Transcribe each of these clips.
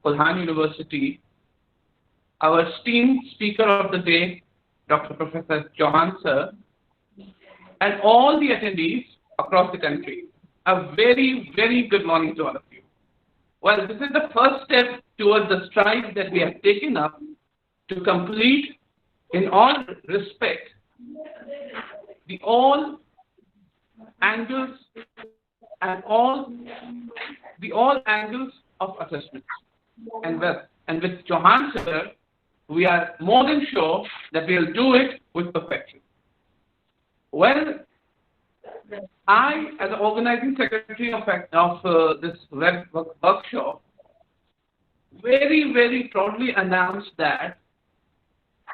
Pradhan University, our esteemed speaker of the day, Dr. Professor Chauhan sir, and all the attendees across the country. A very, very good morning to all of you. Well, this is the first step towards the strides that we have taken up to complete, in all respect, all angles and all angles of assessment. And with Chauhan sir, we are more than sure that we'll do it with perfection. Well, I, as the organizing secretary of this workshop, very, very proudly announce that,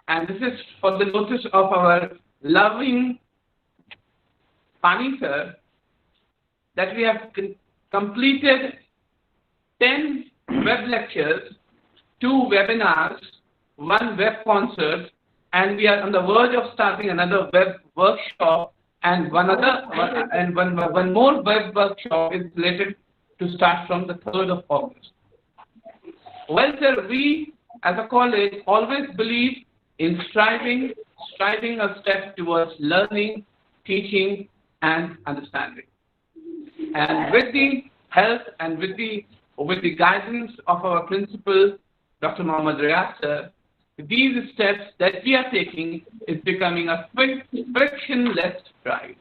and this is for the notice of our loving Pani sir, that we have completed 10 web lectures, 2 webinars, 1 web concert, and we are on the verge of starting another web workshop, and one more web workshop is slated to start from the 3rd of August. Well, sir, we as a college always believe in striving a step towards learning, teaching, and understanding. And with the help and with the guidance of our principal, Dr. Mohammad Riyaz sir, these steps that we are taking is becoming a frictionless ride.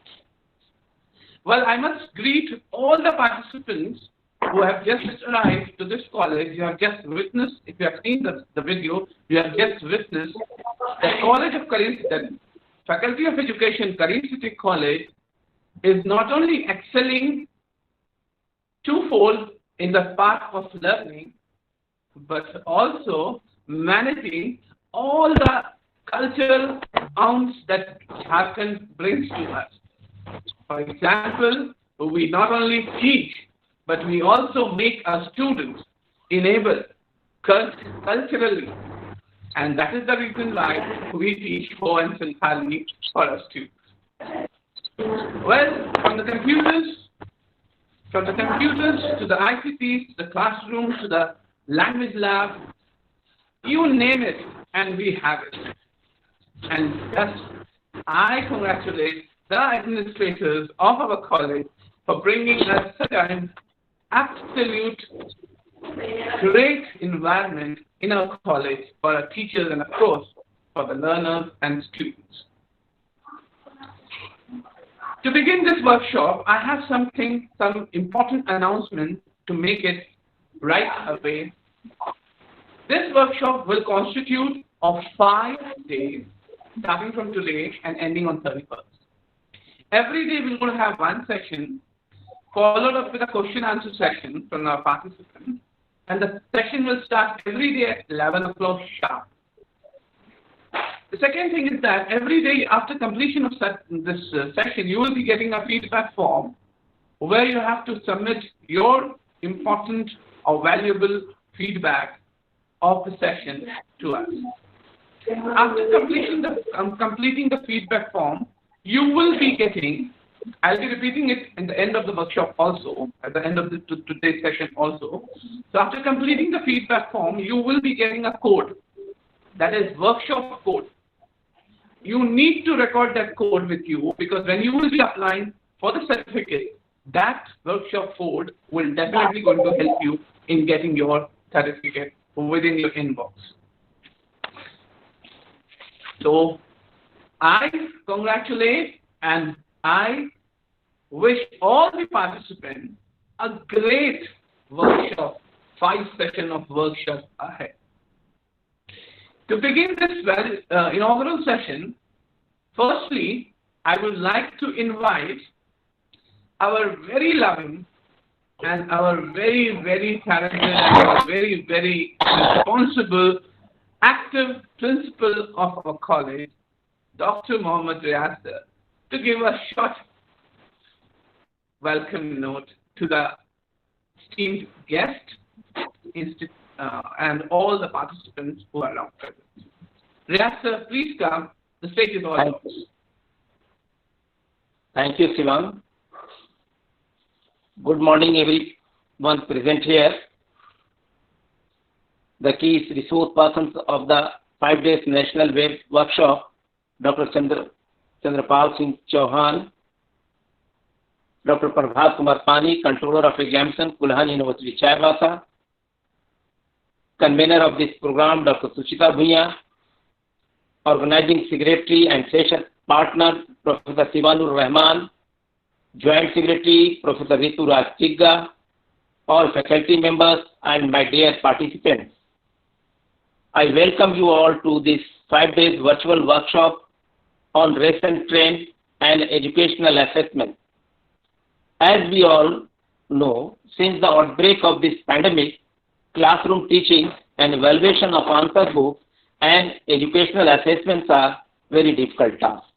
Well, I must greet all the participants who have just arrived to this college. You have just witnessed, if you have seen the video, you have just witnessed that the Faculty of Education, Kareem City College, is not only excelling twofold in the path of learning, but also managing all the cultural ounce that Jharkhand brings to us. For example, we not only teach, but we also make our students enable culturally. And that is the reason why we teach Ho and Santhali for our students. Well, from the computers to the ICTs, to the classrooms, to the language lab, you name it, and we have it. And thus, I congratulate the administrators of our college for bringing us such an absolute great environment in our college for our teachers and, of course, for the learners and students. To begin this workshop, I have some important announcement to make it right away. This workshop will constitute of 5 days, starting from today and ending on 31st. Every day we're going to have one session, followed up with a question-answer session from our participants, and the session will start every day at 11 o'clock sharp. The second thing is that every day after completion of this session, you will be getting a feedback form where you have to submit your important or valuable feedback of the session to us. After completing the feedback form, you will be getting, I'll be repeating it in the end of the workshop also, at the end of today's session also. So after completing the feedback form, you will be getting a code, that is workshop code. You need to record that code with you, because when you will be applying for the certificate, that workshop code will definitely going to help you in getting your certificate within your inbox. So I congratulate and I wish all the participants a great workshop, 5 sessions of workshop ahead. To begin this inaugural session, firstly, I would like to invite our very loving and our very, very talented and our very, very responsible active principal of our college, Dr. Mohammad Riyaz, to give a short welcome note to the esteemed guest and all the participants who are now present. Riyaz sir, please come. The stage is all yours. Thank you, Sivan. Good morning, everyone present here. the key resource persons of the 5 days National Web Workshop, Dr. Chandrapal Singh Chauhan, Dr. Prabhat Kumar Pani, Controller of Examination, Kulhan University, Chaibasa, Convener of this program, Dr. Suchita Bhuiya, Organizing Secretary and Session Partner, Professor Sivanur Rahman, Joint Secretary, Professor Ritu Raj Chigga, all faculty members and my dear participants. I welcome you all to this 5 days virtual workshop on recent trend and educational assessment. As we all know, since the outbreak of this pandemic, classroom teaching and evaluation of answer books and educational assessments are very difficult tasks.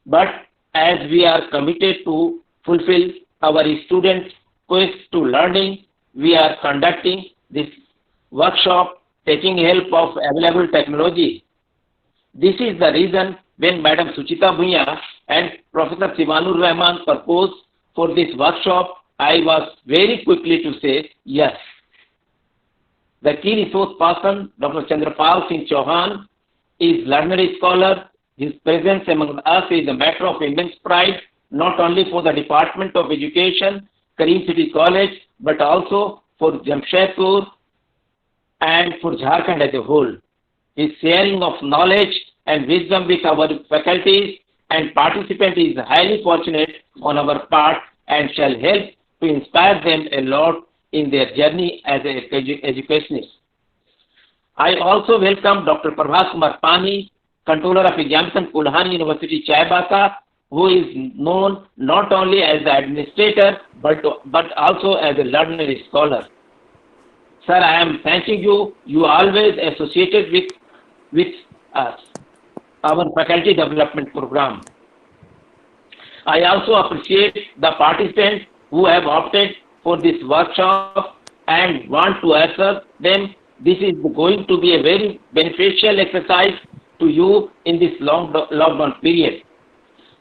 But as we are committed to fulfill our students' quest to learning, we are conducting this workshop taking help of available technology. This is the reason when Madam Suchita Bhuiya and Professor Sivanur Rahman proposed for this workshop, I was very quickly to say yes. The key resource person, Dr. Chandrapal Singh Chauhan, is learned scholar. His presence among us is a matter of immense pride, not only for the Department of Education, Kareem City College, but also for Jamshedpur and for Jharkhand as a whole. His sharing of knowledge and wisdom with our faculties and participants is highly fortunate on our part and shall help to inspire them a lot in their journey as an educationist. I also welcome Dr. Prabhat Kumar Pani, Controller of Examination, Kulhan University, Chaibasa, who is known not only as the administrator but also as a learned scholar. Sir, I am thanking you. You always associated with us, our faculty development program. I also appreciate the participants who have opted for this workshop and want to assure them this is going to be a very beneficial exercise to you in this long lockdown period.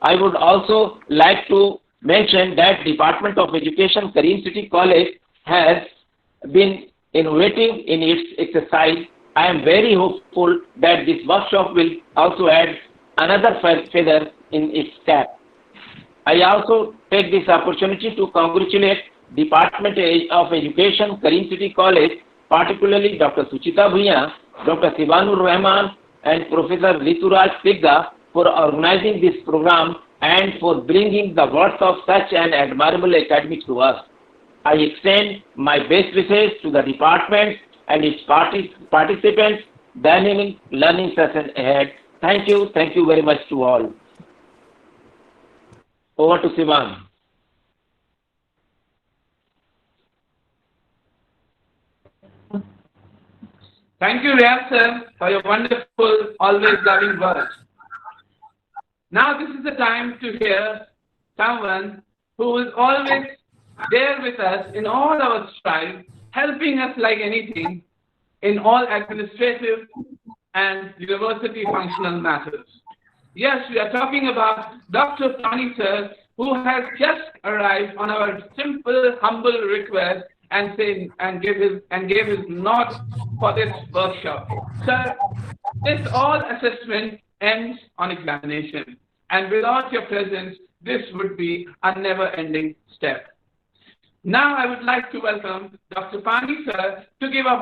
I would also like to mention that Department of Education, Kareem City College has been innovative in its exercise. I am very hopeful that this workshop will also add another feather in its cap. I also take this opportunity to congratulate Department of Education, Kareem City College, particularly Dr. Suchita Bhuiya, Dr. Sivanur Rahman, and Professor Ritu Raj Chigga for organizing this program and for bringing the worth of such an admirable academic to us. I extend my best wishes to the department and its participants, dynamic learning session ahead. Thank you very much to all. Over to Sivan. Thank you, Riyad sir, for your wonderful, always loving words. Now this is the time to hear someone who is always there with us in all our strides, helping us like anything in all administrative and university functional matters. Yes, we are talking about Dr. Pani sir, who has just arrived on our simple, humble request and gave his nod for this workshop. Sir, this all assessment ends on examination, and without your presence, this would be a never-ending step. Now I would like to welcome Dr. Pani sir to give a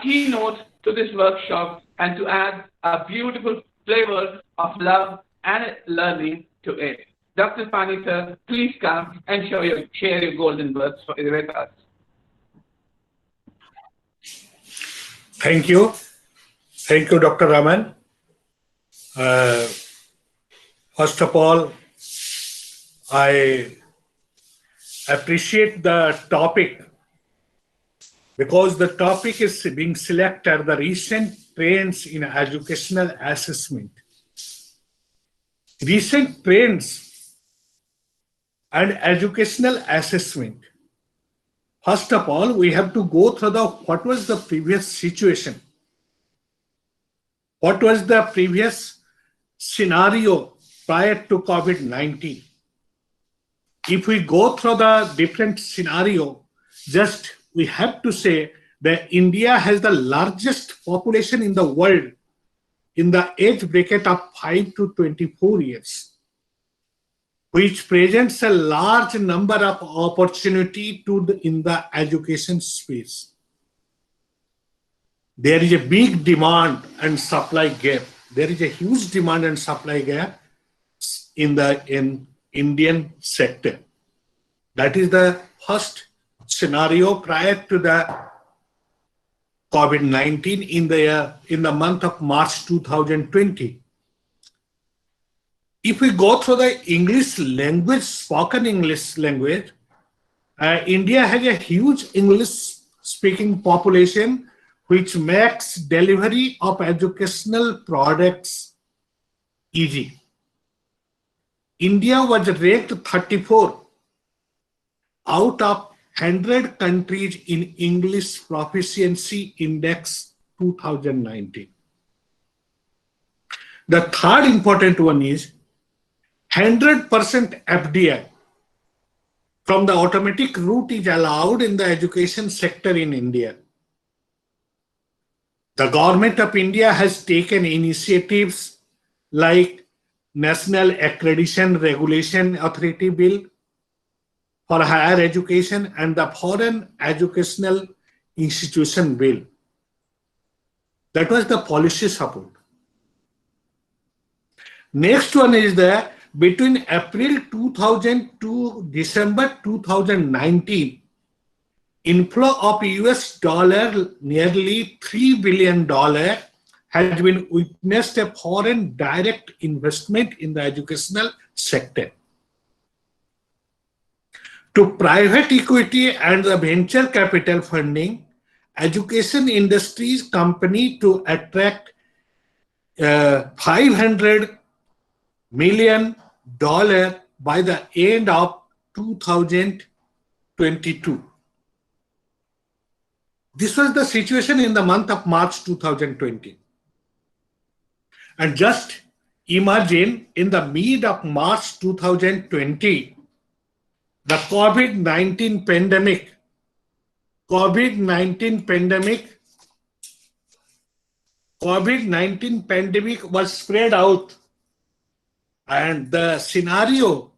keynote to this workshop and to add a beautiful flavor of love and learning to it. Dr. Pani sir, please come and share your golden words with us. Thank you. Thank you, Dr. Raman. First of all, I appreciate the topic because the topic is being selected, the recent trends in educational assessment. Recent trends and educational assessment. First of all, we have to go through what was the previous situation. What was the previous scenario prior to COVID-19? If we go through the different scenario, Just we have to say that India has the largest population in the world in the age bracket of 5 to 24 years, which presents a large number of opportunity in the education space. There is a big demand and supply gap. There is a huge demand and supply gap in Indian sector. That is the first scenario prior to the COVID-19 in the month of March 2020. If we go through the English language, spoken English language, India has a huge English speaking population, which makes delivery of educational products easy. India was ranked 34 out of 100 countries in English Proficiency Index 2019. The third important one is 100% FDI from the automatic route is allowed in the education sector in India. The government of India has taken initiatives like National Accreditation Regulation Authority Bill for Higher Education and the Foreign Educational Institution Bill. That was the policy support. Next one is that between April 2000 to December 2019, inflow of US dollar nearly $3 billion has been witnessed a foreign direct investment in the educational sector. To private equity and the venture capital funding, education industries company to attract $500 million by the end of 2022. This was the situation in the month of March 2020. And just imagine in the mid of March 2020, the COVID-19 pandemic was spread out, and the scenario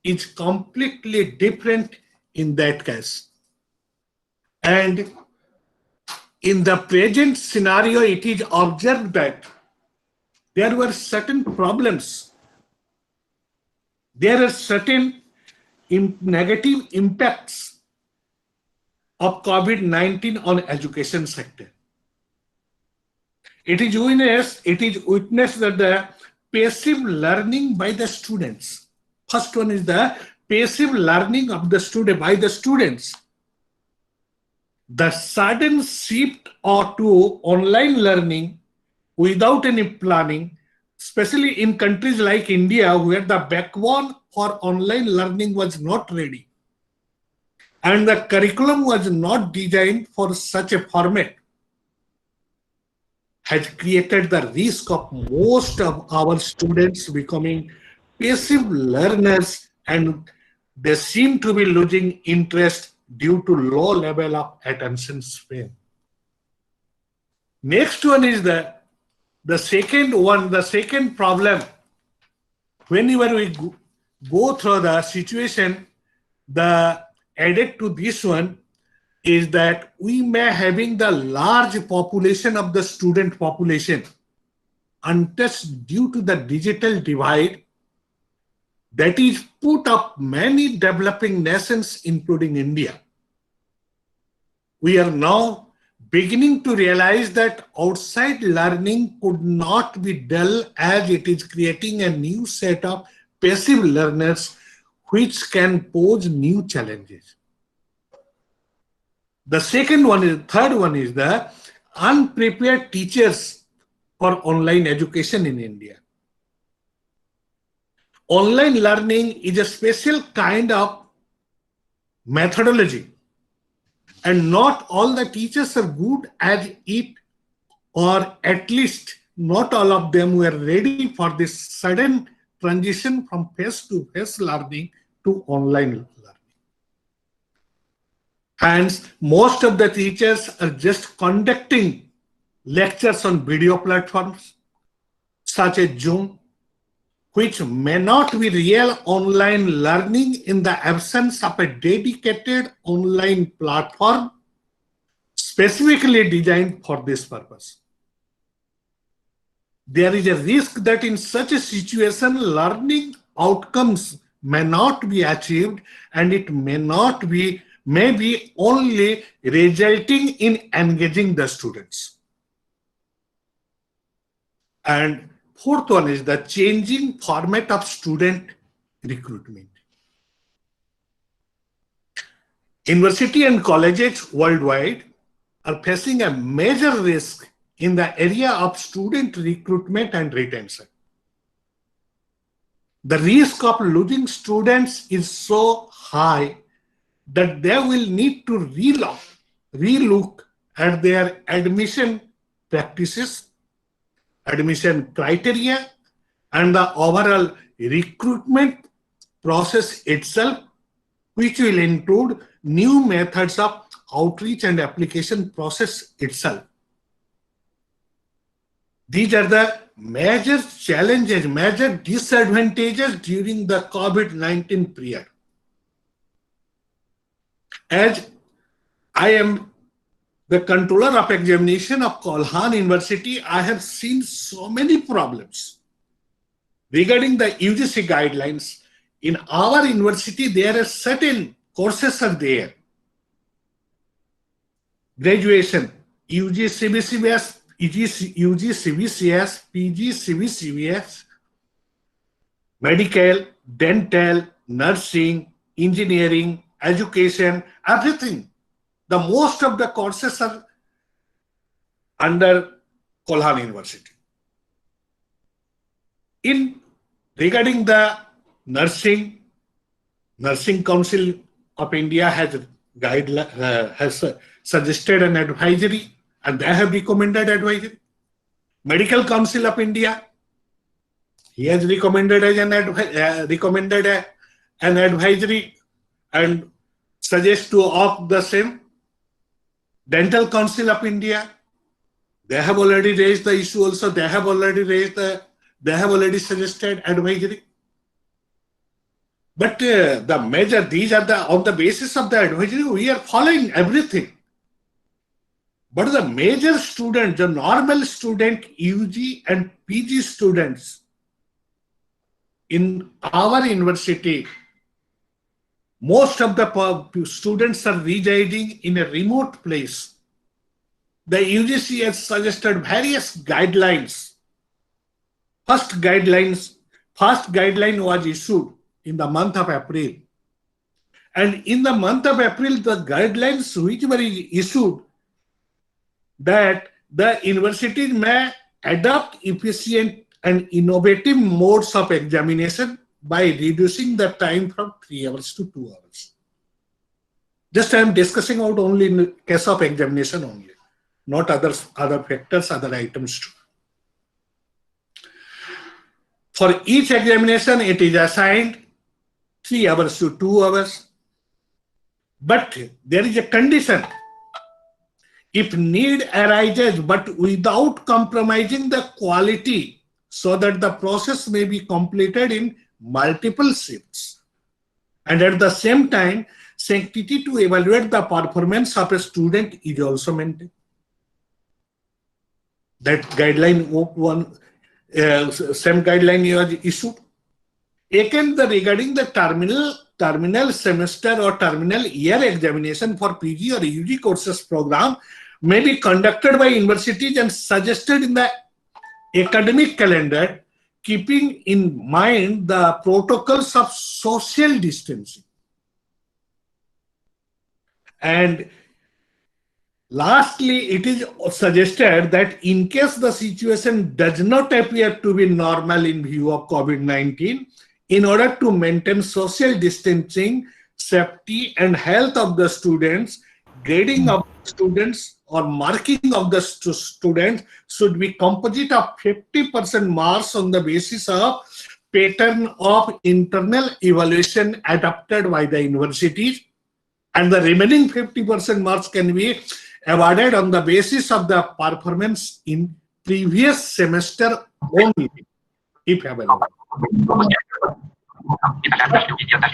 is completely different in that case. And in the present scenario, it is observed that there were certain problems. There are certain negative impacts of COVID-19 on education sector. It is witnessed that the passive learning by the students. First one is the passive learning of the student by the students. The sudden shift to online learning without any planning, especially in countries like India, where the backbone for online learning was not ready, and the curriculum was not designed for such a format, has created the risk of most of our students becoming passive learners, and they seem to be losing interest due to low level of attention span. Next one is the second problem. Whenever we go through the situation, the added to this one is that we may having the large population of the student population untouched due to the digital divide that is put up many developing nations, including India. We are now beginning to realize that outside learning could not be dull, as it is creating a new set of passive learners which can pose new challenges. The third one is the unprepared teachers for online education in India. Online learning is a special kind of methodology, and not all the teachers are good at it, or at least not all of them were ready for this sudden transition from face-to-face learning to online learning. And most of the teachers are just conducting lectures on video platforms such as Zoom, which may not be real online learning in the absence of a dedicated online platform specifically designed for this purpose. There is a risk that in such a situation, learning outcomes may not be achieved, and it may be only resulting in engaging the students. And fourth one is the changing format of student recruitment. University and colleges worldwide are facing a major risk in the area of student recruitment and retention. The risk of losing students is so high that they will need to relook at their admission practices, admission criteria, and the overall recruitment process itself, which will include new methods of outreach and application process itself. These are the major challenges, major disadvantages during the COVID-19 period. As I am the controller of examination of Kolhan University, I have seen so many problems regarding the UGC guidelines. In our university, there are certain courses are there. Graduation, UG CBCS, UG CBCS, PG CBCS, medical, dental, nursing, engineering, education, everything. The most of the courses are under Kolhan University. Regarding the nursing Council of India has suggested an advisory, and they have recommended advisory. Medical Council of India, he has recommended an advisory and suggest to opt the same. Dental Council of India, they have already raised the issue also. They have already suggested advisory. But on the basis of the advisory, we are following everything. But the major student, the normal student, UG and PG students in our university, most of the students are residing in a remote place. The UGC has suggested various guidelines. First guideline was issued in the month of April. And in the month of April, the guidelines which were issued that the universities may adopt efficient and innovative modes of examination by reducing the time from 3 hours to 2 hours. Just I am discussing out only in the case of examination only, not other factors, other items too. For each examination, it is assigned 3 hours to 2 hours. But there is a condition. If need arises, but without compromising the quality, so that the process may be completed in multiple shifts. And at the same time, sanctity to evaluate the performance of a student is also maintained. That guideline same guideline was issued. Again, regarding the terminal semester or terminal year examination for PG or UG courses program may be conducted by universities and suggested in the academic calendar, keeping in mind the protocols of social distancing. And lastly, it is suggested that in case the situation does not appear to be normal in view of COVID-19, in order to maintain social distancing, safety and health of the students, grading of students or marking of the students should be composite of 50% marks on the basis of pattern of internal evaluation adopted by the universities, and the remaining 50% marks can be awarded on the basis of the performance in previous semester only, if available.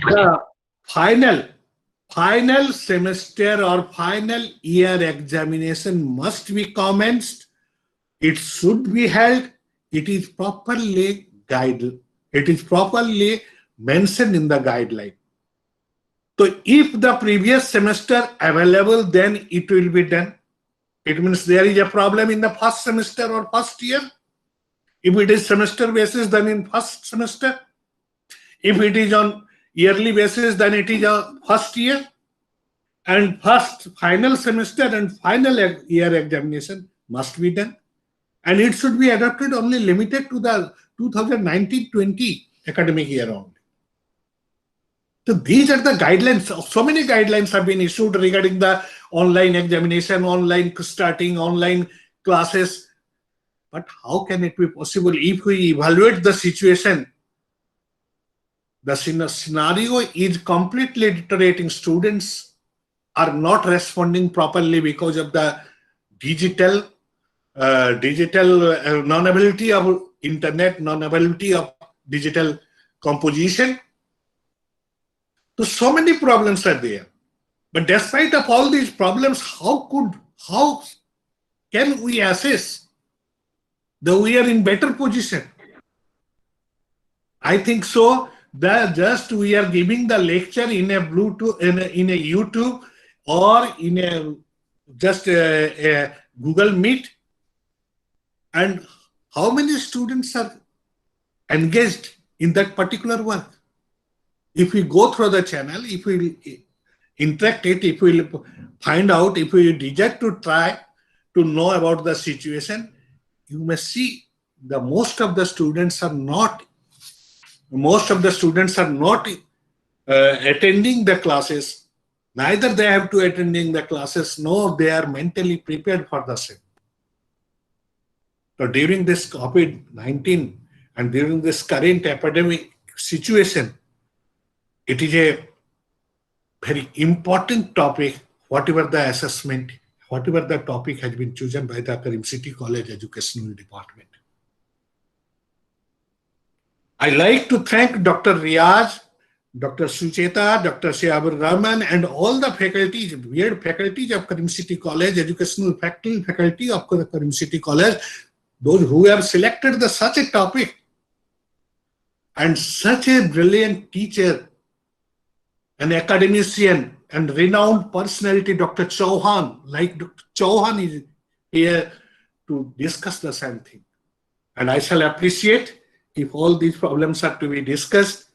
The final semester or final year examination must be commenced. It should be held. It is properly guided. It is properly mentioned in the guideline. So if the previous semester available, then it will be done. It means there is a problem in the first semester or first year. If it is semester basis, then in first semester. If it is on yearly basis, then it is a first year. And first final semester and final year examination must be done. And it should be adopted only limited to the 2019-20 academic year only. So these are the guidelines. So many guidelines have been issued regarding the online examination, online starting, online classes. But how can it be possible if we evaluate the situation? The scenario is completely deteriorating. Students are not responding properly because of the digital non-ability of internet, non-ability of digital composition. So many problems are there. But despite of all these problems, how can we assess that we are in better position? I think so that just we are giving the lecture in a Bluetooth, in a YouTube or in a just a Google Meet, and how many students are engaged in that particular work? If we go through the channel, if we interact it, if we find out, if we desire to try to know about the situation, you may see the most of the students are not attending the classes. Neither they have to attending the classes, nor they are mentally prepared for the same. So during this COVID-19 and during this current epidemic situation, it is a very important topic, whatever the assessment, whatever the topic has been chosen by the Karim City College Educational Department. I like to thank Dr. Riaz, Dr. Sucheta, Dr. Shiabur Rahman, and all the faculties, weird faculties of Karim City College, educational faculty of Karim City College, those who have selected such a topic, and such a brilliant teacher, an academician and renowned personality, Dr. Chauhan. Like Dr. Chauhan is here to discuss the same thing. And I shall appreciate if all these problems are to be discussed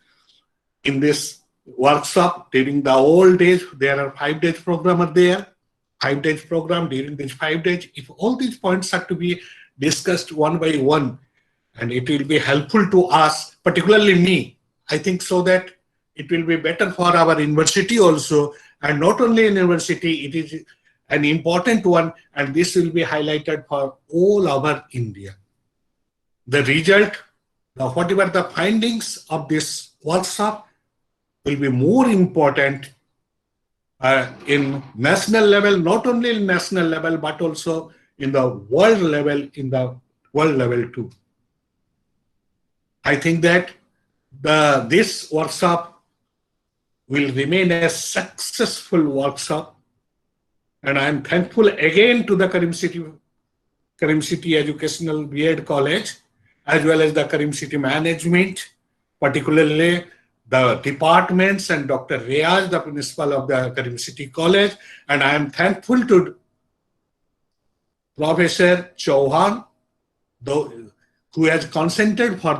in this workshop during the old days. There are 5 days program are there, 5 days program during these 5 days. If all these points are to be discussed one by one, and it will be helpful to us, particularly me, I think so that it will be better for our university also, and not only in university, it is an important one, and this will be highlighted for all over India. The result, whatever the findings of this workshop will be more important in national level, not only in national level, but also in the world level, too. I think that this workshop will remain a successful workshop, and I am thankful again to the Karim City Educational B.Ed College, as well as the Karim City management, particularly the departments and Dr. Riaz, the principal of the Karim City College, and I am thankful to Professor Chauhan, who has consented for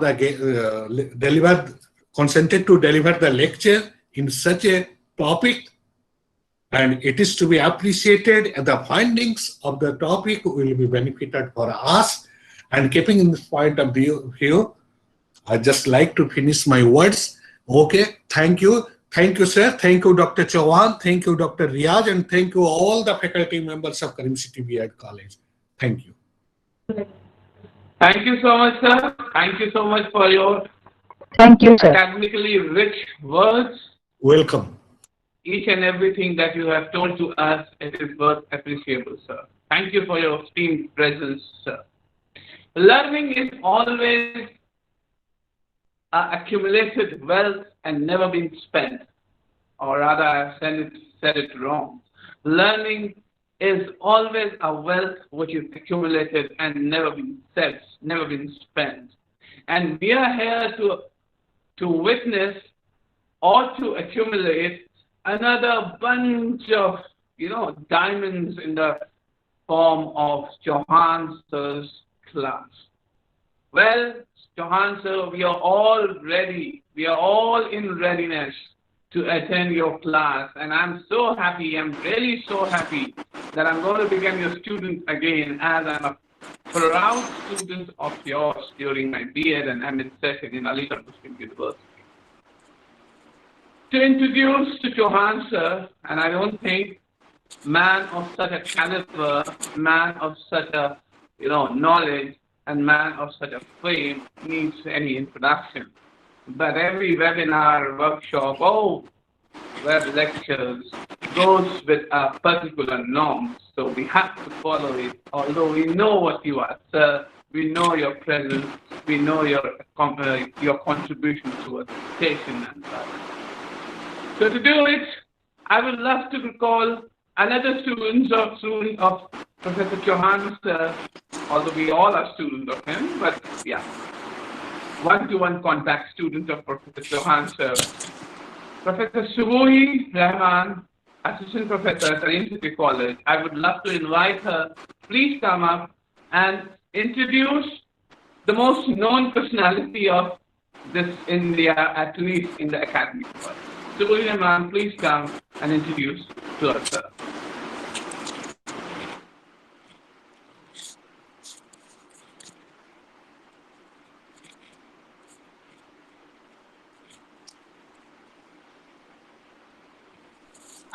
consented to deliver the lecture in such a topic, and it is to be appreciated, and the findings of the topic will be benefited for us. And keeping in this point of view, I just like to finish my words. Okay, thank you, sir. Thank you, Dr. Chauhan. Thank you, Dr. Riaz, and thank you all the faculty members of Karim City B.Ed College. Thank you. Thank you so much, sir. Thank you so much for your Thank you, sir. academically rich words. Welcome. each and everything that you have told to us. It is worth appreciable, sir. Thank you for your esteemed presence, sir. Learning is always accumulated wealth and never been spent, or rather I've said it wrong. Learning is always a wealth which is accumulated and never been spent. And we are here to witness or to accumulate another bunch of, diamonds in the form of Chauhan sir's class. Well, Chauhan sir, we are all ready. We are all in readiness to attend your class. And I'm really so happy that I'm going to become your student again, as I'm a proud student of yours during my B.Ed and M.Ed session in Aligarh Muslim University. To introduce to Chauhan sir, and I don't think man of such a caliber, man of such a knowledge, and man of such a fame needs any introduction. But every webinar, workshop, web lectures goes with a particular norm. So we have to follow it. Although we know what you are, sir, we know your presence, we know your contribution towards the station and such. So to do it, I would love to recall another student of Professor Chauhan sir, although we all are students of him, but yeah, one-to-one contact student of Professor Chauhan sir. Professor Subuhi Rahman, Assistant Professor at Kareem City College. I would love to invite her. Please come up and introduce the most known personality of this India, at least in the academic world. Subuhi Rahman, please come and introduce to us, sir.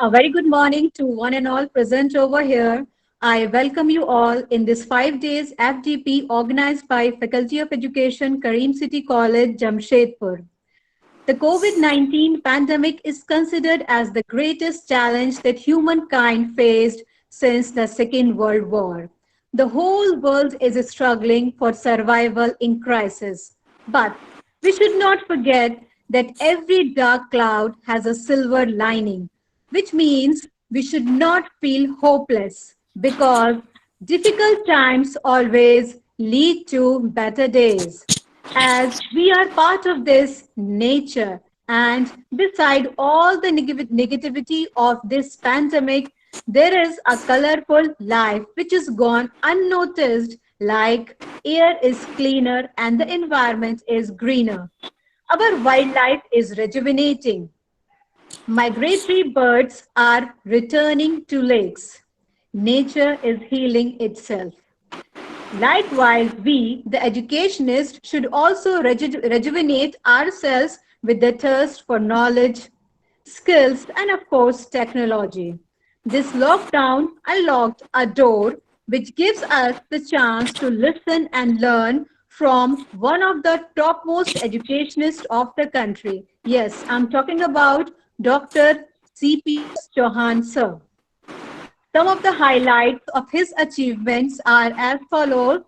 A very good morning to one and all present over here. I welcome you all in this 5 days FDP organized by Faculty of Education, Kareem City College, Jamshedpur. The COVID-19 pandemic is considered as the greatest challenge that humankind faced since the Second World War. The whole world is struggling for survival in crisis. But we should not forget that every dark cloud has a silver lining, which means we should not feel hopeless, because difficult times always lead to better days. As we are part of this nature, and beside all the negativity of this pandemic, there is a colorful life which is gone unnoticed, like air is cleaner and the environment is greener. Our wildlife is rejuvenating. Migratory birds are returning to lakes. Nature is healing itself. Likewise, we, the educationists, should also rejuvenate ourselves with the thirst for knowledge, skills, and of course, technology. This lockdown unlocked a door which gives us the chance to listen and learn from one of the topmost educationists of the country. Yes, I'm talking about Dr. C.P. Chauhan sir. Some of the highlights of his achievements are as follows.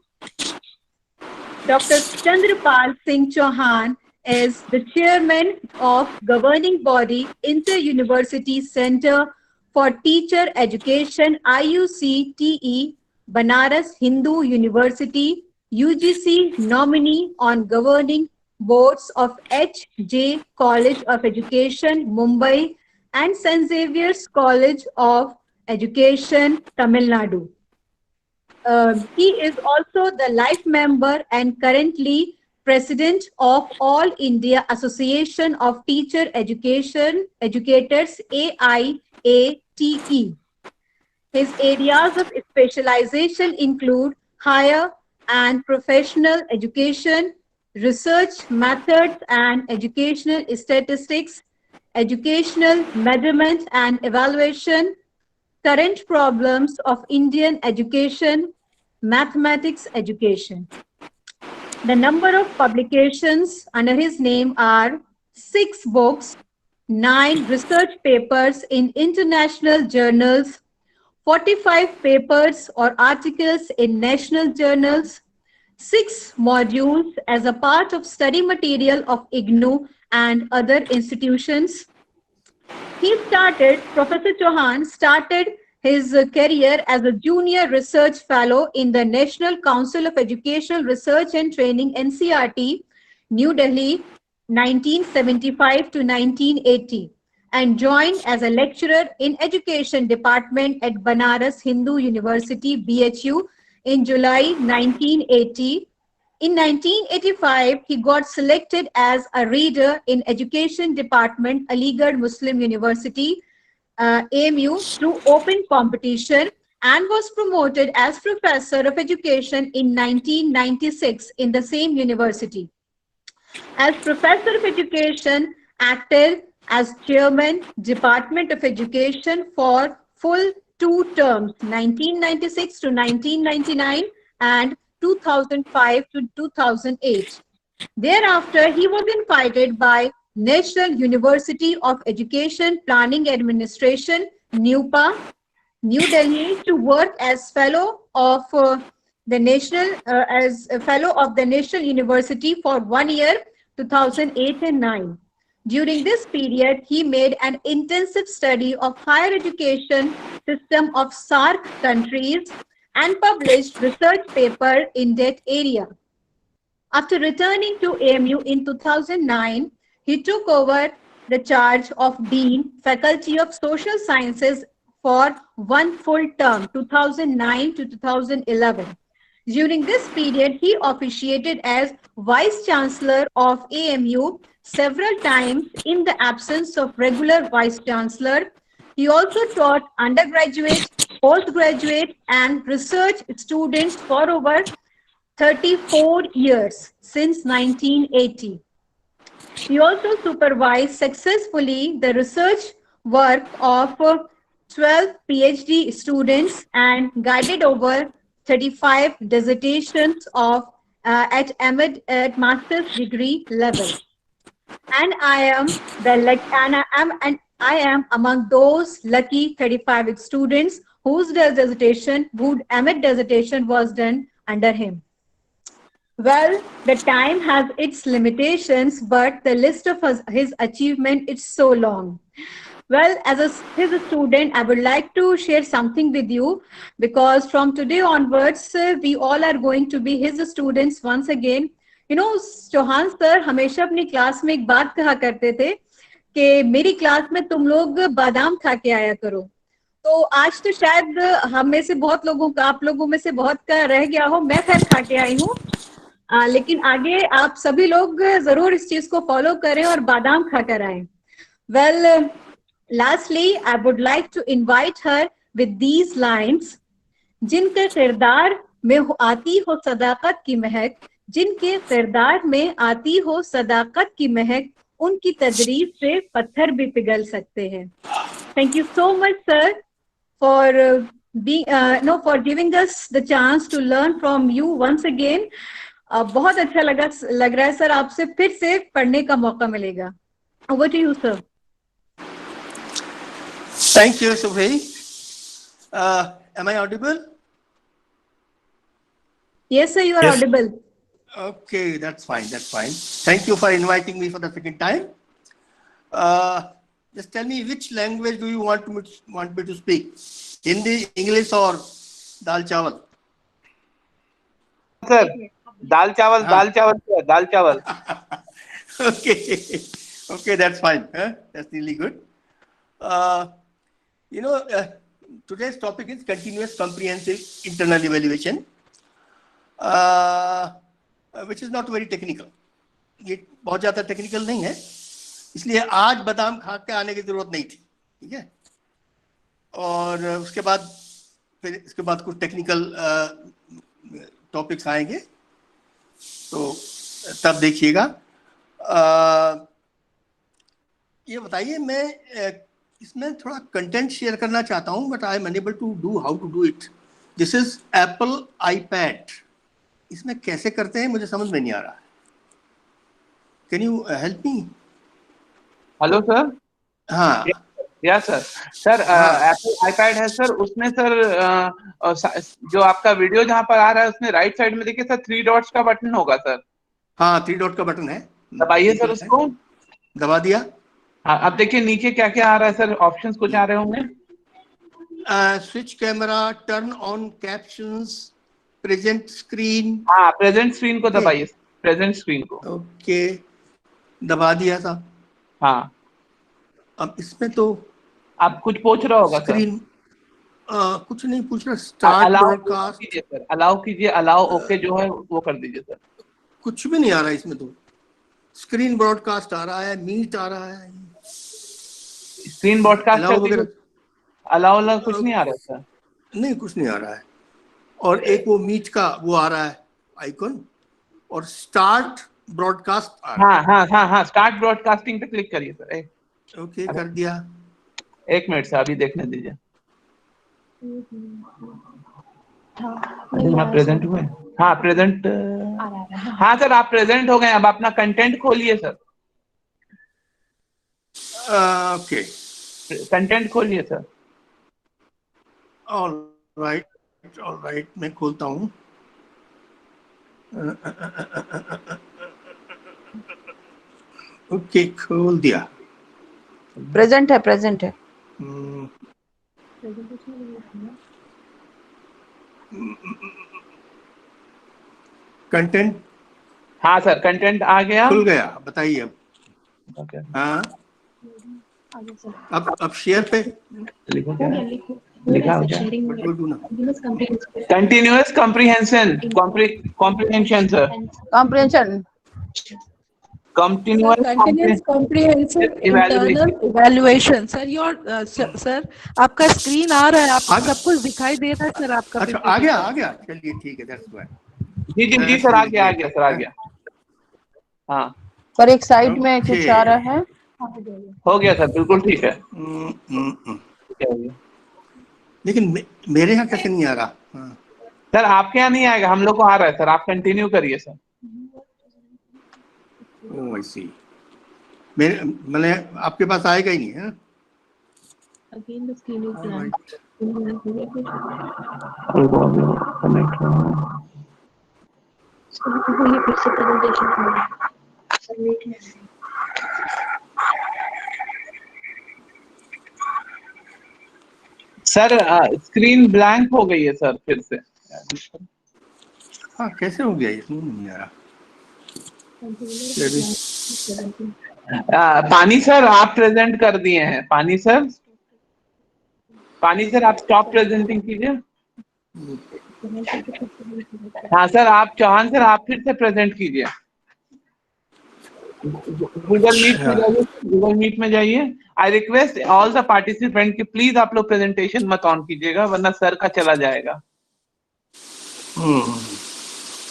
Dr. Chandrapal Singh Chauhan is the chairman of governing body Inter-University Center for Teacher Education, IUCTE, Banaras Hindu University, UGC nominee on governing boards of H.J. College of Education, Mumbai, and St. Xavier's College of Education, Tamil Nadu. He is also the life member and currently president of All India Association of Teacher Educators, AIATE. His areas of specialization include higher and professional education, research methods and educational statistics, educational measurement and evaluation, current problems of Indian education, mathematics education. The number of publications under his name are 6 books, 9 research papers in international journals, 45 papers or articles in national journals, 6 modules as a part of study material of IGNOU and other institutions. Professor Chauhan started his career as a junior research fellow in the National Council of Educational Research and Training, NCRT, New Delhi, 1975 to 1980, and joined as a lecturer in Education Department at Banaras Hindu University, BHU, in July 1980. In 1985, he got selected as a reader in Education Department, Aligarh Muslim University, AMU, through open competition, and was promoted as Professor of Education in 1996 in the same university. As Professor of Education, acted as Chairman, Department of Education for full 2 terms, 1996 to 1999 and 2005 to 2008. Thereafter, he was invited by National University of Education Planning Administration, NUPA, New Delhi, to work as fellow of the National University for 1 year, 2008 and 9. During this period, he made an intensive study of higher education system of SAARC countries and published research paper in that area. After returning to AMU in 2009, he took over the charge of Dean, Faculty of Social Sciences for 1 full term, 2009 to 2011. During this period, he officiated as Vice Chancellor of AMU several times in the absence of regular Vice Chancellor. He also taught undergraduate, postgraduate, and research students for over 34 years since 1980. He also supervised successfully the research work of 12 PhD students and guided over 35 dissertations at master's degree level. And I am among those lucky 35 students whose AMET dissertation was done under him. Well, the time has its limitations, but the list of his achievement is so long. Well, as his student, I would like to share something with you, because from today onwards, we all are going to be his students once again. You know, Chauhan sir हमेशा अपनी class में एक बात कहा करते थे कि मेरी क्लास में तुम लोग बादाम खा के आया करो. तो आज तो शायद हम में से बहुत लोगों का, आप लोगों में से बहुत का रह गया हो. मैं खैर खा के आई हूँ, लेकिन आगे आप सभी लोग जरूर इस चीज को फॉलो करें और बादाम खाकर आए. Well, lastly, I would like to invite her with these lines. जिनके किरदार में आती हो सदाकत की महक, जिनके किरदार में आती हो सदाकत की महक, उनकी तदरीस से पत्थर भी पिघल सकते हैं. Thank you so much, sir, for for giving us the chance to learn from you once again. बहुत अच्छा लग रहा है सर, आपसे फिर से पढ़ने का मौका मिलेगा. Over to you, sir. Thank you, Subhi. Am I audible? Yes, sir, you are audible. Okay, that's fine. That's fine. Thank you for inviting me for the second time. Just tell me, which language do you want me to speak? Hindi, English, or dal chawal? Sir, dal chawal. Okay, that's fine. That's really good. Today's topic is continuous comprehensive internal evaluation, which is not very technical. ये बहुत ज़्यादा technical नहीं है, इसलिए आज बादाम खा के आने की ज़रूरत नहीं थी. ठीक है, और उसके बाद कुछ टेक्निकल टॉपिक्स आएंगे, तो तब देखिएगा. ये बताइए, मैं इसमें थोड़ा कंटेंट शेयर करना चाहता हूँ, but I am unable to do how to do it. This is Apple iPad. इसमें कैसे करते हैं मुझे समझ में नहीं आ रहा है. Can you help me? Hello, sir. हाँ yes sir. Sir Apple iPad है सर, उसमें सर जो आपका वीडियो जहाँ पर आ रहा है उसमें राइट साइड में देखिए सर 3 डॉट्स का बटन होगा सर, हाँ 3 डॉट का बटन है, दबाइए सर बिल्कुल है। उसको। दबा दिया। हाँ, अब देखिए नीचे क्या क्या आ रहा है सर, ऑप्शंस कुछ आ रहे होंगे। Switch camera, turn on captions, present screen. हाँ, प्रेजेंट स्क्रीन को दबाइए, प्रेजेंट स्क्रीन को। ओके, दबा दिया था। हाँ, अब इसमें तो आप कुछ पूछ रहा होगा सर। स्क्रीन कुछ नहीं पूछ रहा। स्टार्ट अलाउ ब्रॉडकास्ट, कीजिए सर, अलाउ कीजिए, अलाउ ओके जो है वो कर दीजिए सर। कुछ भी नहीं आ रहा है इसमें तो। स्क्रीन ब्रॉडकास्ट आ रहा है, मीट आ रहा है, स्क्रीन ब्रॉडकास्ट कर अलाउ दीजिए, वगैरह अलाउ कुछ नहीं आ रहा है सर। नहीं, कुछ नहीं आ रहा है। और एक वो मीट का वो आ रहा है आइकन, और स्टार्ट ब्रॉडकास्ट आ रहा हाँ हाँ हाँ हाँ, स्टार्ट ब्रॉडकास्टिंग पे क्लिक करिए सर। है। ओके, कर दिया। एक मिनट से अभी देखने दीजिए। हाँ प्रेजेंट हुए, हाँ प्रेजेंट, हाँ सर आप प्रेजेंट हो गए। अब अपना कंटेंट खोलिए सर, ओके, कंटेंट खोलिए सर। ऑल राइट, मैं खोलता हूँ। ओके, खोल दिया। प्रेजेंट है, प्रेजेंट है। कंटेंट हाँ सर, कंटेंट आ गया। खुल गया, बताइए अब। ओके, हाँ, अब शेयर पे लिखो क्या लिखा हो क्या? व्हाट डू ना। Continuous comprehension, comprehension sir, comprehension, continuous Continuous comprehensive evaluation. internal evaluation. Sir, your sir, आपका स्क्रीन आ रहा है, आप सब कुछ दिखाई दे रहा है सर आपका। अच्छा, आ गया, चलिए ठीक है, दैट्स व्हाई। जी जी जी सर, आ गया सर, आ गया। हाँ, पर एक साइड में कुछ आ रहा है। हो गया सर, बिल्कुल ठीक है। क्या हो गया? लेकिन मेरे यहाँ कैसे नहीं आ रहा? हाँ। सर आपके यहाँ नहीं आएगा, हम लोग को आ रहा है सर, आप कंटिन्यू करिए सर। ओह आई सी। मेरे मैंने आपके पास आएगा ही नहीं है। Again, the screen is Alright. Sir screen blank हो गई है सर फिर से। हाँ, कैसे हो गया ये? समझ नहीं आ रहा। पानी सर आप प्रेजेंट कर दिए हैं, पानी सर आप स्टॉप प्रेजेंटिंग कीजिए। हाँ सर, आप चौहान सर आप फिर से प्रेजेंट कीजिए। गूगल मीट में जाइए। I request all the participant कि प्लीज आप लोग प्रेजेंटेशन मत ऑन कीजिएगा वरना सर का चला जाएगा।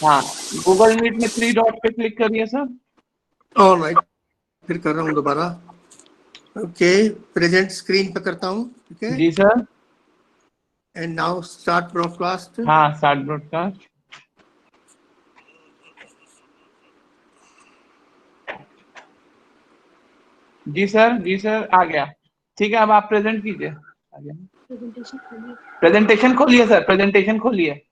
हाँ, गूगल मीट में 3 डॉट पे क्लिक करिए सर। ऑलराइट, फिर कर रहा हूँ दोबारा। ओके, प्रेजेंट स्क्रीन पे करता हूँ। ठीक है जी sir. And now start broadcast. हाँ, स्टार्ट ब्रॉडकास्ट। जी सर आ गया। ठीक है, अब आप प्रेजेंट कीजिए। आ गया, प्रेजेंटेशन खोलिए सर, प्रेजेंटेशन खोलिए।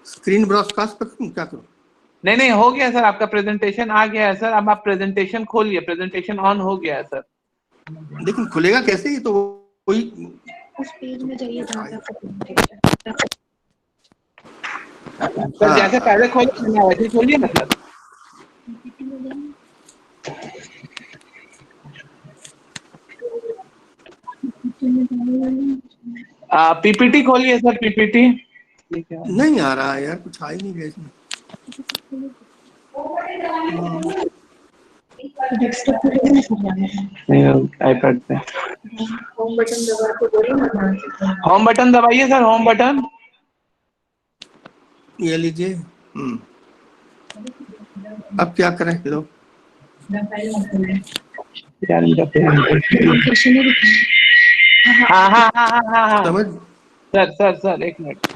स्क्रीन ब्रॉडकास्ट पर क्या करूँ? नहीं हो गया सर, आपका प्रेजेंटेशन आ गया है सर। अब आप प्रेजेंटेशन खोलिए, प्रेजेंटेशन ऑन हो गया है सर। लेकिन खुलेगा कैसे? ये तो कोई उस पेज में जाइए जहाँ पे आपका सर जैसे पहले खोलिए वैसे खोलिए ना सर। पीपीटी खोलिए सर, पीपीटी। नहीं आ रहा है यार, कुछ आ ही नहीं गया इसमें। आईपैड पे होम बटन दबाइए सर, होम बटन। ये लीजिए। अब क्या करें लोग? हाँ समझ। सर एक मिनट।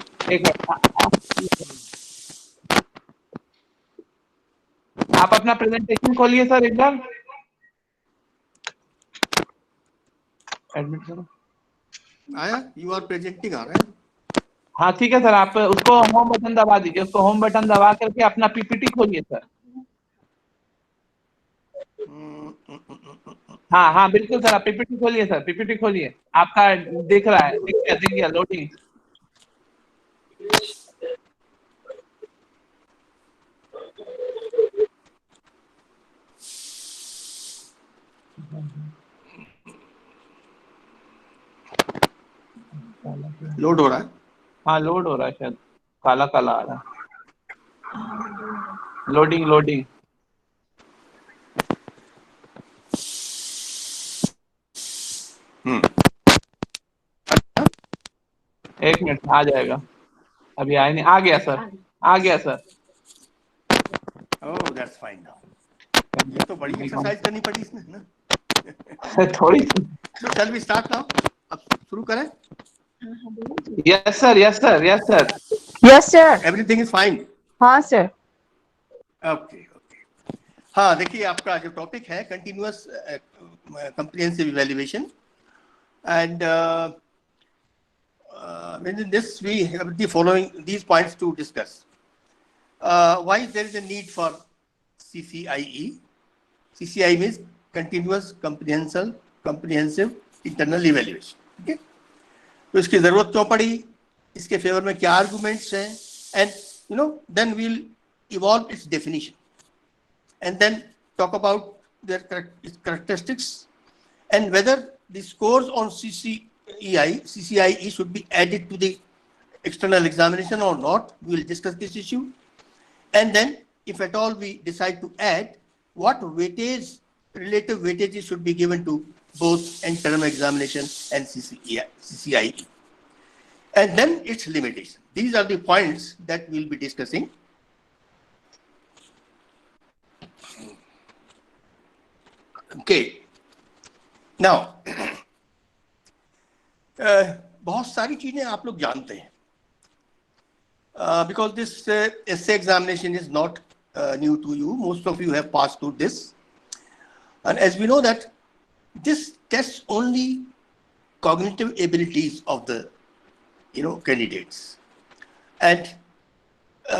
आप अपना प्रेजेंटेशन खोलिए सर एक बार, एडमिट करो। आया, यू आर प्रेजेंटिंग आ रहा है। हाँ ठीक है सर, आप उसको होम बटन दबा दीजिए, उसको होम बटन दबा करके अपना पीपीटी खोलिए सर। हाँ हाँ बिल्कुल सर, आप पीपीटी खोलिए सर, पीपीटी खोलिए, आपका दिख रहा है, दिख गया लोडिंग। लोड हो रहा है। हाँ लोड हो रहा है शायद, काला काला आ रहा है, लोडिंग लोडिंग। एक मिनट आ जाएगा, अभी आया नहीं, आ गया सर, आ गया sir. Oh that's fine now. ये तो बड़ी एक्सरसाइज करनी पड़ी इसमें ना। थोड़ी। So shall we start now? अब शुरू करें? Yes sir, yes sir, yes sir. Yes sir. Everything is fine. हाँ सर। Okay okay. हाँ देखिए, आपका जो टॉपिक है continuous comprehensive evaluation, and in this we have the following these points to discuss. Why there is a need for CCIE? CCIE means continuous comprehensive internal evaluation. Okay? तो इसकी जरूरत क्यों पड़ी, इसके फेवर में क्या आर्गुमेंट्स हैं, and then we'll evolve its definition and then talk about their characteristics and whether the scores on CCIE should be added to the external examination or not. We will discuss this issue, and then if at all we decide to add, what relative weightages should be given to both internal examination and CCIE, and then its limitation. These are the points that we will be discussing. Okay. Now, बहुत सारी चीजें आप लोग जानते हैं, because this essay examination is not new to you. Most of you have passed through this, and as we know that this tests only cognitive abilities of the candidates, and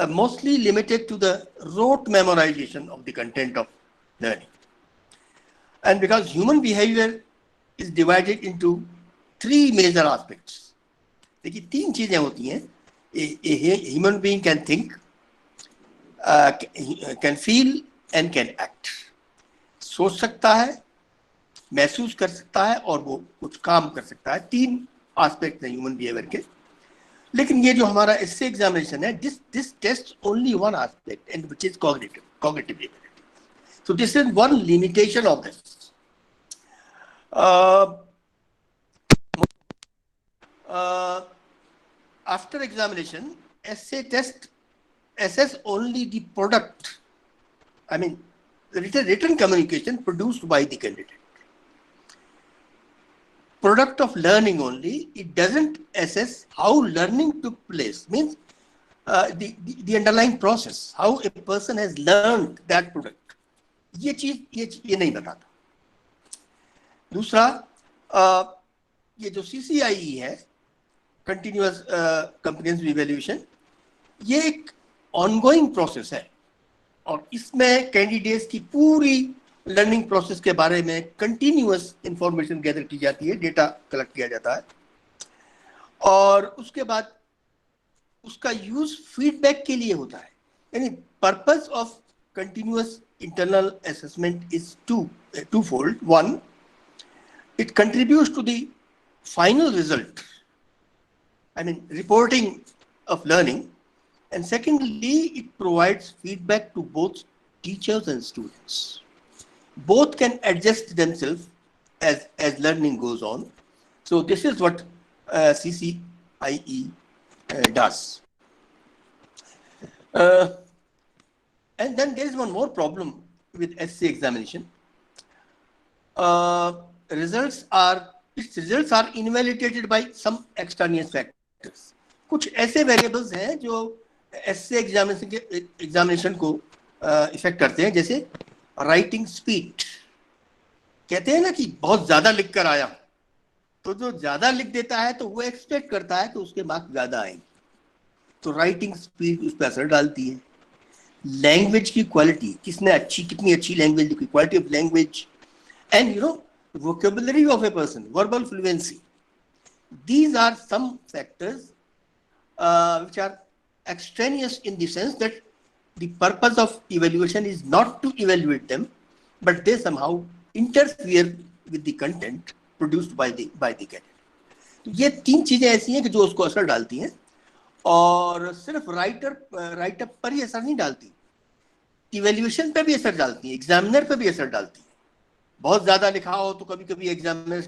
mostly limited to the rote memorization of the content of learning. And because human behavior is divided into three major aspects. देखिए तीन चीजें होती हैं. A human being can think, can feel and can act. सोच सकता है, महसूस कर सकता है और वो कुछ काम कर सकता है. तीन एस्पेक्ट हैं ह्यूमन बिहेवियर के. लेकिन ये जो हमारा एस्से एग्जामिनेशन है, this tests only one aspect, and which is cognitive ability. So this is one limitation of this. After examination, essay test assess only the product, I mean written communication produced by the candidate. Product of learning only. It doesn't assess how learning took place, means the underlying process, how a person has learned that product. ये चीज ये नहीं बताता. दूसरा, ये जो CCIE है, continuous comprehensive evaluation, ये एक ऑनगोइंग प्रोसेस है और इसमें कैंडिडेट्स की पूरी लर्निंग प्रोसेस के बारे में कंटिन्यूअस इंफॉर्मेशन गैदर की जाती है, डेटा कलेक्ट किया जाता है और उसके बाद उसका यूज फीडबैक के लिए होता है. यानी purpose of continuous internal assessment is twofold. One, it contributes to the final result, I mean reporting of learning, and secondly, it provides feedback to both teachers and students. Both can adjust themselves as learning goes on. So this is what CCIE does. And then there is one more problem with essay examination. Results are invalidated by some extraneous factors. कुछ ऐसे variables हैं जो essay examination को effect करते हैं, जैसे writing speed. कहते हैं ना कि बहुत ज्यादा लिख कर आया, तो जो ज्यादा लिख देता है तो वो एक्सपेक्ट करता है कि उसके मार्क्स ज्यादा आएंगे, तो राइटिंग स्पीड उस पर असर डालती है। लैंग्वेज की क्वालिटी, कितनी अच्छी लैंग्वेज लिखी, quality of language, and vocabulary of a person, verbal fluency. These are some factors which are extraneous in the sense that the purpose of evaluation is not to evaluate them, but they somehow interfere with the content produced by the candidate. तो ये 3 चीजें ऐसी हैं कि जो उसको असर डालती हैं, और सिर्फ राइटअप पर ही असर नहीं डालती, इवेल्युएशन पे भी असर डालती है, एग्जामिनर पे भी असर डालती है। बहुत ज्यादा लिखा हो तो कभी कभी एग्जामिनर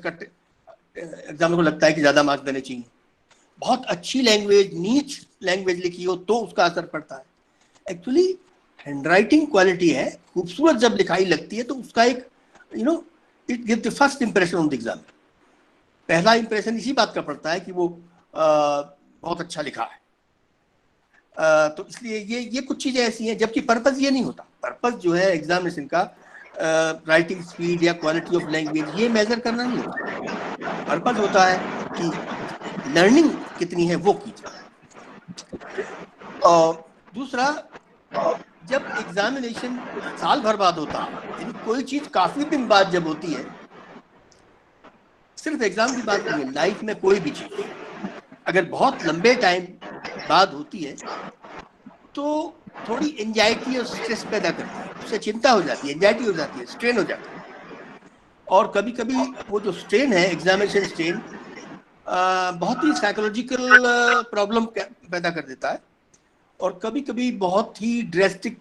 को लगता है कि ज्यादा मार्क्स देने चाहिए। बहुत अच्छी लैंग्वेज, नीच लैंग्वेज लिखी हो तो उसका असर पड़ता है। एक्चुअली हैंडराइटिंग क्वालिटी है, खूबसूरत जब लिखाई लगती है तो उसका एक it give the first impression on the exam. पहला इंप्रेशन इसी बात का पड़ता है कि वो बहुत अच्छा लिखा है। तो इसलिए ये कुछ चीजें ऐसी हैं, जबकि पर्पस ये नहीं होता। पर्पस जो है एग्जामिनेशन का राइटिंग स्पीड या क्वालिटी ऑफ लैंग्वेज ये मेजर करना नहीं होता। पर्पस होता है कि लर्निंग कितनी है वो की जाए। और दूसरा, जब एग्जामिनेशन साल भर बाद होता है, यानी कोई चीज काफी दिन बाद जब होती है, सिर्फ एग्जाम की बात नहीं है, लाइफ में कोई भी चीज अगर बहुत लंबे टाइम बाद होती है तो थोड़ी एंजाइटी और स्ट्रेस पैदा करती है, उससे चिंता हो जाती है, एंजाइटी हो जाती है, स्ट्रेन हो जाता है। और कभी कभी वो जो स्ट्रेन है, एग्जामिनेशन स्ट्रेन, बहुत ही साइकोलॉजिकल प्रॉब्लम पैदा कर देता है, और कभी कभी बहुत ही ड्रेस्टिक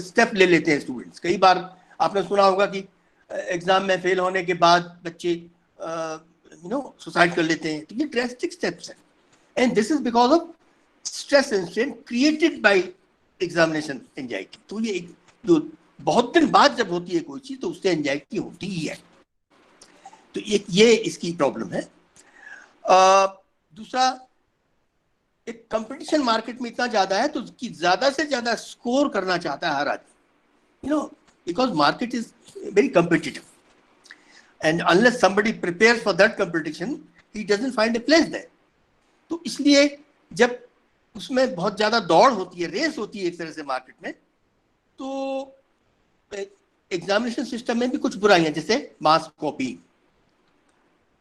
स्टेप ले लेते हैं स्टूडेंट्स। कई बार आपने सुना होगा कि एग्जाम में फेल होने के बाद बच्चे सुसाइड कर लेते हैं, तो ये ड्रेस्टिक स्टेप्स हैं, and this is because of stress and strain created by examination anxiety. तो ये जो बहुत दिन बाद जब होती है कोई चीज तो उससे एंजाइटी होती ही है। तो ये इसकी प्रॉब्लम है। दूसरा, एक कंपटीशन मार्केट में इतना ज्यादा है तो कि ज्यादा से ज्यादा स्कोर करना चाहता है हर आदमी, because market is very competitive, and unless somebody prepares for that competition he doesn't find a place there. तो इसलिए जब उसमें बहुत ज्यादा दौड़ होती है, रेस होती है एक तरह से मार्केट में, तो एग्जामिनेशन सिस्टम में भी कुछ बुराइयां, जैसे मास कॉपी,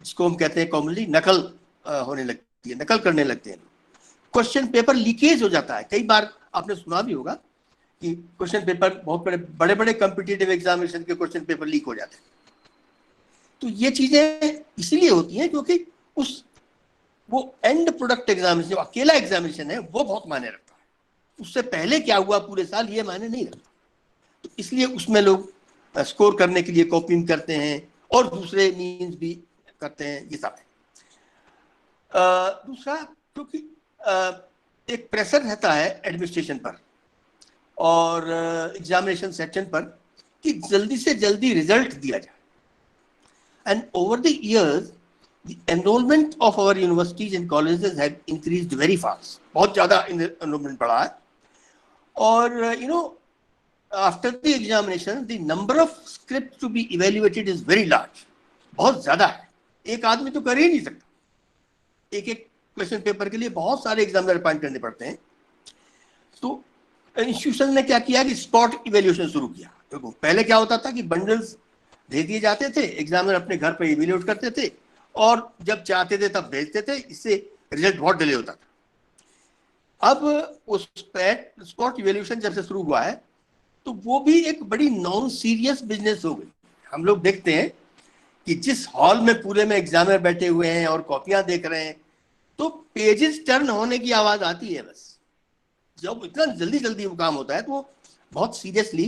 जिसको हम कहते हैं कॉमनली नकल होने लगती है, नकल करने लगते हैं। क्वेश्चन पेपर लीकेज हो जाता है। कई बार आपने सुना भी होगा कि क्वेश्चन पेपर, बहुत बड़े बड़े कॉम्पिटिटिव एग्जामिनेशन के क्वेश्चन पेपर लीक हो जाते हैं। तो ये चीजें इसीलिए होती हैं क्योंकि वो एंड प्रोडक्ट एग्जामिनेशन, जो अकेला एग्जामिनेशन है, वो बहुत मायने रखता है। उससे पहले क्या हुआ पूरे साल ये मायने नहीं रखता। तो इसलिए उसमें लोग स्कोर करने के लिए कॉपिंग करते हैं और दूसरे मीन्स भी करते हैं, ये सब है। दूसरा, क्योंकि एक प्रेशर रहता है एडमिनिस्ट्रेशन पर और एग्जामिनेशन सेक्शन पर कि जल्दी से जल्दी रिजल्ट दिया जाए, and over the years the enrollment of our universities and colleges have increased very fast. बहुत ज़्यादा enrollment बढ़ा है, और after the examination the number of scripts to be evaluated is very large. बहुत ज़्यादा है, एक आदमी तो कर ही नहीं सकता। एक क्वेश्चन पेपर के लिए बहुत सारे एग्जामिनर अपॉइंट करने पड़ते हैं। तो इंस्टीट्यूशन ने क्या किया कि स्पॉट इवेल्युएशन शुरू किया। देखो, पहले क्या होता था कि बंडल्स भेज दिए जाते थे, एग्जामिनर अपने घर पर इवेल्युएट करते थे और जब चाहते थे तब भेजते थे, इससे रिजल्ट बहुत डिले होता था। अब उस स्पॉट इवेल्यूशन जब से शुरू हुआ है तो वो भी एक बड़ी नॉन सीरियस बिजनेस हो गई। हम लोग देखते हैं कि जिस हॉल में पूरे में एग्जामिनर बैठे हुए हैं और कॉपियां देख रहे हैं तो पेजेस टर्न होने की आवाज आती है बस। जब इतना जल्दी जल्दी वो काम होता है तो वो बहुत सीरियसली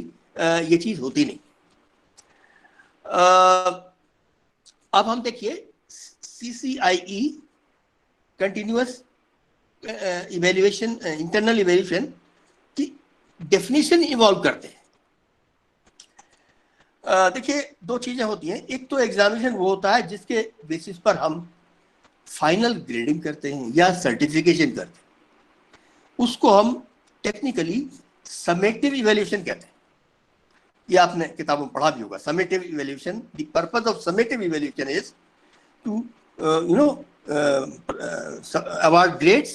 ये चीज होती नहीं। अब हम देखिए CCIE continuous evaluation, internal evaluation की डेफिनेशन इवॉल्व करते हैं। देखिए, दो चीजें होती हैं। एक तो एग्जामिनेशन वो होता है जिसके बेसिस पर हम फाइनल ग्रेडिंग करते हैं या सर्टिफिकेशन करते हैं, उसको हम टेक्निकली समेटिव इवेल्युएशन कहते हैं। ये आपने किताबों में पढ़ा भी होगा. Summative evaluation, the purpose of summative evaluation is to award grades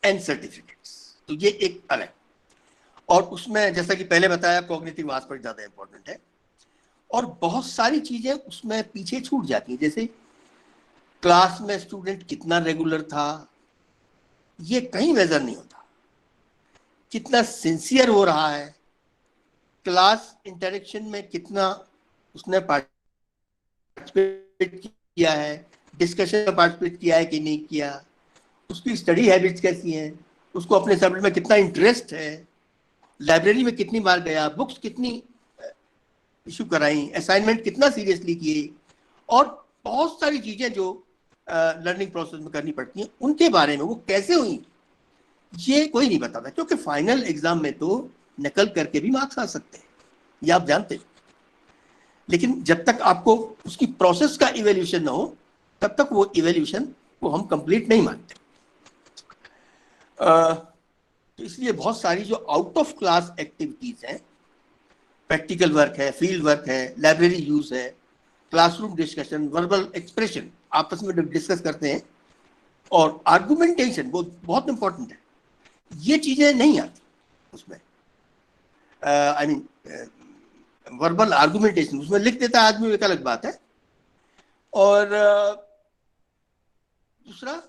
and certificates. तो ये एक अलग, और उसमें जैसा कि पहले बताया कॉग्निटिव एस्पेक्ट ज्यादा इंपॉर्टेंट है, और बहुत सारी चीजें उसमें पीछे छूट जाती हैं. जैसे क्लास में स्टूडेंट कितना रेगुलर था, ये कहीं मेजर नहीं होता. कितना सिंसियर हो रहा है, क्लास इंटरेक्शन में कितना उसने पार्टिसिपेट किया है, डिस्कशन में पार्टिसिपेट किया है कि नहीं किया, उसकी स्टडी हैबिट्स कैसी हैं, उसको अपने सब्जेक्ट में कितना इंटरेस्ट है, लाइब्रेरी में कितनी बार गया, बुक्स कितनी इशू कराई, असाइनमेंट कितना सीरियसली किए, और बहुत सारी चीजें जो लर्निंग प्रोसेस में करनी पड़ती हैं, उनके बारे में वो कैसे हुई ये कोई नहीं बताता. क्योंकि फाइनल एग्जाम में तो नकल करके भी मार्क्स आ सकते हैं, ये आप जानते हैं. लेकिन जब तक आपको उसकी प्रोसेस का इवेल्यूशन ना हो, तब तक वो इवेल्यूशन को हम कंप्लीट नहीं मानते. तो इसलिए बहुत सारी जो आउट ऑफ क्लास एक्टिविटीज हैं, प्रैक्टिकल वर्क है, फील्ड वर्क है, लाइब्रेरी यूज है, क्लासरूम डिस्कशन, वर्बल एक्सप्रेशन आपस में डिस्कस करते हैं, और आर्गुमेंटेशन वो बहुत इंपॉर्टेंट है. ये चीजें नहीं आती उसमें. आई मीन वर्बल आर्गुमेंटेशन उसमें लिख देता है आदमी, एक अलग बात है. और दूसरा,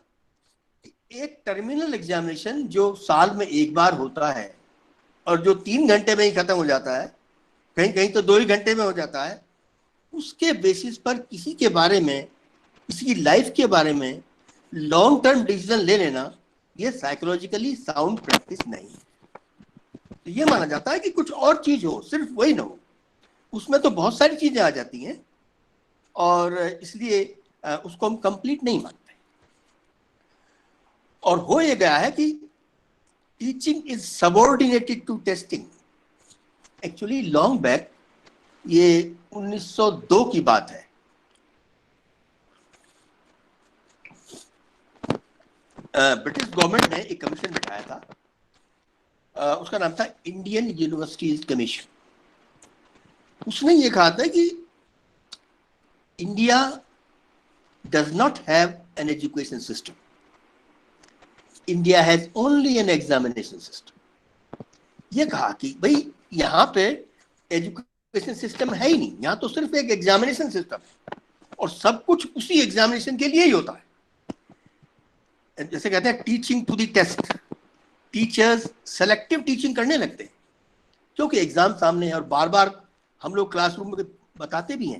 एक टर्मिनल एग्जामिनेशन जो साल में एक बार होता है और जो 3 घंटे में ही खत्म हो जाता है, कहीं कहीं तो 2 ही घंटे में हो जाता है, उसके बेसिस पर किसी के बारे में, किसी की लाइफ के बारे में लॉन्ग टर्म डिसीजन ले लेना, ये साइकोलॉजिकली साउंड प्रैक्टिस नहीं है. तो ये माना जाता है कि कुछ और चीज हो, सिर्फ वही ना हो. उसमें तो बहुत सारी चीजें आ जाती हैं, और इसलिए उसको हम कंप्लीट नहीं मानते. और हो ये गया है कि teaching is subordinated to testing. Actually long back, ये 1902 की बात है. ब्रिटिश गवर्नमेंट ने एक कमीशन बिठाया था, उसका नाम था इंडियन यूनिवर्सिटीज कमीशन. उसने ये कहा था कि India does not have an education system, India has only an examination system. ये कहा कि भाई यहाँ पे एजुकेशन सिस्टम है ही नहीं, यहाँ तो सिर्फ एक एग्जामिनेशन सिस्टम है, और सब कुछ उसी एग्जामिनेशन के लिए ही होता है. जैसे कहते हैं teaching to the test. Teachers selective teaching करने लगते हैं क्योंकि एग्जाम सामने है, और बार बार हम लोग क्लासरूम में बताते भी हैं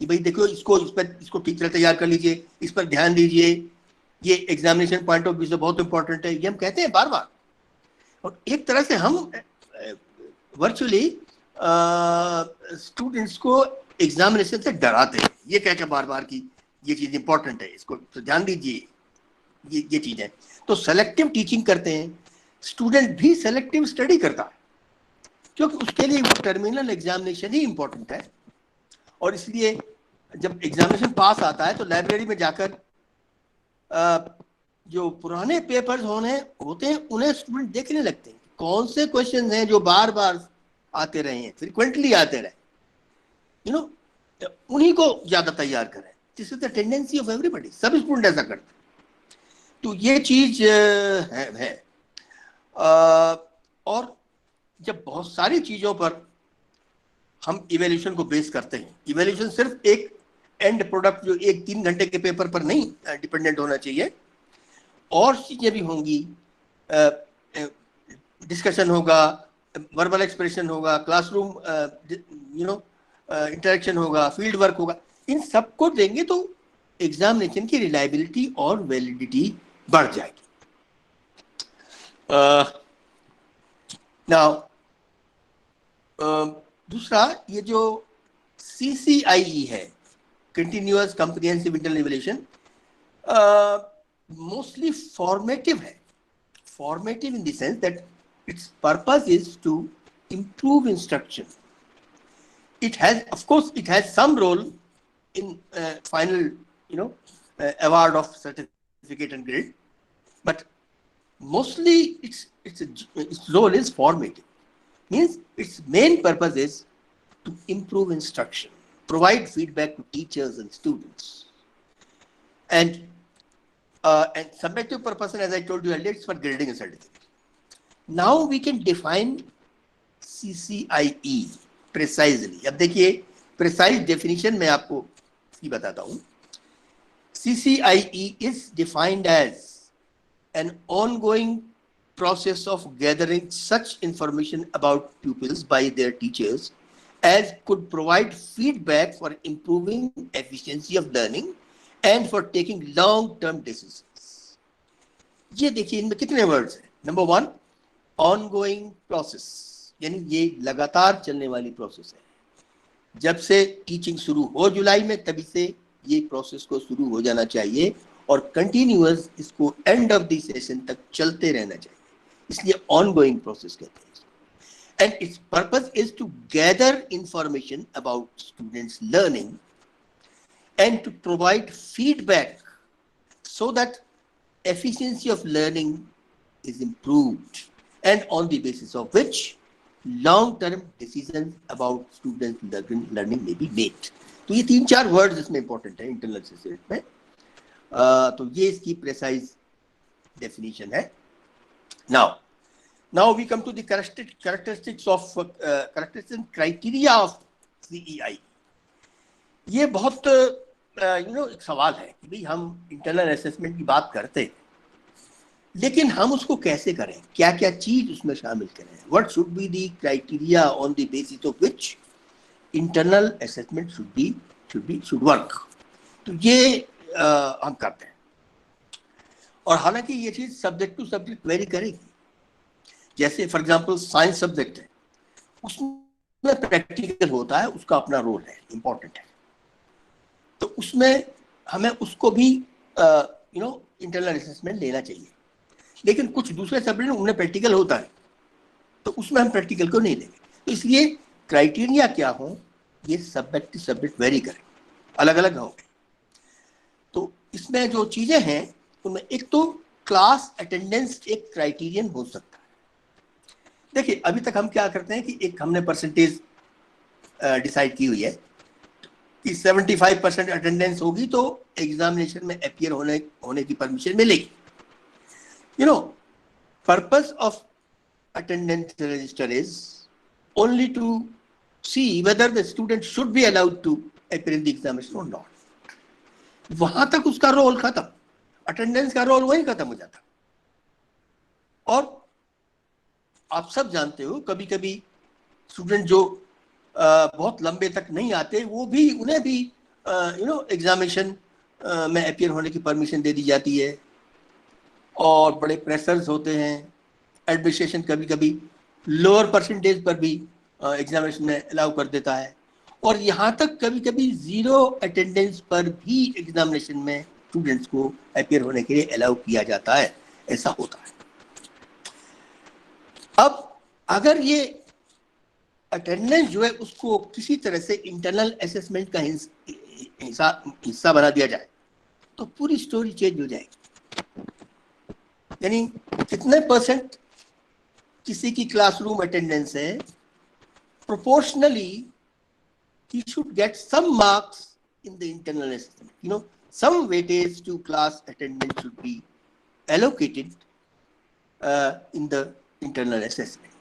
कि भाई देखो, इसको ठीक तरह तैयार कर लीजिए, इस पर ध्यान दीजिए, ये एग्जामिनेशन पॉइंट ऑफ व्यू से बहुत इंपॉर्टेंट है. ये हम कहते हैं बार बार, और एक तरह से हम वर्चुअली स्टूडेंट्स को एग्जामिनेशन से डराते हैं, ये कह के बार बार कि ये चीज इंपॉर्टेंट है, इसको तो ध्यान दीजिए, ये चीजें. तो सेलेक्टिव टीचिंग करते हैं. स्टूडेंट भी सेलेक्टिव स्टडी करता है क्योंकि उसके लिए वो टर्मिनल एग्जामिनेशन ही इंपॉर्टेंट है. और इसलिए जब एग्जामिनेशन पास आता है तो लाइब्रेरी में जाकर जो पुराने पेपर्स होते हैं उन्हें स्टूडेंट देखने लगते हैं, कौन से क्वेश्चन हैं जो बार बार आते रहे हैं, फ्रिक्वेंटली आते रहे, उन्हीं को ज्यादा तैयार करें. This is the tendency of everybody. सब स्टूडेंट ऐसा करते हैं. तो ये चीज है. और जब बहुत सारी चीजों पर हम इवैल्यूएशन को बेस करते हैं, इवैल्यूएशन सिर्फ एक एंड प्रोडक्ट जो 1-3 घंटे के पेपर पर नहीं डिपेंडेंट होना चाहिए, और चीजें भी होंगी. डिस्कशन होगा, वर्बल एक्सप्रेशन होगा, क्लासरूम इंटरेक्शन होगा, फील्ड वर्क होगा. इन सबको देंगे तो एग्जामिनेशन की रिलायबिलिटी और वैलिडिटी बढ़ जाएगी. नाउ दूसरा, ये जो CCIE है, continuous comprehensive internal evaluation, mostly formative है. Formative in the sense that its purpose is to improve instruction. It has some role in final award of certificate and grade, but mostly its role is formative. Means its main purpose is to improve instruction, provide feedback to teachers and students, and summative purpose, as I told you earlier, it's for grading a certificate. Now we can define CCIE precisely. अब देखिए precise definition मैं आपको इसकी बताता हूँ. CCIE is defined as an ongoing process of gathering such information about pupils by their teachers as could provide feedback for improving efficiency of learning and for taking long-term decisions. ये देखिए इनमें कितने words हैं. Number one, ongoing process, यानी ये लगातार चलने वाली प्रोसेस है. जब से टीचिंग शुरू हो जुलाई में, तभी से ये प्रोसेस को शुरू हो जाना चाहिए और कंटिन्यूअस इसको एंड ऑफ द सेशन तक चलते रहना चाहिए, इसलिए ऑनगोइंग प्रोसेस कहते हैं. And its purpose is to gather information about students learning and to provide feedback so that efficiency of learning is improved, and on the basis of which long-term decisions about students' learning may be made. तो ये 3-4 words इसमें important है internal assessment में. तो ये इसकी precise definition है. Now we come to the characteristics criteria of CEI. ये बहुत एक सवाल है कि भाई हम इंटरनल असेसमेंट की बात करते हैं, लेकिन हम उसको कैसे करें, क्या क्या चीज उसमें शामिल करें. What should be the criteria on the basis of which internal assessment should work. तो ये हम करते हैं. और हालांकि ये चीज सब्जेक्ट टू सब्जेक्ट वेरी करेगी. जैसे फॉर एग्जांपल साइंस सब्जेक्ट है, उसमें प्रैक्टिकल होता है, उसका अपना रोल है, इंपॉर्टेंट है. तो उसमें हमें उसको भी इंटरनल असेसमेंट लेना चाहिए. लेकिन कुछ दूसरे सब्जेक्ट में उन्हें प्रैक्टिकल होता है, तो उसमें हम प्रैक्टिकल को नहीं लेंगे. तो इसलिए क्राइटेरिया क्या हो, ये सब्जेक्ट सब्जेक्ट वेरी करें, अलग अलग होंगे. तो इसमें जो चीजें हैं उनमें एक तो क्लास अटेंडेंस एक क्राइटेरियन हो सकता है. देखिए अभी तक हम क्या करते हैं कि एक हमने परसेंटेज डिसाइड की हुई है कि 75% अटेंडेंस होगी तो एग्जामिनेशन में अपीयर होने की परमिशन मिलेगी. Purpose of attendance register is only to see whether the student should be allowed to appear in the examination or not. वहां तक उसका रोल खत्म, अटेंडेंस का रोल वहीं खत्म हो जाता. और आप सब जानते हो कभी कभी स्टूडेंट जो बहुत लंबे तक नहीं आते, वो भी उन्हें भी एग्जामिनेशन में अपीयर होने की परमिशन दे दी जाती है. और बड़े प्रेशर्स होते हैं. एडमिनिस्ट्रेशन कभी कभी लोअर परसेंटेज पर भी एग्जामिनेशन में अलाउ कर देता है. और यहाँ तक कभी कभी 0 अटेंडेंस पर भी एग्जामिनेशन में स्टूडेंट्स को अपीयर होने के लिए अलाउ किया जाता है. ऐसा होता है. अब अगर ये अटेंडेंस जो है उसको किसी तरह से इंटरनल असेसमेंट का हिस्सा बना दिया जाए तो पूरी स्टोरी चेंज हो जाएगी. यानी कितने परसेंट किसी की क्लासरूम अटेंडेंस है, proportionally he should get some marks in the internal assessment. Some weightage to class attendance should be allocated in the internal assessment.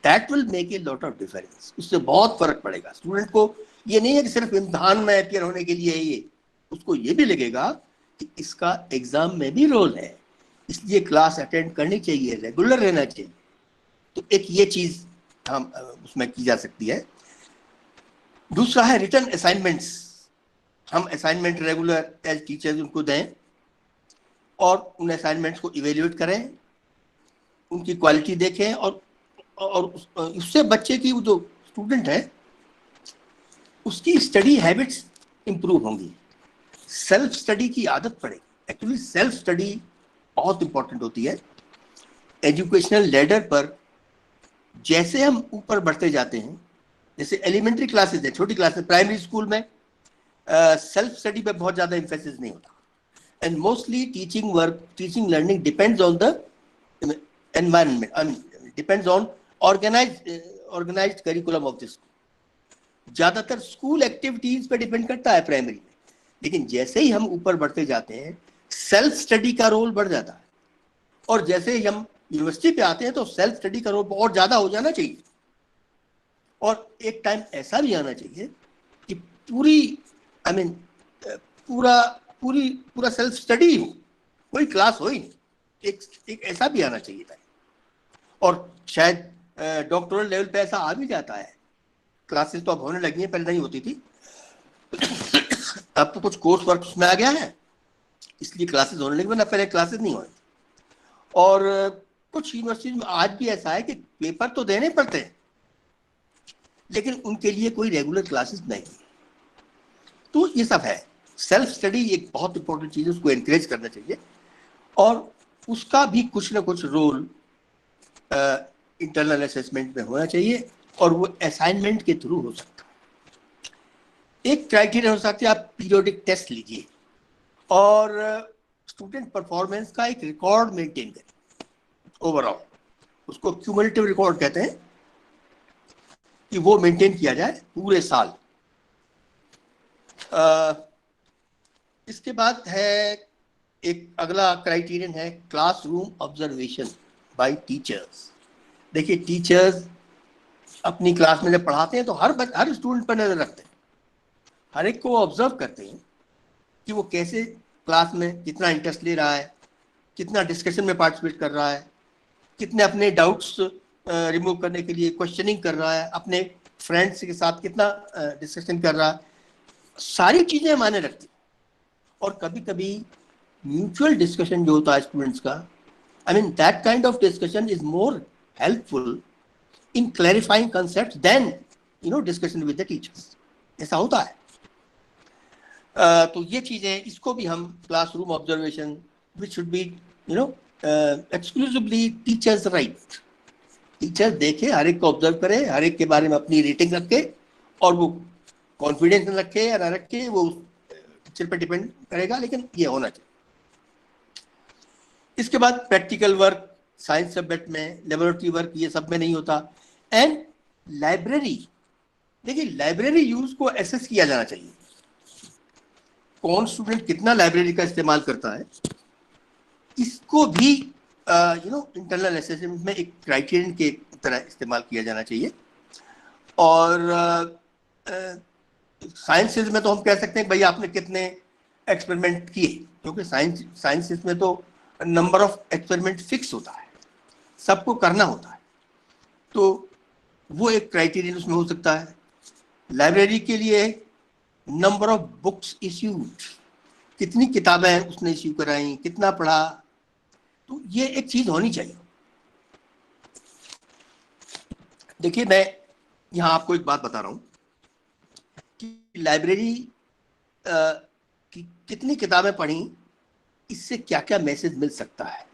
That will make a lot of difference. उससे बहुत फर्क पड़ेगा. Student को ये नहीं है कि सिर्फ इम्तिहान में अपीयर होने के लिए है ये, उसको ये भी लगेगा कि इसका एग्जाम में भी रोल है, इसलिए क्लास अटेंड करनी चाहिए, रेगुलर रहना चाहिए. तो एक ये चीज हम उसमें की जा सकती है. दूसरा है रिटन असाइनमेंट्स. हम असाइनमेंट रेगुलर एज टीचर्स उनको दें और उन असाइनमेंट्स को इवेल्युएट करें, उनकी क्वालिटी देखें और उससे बच्चे की जो स्टूडेंट है उसकी स्टडी हैबिट्स इंप्रूव होंगी, सेल्फ स्टडी की आदत पड़ेगी. एक्चुअली सेल्फ स्टडी बहुत इंपॉर्टेंट होती है. एजुकेशनल लैडर पर जैसे हम ऊपर बढ़ते जाते हैं, जैसे एलिमेंट्री क्लासेस है, छोटी क्लासेस, प्राइमरी स्कूल में सेल्फ स्टडी पे बहुत ज़्यादा एम्फेसिस नहीं होता. And mostly teaching learning depends on the environment, depends on organized curriculum of this school. ज़्यादातर स्कूल एक्टिविटीज़ पे डिपेंड करता है प्राइमरी में, लेकिन जैसे ही हम ऊपर बढ़ते जाते हैं सेल्फ स्टडी का रोल बढ़ जाता है, और जैसे ही हम यूनिवर्सिटी पे आते हैं तो सेल्फ स्टडी का रोल और ज़्यादा हो जाना चाहिए। और एक टाइम ऐसा भी आना चाहिए कि पूरी पूरा सेल्फ स्टडी हो, कोई क्लास हो ही नहीं, एक ऐसा भी आना चाहिए था। और शायद डॉक्टरल लेवल पे ऐसा आ भी जाता है, क्लासेस तो अब होने लगी हैं, पहले नहीं होती थी। अब तो कुछ कोर्स वर्क उसमें आ गया है, इसलिए क्लासेस होने लगी, वरना पहले क्लासेस नहीं होती। और कुछ यूनिवर्सिटीज में आज भी ऐसा है कि पेपर तो देने पड़ते हैं, लेकिन उनके लिए कोई रेगुलर क्लासेस नहीं है। तो ये सब है, सेल्फ स्टडी एक बहुत इंपॉर्टेंट चीज़ है, उसको एनकरेज करना चाहिए, और उसका भी कुछ ना कुछ रोल इंटरनल असेसमेंट में होना चाहिए, और वो असाइनमेंट के थ्रू हो सकता है। एक क्राइटेरिया हो सकता है, आप पीरियोडिक टेस्ट लीजिए और स्टूडेंट परफॉर्मेंस का एक रिकॉर्ड मेंटेन करें ओवरऑल, उसको क्यूमुलेटिव रिकॉर्ड कहते हैं, कि वो मेंटेन किया जाए पूरे साल। इसके बाद है एक अगला क्राइटेरियन है क्लासरूम ऑब्जर्वेशन बाय टीचर्स। देखिए, टीचर्स अपनी क्लास में जब पढ़ाते हैं तो हर स्टूडेंट पर नजर रखते हैं, हर एक को ऑब्जर्व करते हैं कि वो कैसे क्लास में कितना इंटरेस्ट ले रहा है, कितना डिस्कशन में पार्टिसिपेट कर रहा है, कितने अपने डाउट्स रिमूव करने के लिए क्वेश्चनिंग कर रहा है, अपने फ्रेंड्स के साथ कितना डिस्कशन कर रहा है, सारी चीज़ें मायने रखती। और कभी कभी म्यूचुअल डिस्कशन जो होता है स्टूडेंट्स का, that kind of discussion is more helpful in clarifying concept than discussion with the teachers, ऐसा होता है। तो ये चीज़ें, इसको भी हम classroom observation which should be exclusively teachers right, teacher देखे, हर एक को ऑब्जर्व करे, हर एक के बारे में अपनी रेटिंग रखे, और वो कॉन्फिडेंस रखे या ना रखे वो टीचर पर डिपेंड करेगा, लेकिन ये होना चाहिए। इसके बाद प्रैक्टिकल वर्क साइंस सब्जेक्ट में, लेबोरेटरी वर्क ये सब में नहीं होता। एंड लाइब्रेरी, देखिए लाइब्रेरी यूज को एसेस किया जाना चाहिए, कौन स्टूडेंट कितना लाइब्रेरी का इस्तेमाल करता है, इसको भी इंटरनल असेसमेंट में एक क्राइटेरियन के तरह इस्तेमाल किया जाना चाहिए। और साइंसेज में तो हम कह सकते हैं भाई आपने कितने एक्सपेरिमेंट किए, क्योंकि साइंसेज में तो नंबर ऑफ एक्सपेरिमेंट फिक्स होता है, सबको करना होता है, तो वो एक क्राइटेरियन उसमें हो सकता है। लाइब्रेरी के लिए नंबर ऑफ बुक्स इश्यूड, कितनी किताबें उसने इश्यू कराई, कितना पढ़ा, तो ये एक चीज होनी चाहिए। देखिए, मैं यहाँ आपको एक बात बता रहा हूँ कि लाइब्रेरी की कितनी किताबें पढ़ी, इससे क्या क्या मैसेज मिल सकता है।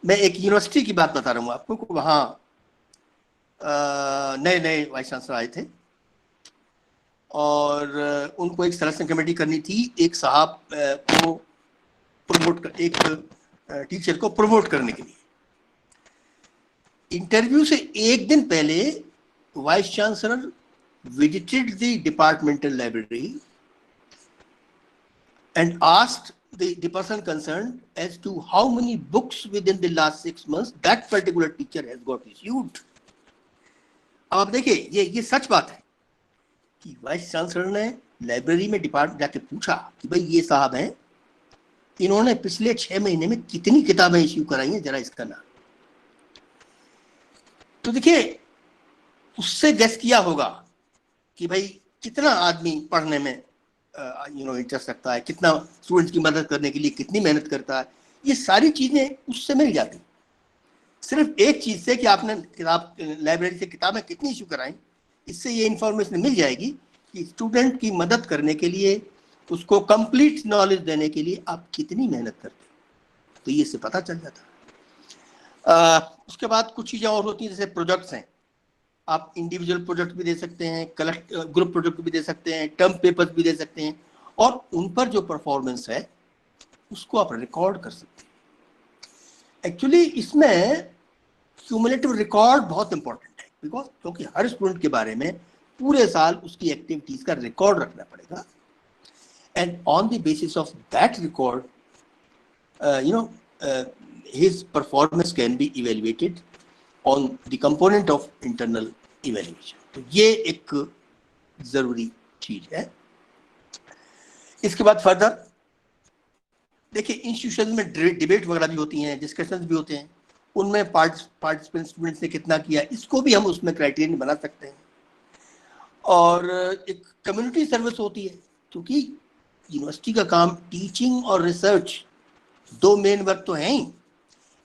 मैं एक यूनिवर्सिटी की बात बता रहा हूँ आपको, वहाँ नए नए वाइस चांसलर आए थे और उनको एक सिलेक्शन कमेटी करनी थी, एक साहब को प्रमोट कर, एक टीचर को प्रमोट करने के लिए। इंटरव्यू से एक दिन पहले vice chancellor visited the departmental library and asked the person concerned as to how many books within the last 6 months that particular teacher has got issued. अब आप देखिए, ये सच बात है कि वाइस चांसलर ने लाइब्रेरी में डिपार्टमेंट जाके पूछा कि भाई ये साहब हैं, इन्होंने पिछले 6 महीने में कितनी किताबें इश्यू कराई हैं, जरा इसका नाम। तो देखिए, उससे गेस किया होगा कि भाई कितना आदमी पढ़ने में इंटरेस्ट रखता है, कितना स्टूडेंट्स की मदद करने के लिए कितनी मेहनत करता है, ये सारी चीजें उससे मिल जाती। सिर्फ एक चीज से कि आपने किताब लाइब्रेरी से किताबें कितनी इशू कराई, इससे ये इंफॉर्मेशन मिल जाएगी कि स्टूडेंट की मदद करने के लिए, उसको कंप्लीट नॉलेज देने के लिए आप कितनी मेहनत करते हैं, तो ये से पता चल जाता है। उसके बाद कुछ चीज़ें और होती हैं, जैसे प्रोजेक्ट्स हैं, आप इंडिविजुअल प्रोजेक्ट भी दे सकते हैं, ग्रुप प्रोजेक्ट भी दे सकते हैं, टर्म पेपर्स भी दे सकते हैं, और उन पर जो परफॉर्मेंस है उसको आप रिकॉर्ड कर सकते हैं। एक्चुअली इसमें क्यूमुलेटिव रिकॉर्ड बहुत इंपॉर्टेंट है, क्योंकि हर स्टूडेंट के बारे में पूरे साल उसकी एक्टिविटीज का रिकॉर्ड रखना पड़ेगा, and on the basis of that record his performance can be evaluated on the component of internal evaluation. तो ये एक जरूरी चीज है। इसके बाद फर्दर देखिए, इंस्टीट्यूशन में डिबेट वगैरह भी होती हैं, डिस्कशंस भी होते हैं, उनमें पार्टिसिपेंट स्टूडेंट्स ने कितना किया, इसको भी हम उसमें क्राइटेरियन बना सकते हैं। और एक कम्युनिटी सर्विस होती है, क्योंकि यूनिवर्सिटी का काम टीचिंग और रिसर्च दो मेन वर्क तो हैं ही,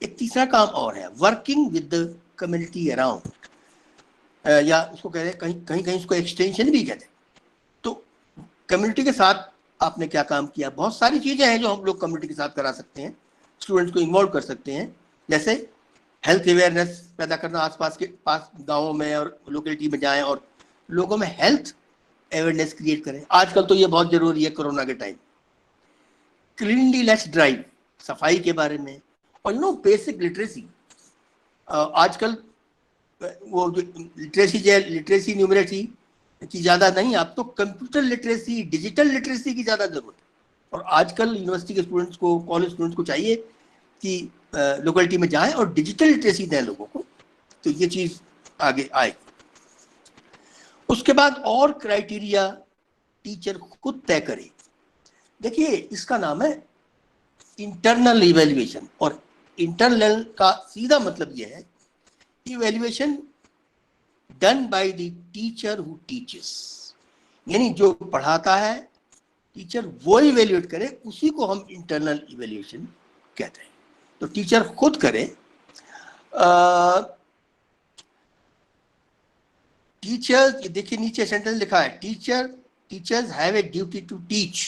एक तीसरा काम और है, working with the community around, या उसको कहते हैं कहीं कहीं उसको एक्सटेंशन भी कहते हैं। तो कम्युनिटी के साथ आपने क्या काम किया, बहुत सारी चीजें हैं जो हम लोग कम्युनिटी के साथ करा सकते हैं, स्टूडेंट्स को इन्वॉल्व कर सकते हैं, जैसे हेल्थ अवेयरनेस पैदा करना, आसपास के पास गाँवों में और लोकेलिटी में जाएं और लोगों में हेल्थ अवेयरनेस क्रिएट करें। आजकल तो ये बहुत जरूरी है कोरोना के टाइम। क्लीनलीनेस ड्राइव, सफाई के बारे में, और बेसिक लिटरेसी। आजकल वो जो लिटरेसी न्यूमरेसी की ज़्यादा नहीं, अब तो कंप्यूटर लिटरेसी, डिजिटल लिटरेसी की ज़्यादा ज़रूरत है। और आजकल यूनिवर्सिटी के स्टूडेंट्स को, कॉलेज स्टूडेंट्स को चाहिए कि लोकेलिटी में जाएं और डिजिटल लिटरेसी दें लोगों को, तो ये चीज़ आगे आए। उसके बाद और क्राइटेरिया टीचर खुद तय करे। देखिए, इसका नाम है इंटरनल इवेल्युएशन, और इंटरनल का सीधा मतलब यह है evaluation done by the teacher who teaches, यानी जो पढ़ाता है टीचर वो इवेल्युएट करे, उसी को हम इंटरनल इवेल्युएशन कहते हैं। तो टीचर खुद करे। टीचर्स, देखिए नीचे सेंटेंस लिखा है, teachers have a duty to teach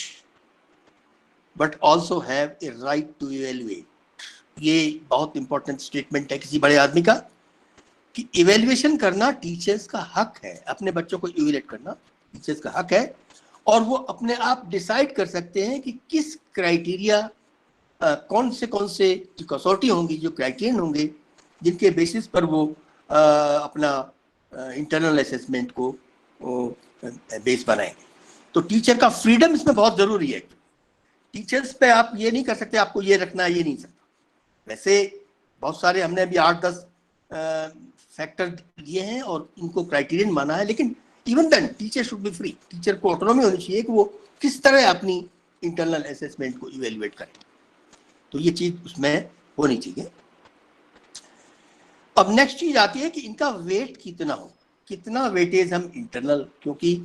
but also have a right to evaluate. ये बहुत इंपॉर्टेंट स्टेटमेंट है किसी बड़े आदमी का, कि इवेल्युएशन करना टीचर्स का हक है, अपने बच्चों को इवेल्युएट करना टीचर्स का हक है, और वो अपने आप डिसाइड कर सकते हैं कि किस क्राइटेरिया, कौन से जो कसौटी होंगी, जो क्राइटेरियन होंगे, जिनके बेसिस पर वो अपना इंटरनल असेसमेंट को बेस बनाएंगे। तो टीचर का फ्रीडम इसमें बहुत ज़रूरी है। टीचर्स पे आप ये नहीं कर सकते आपको ये रखना है, ये नहीं सकता। वैसे बहुत सारे हमने अभी 8-10 फैक्टर लिए हैं और इनको क्राइटेरियन माना है, लेकिन even then teacher should be free. Teacher को ऑटोनॉमी होनी चाहिए कि वो किस तरह अपनी इंटरनल असेसमेंट को इवेल्युएट करें, तो ये चीज उसमें होनी चाहिए। अब नेक्स्ट चीज आती है कि इनका वेट कितना हो, कितना वेटेज हम इंटरनल, क्योंकि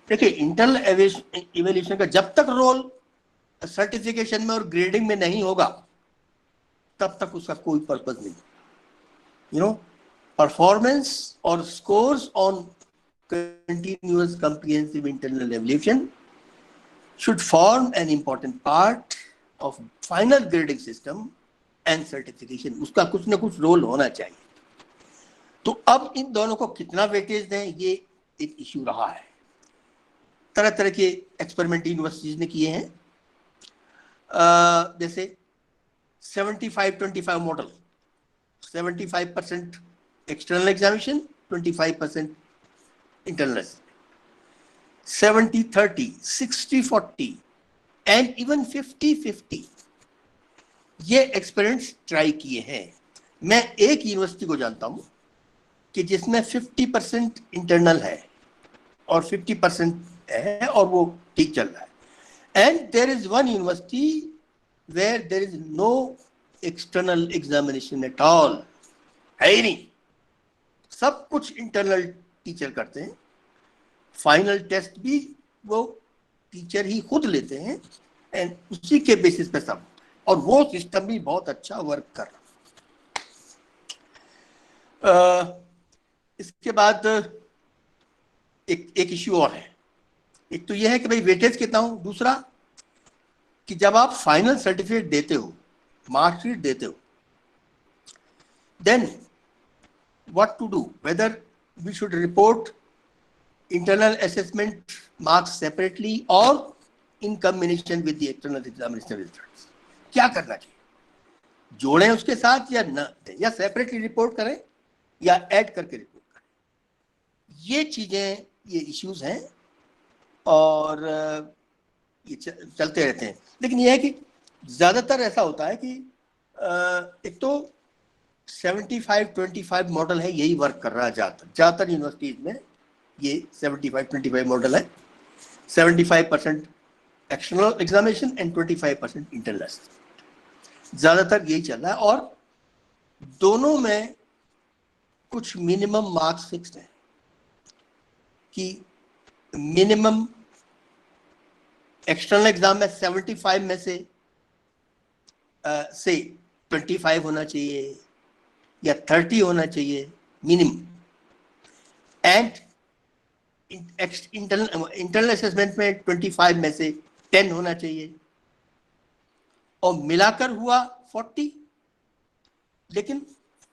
देखिए इंटरनल इवेल्युएशन का जब तक रोल सर्टिफिकेशन में और ग्रेडिंग में नहीं होगा तब तक उसका कोई पर्पस नहीं। परफॉर्मेंस और scores on continuous comprehensive internal evaluation should form an important part of final grading system and certification. उसका कुछ ना कुछ रोल होना चाहिए। तो अब इन दोनों को कितना वेटेज दें, ये एक इश्यू रहा है। तरह तरह के एक्सपेरिमेंट यूनिवर्सिटीज ने किए हैं, जैसे 75-25 model, 75% external examination, 25% internal, 70-30, 60-40 and even 50-50 ये एक्सपेरिमेंट्स ट्राई किए हैं। मैं एक यूनिवर्सिटी को जानता हूं कि जिसमें 50% इंटरनल है और 50% है और वो ठीक चल रहा है। And there is one university where there is no external examination at all, है ही नहीं, सब कुछ इंटरनल टीचर करते हैं, फाइनल टेस्ट भी वो टीचर ही खुद लेते हैं, एंड उसी के बेसिस पे सब, और वो सिस्टम भी बहुत अच्छा वर्क कर रहा। इसके बाद एक इश्यू और है। एक तो ये है कि भाई वेटेज कितना हो, दूसरा कि जब आप फाइनल सर्टिफिकेट देते हो, मार्कशीट देते हो, then what to do, whether we should report internal assessment marks separately or in combination with the external examination results. क्या करना चाहिए, जोड़ें उसके साथ या न, या सेपरेटली रिपोर्ट करें या ऐड करके रिपोर्ट करें। ये चीजें ये इश्यूज हैं और ये चलते रहते हैं। लेकिन ये है कि ज़्यादातर ऐसा होता है कि एक तो 75-25 मॉडल है, यही वर्क कर रहा है ज़्यादातर यूनिवर्सिटीज़ में। ये 75-25 मॉडल है, 75% एक्सटर्नल एग्जामिनेशन एंड 25% इंटरनल। ज़्यादातर यही चल रहा है और दोनों में कुछ मिनिमम मार्क्स फिक्स्ड हैं कि मिनिमम एक्सटर्नल एग्जाम में 75 में से 25 होना चाहिए या 30 होना चाहिए मिनिमम, एंड इंटरनल असेसमेंट में 25 में से 10 होना चाहिए, और मिलाकर हुआ 40। लेकिन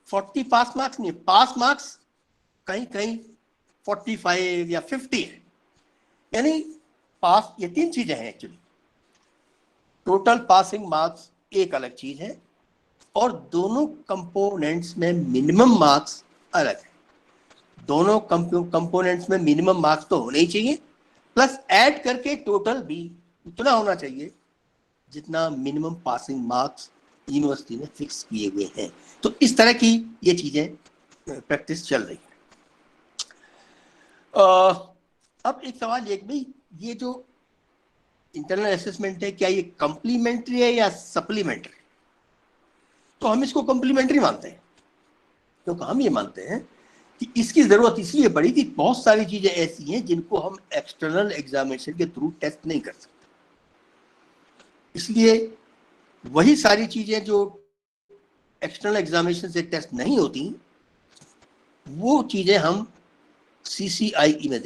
40 पास मार्क्स नहीं, पास मार्क्स कहीं कहीं 45 या 50 है। यानी पास, ये तीन चीजें हैं एक्चुअली। टोटल पासिंग मार्क्स एक अलग चीज है और दोनों कंपोनेंट्स में मिनिमम मार्क्स अलग है। दोनों कंपोनेंट्स में मिनिमम मार्क्स तो होने ही चाहिए, प्लस ऐड करके टोटल भी उतना होना चाहिए जितना मिनिमम पासिंग मार्क्स यूनिवर्सिटी ने फिक्स किए हुए हैं। तो इस तरह की ये चीजें प्रैक्टिस चल रही है। अब एक सवाल ये भी, ये जो इंटरनल असेसमेंट है क्या ये कम्प्लीमेंट्री है या सप्लीमेंट्री? तो हम इसको कम्प्लीमेंट्री मानते हैं, क्योंकि हम ये मानते हैं कि इसकी जरूरत इसलिए पड़ी कि बहुत सारी चीजें ऐसी हैं जिनको हम एक्सटर्नल एग्जामिनेशन के थ्रू टेस्ट नहीं कर सकते। इसलिए वही सारी चीजें जो एक्सटर्नल एग्जामिनेशन से टेस्ट नहीं होती, वो चीजें हम CCIE में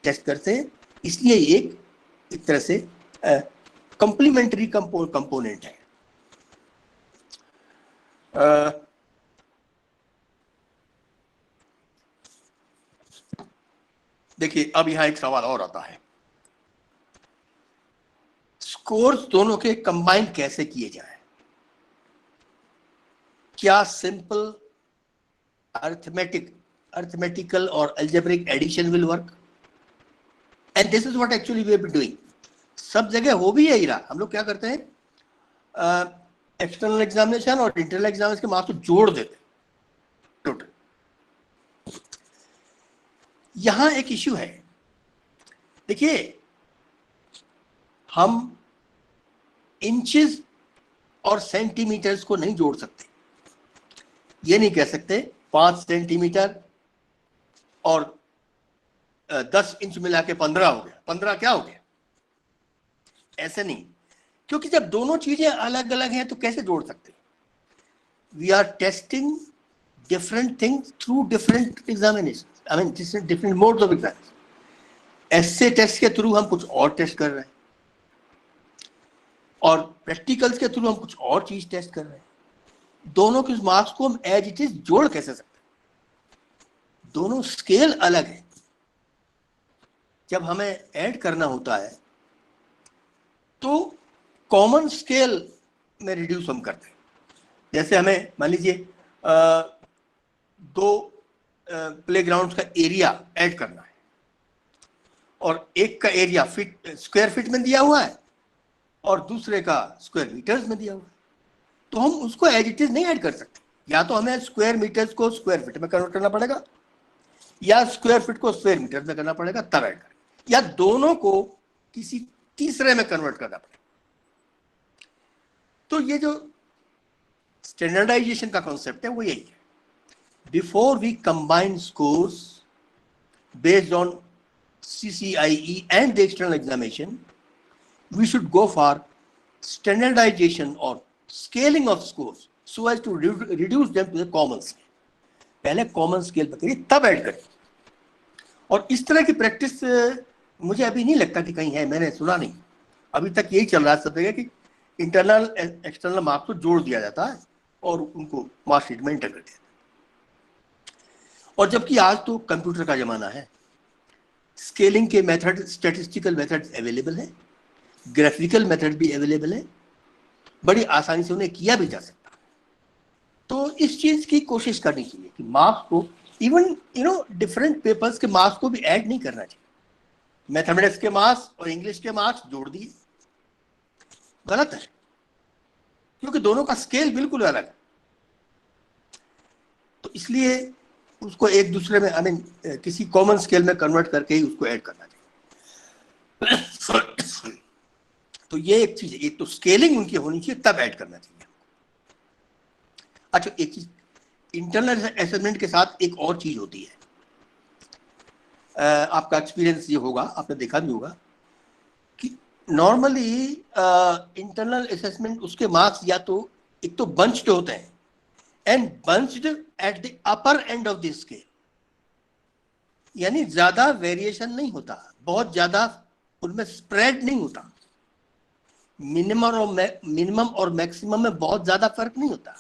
टेस्ट करते हैं। इसलिए एक तरह से कंप्लीमेंट्री कंपोनेंट है। देखिए, अब यहां एक सवाल और आता है, स्कोर्स दोनों के कंबाइन कैसे किए जाएं? क्या simple arithmetical or algebraic addition will work? And this is what actually we have been doing. सब जगह हो भी यही रहा। हम लोग क्या करते हैं, एक्सटर्नल एग्जामिनेशन और इंटरनल एग्जामिनेशन के मार्क्स को जोड़ देते टोटल। यहां एक इश्यू है। देखिए, हम इंचेस और सेंटीमीटर्स को नहीं जोड़ सकते। ये नहीं कह सकते 5 सेंटीमीटर और 10 इंच मिला के 15 हो गया, 15 क्या हो गया, ऐसे नहीं। क्योंकि जब दोनों चीजें अलग अलग हैं तो कैसे जोड़ सकते? We are testing different things through different examination, I mean different modes of examination. ऐसे टेस्ट के थ्रू हम कुछ और टेस्ट कर रहे हैं और प्रैक्टिकल्स के थ्रू हम कुछ और चीज टेस्ट कर रहे हैं। दोनों के मार्क्स को हम एज इट इज जोड़ कैसे सकते? दोनों स्केल अलग है। जब हमें ऐड करना होता है तो कॉमन स्केल में रिड्यूस हम करते हैं। जैसे हमें मान लीजिए 2 प्लेग्राउंड्स का एरिया ऐड करना है और एक का एरिया स्क्वायर फीट में दिया हुआ है और दूसरे का स्क्वायर मीटर्स में दिया हुआ है, तो हम उसको एज इट इज नहीं ऐड कर सकते। या तो हमें स्क्वायर मीटर्स को स्क्वायर फीट में कन्वर्ट करना पड़ेगा या स्क्वायर फीट को स्क्वायर मीटर में करना पड़ेगा, तब ऐड करें, या दोनों को किसी तीसरे में कन्वर्ट करना पड़ेगा। तो ये जो स्टैंडर्डाइजेशन का कॉन्सेप्ट है वो यही है। Before we combine scores based on CCIE and the external examination, we should go for standardization or scaling of scores so as to reduce them to the common scale. पहले common scale पर करिए, तब add करिए। और इस तरह की practice मुझे अभी नहीं लगता कि कहीं है, मैंने सुना नहीं। अभी तक यही चल रहा है सब जगह कि इंटरनल एक्सटर्नल मार्क्स को जोड़ दिया जाता है और उनको मार्कशीट में एंटर कर दिया जाता है। और जबकि आज तो कंप्यूटर का जमाना है, स्केलिंग के मेथड, स्टैटिस्टिकल मेथड्स अवेलेबल हैं, ग्राफिकल मेथड भी अवेलेबल है, बड़ी आसानी से उन्हें किया भी जा सकता है। तो इस चीज की कोशिश करनी चाहिए कि मार्क्स को इवन डिफरेंट पेपर्स के मार्क्स को भी ऐड नहीं करना चाहिए। मैथमेटिक्स के मार्क्स और इंग्लिश के मार्क्स जोड़ दिए, गलत है, क्योंकि दोनों का स्केल बिल्कुल अलग है। तो इसलिए उसको एक दूसरे में किसी कॉमन स्केल में कन्वर्ट करके ही उसको ऐड करना चाहिए। तो ये एक चीज है, एक तो स्केलिंग उनकी होनी चाहिए, तब ऐड करना चाहिए। अच्छा, एक चीज इंटरनल असेसमेंट के साथ एक और चीज होती है, आपका एक्सपीरियंस ये होगा, आपने देखा भी होगा कि नॉर्मली इंटरनल असेसमेंट उसके मार्क्स या तो एक तो बंच्ड होते हैं and bunched at the upper end of the scale, यानी ज्यादा वेरिएशन नहीं होता, बहुत ज्यादा उनमें स्प्रेड नहीं होता, मिनिमम और मैक्सिमम में बहुत ज्यादा फर्क नहीं होता।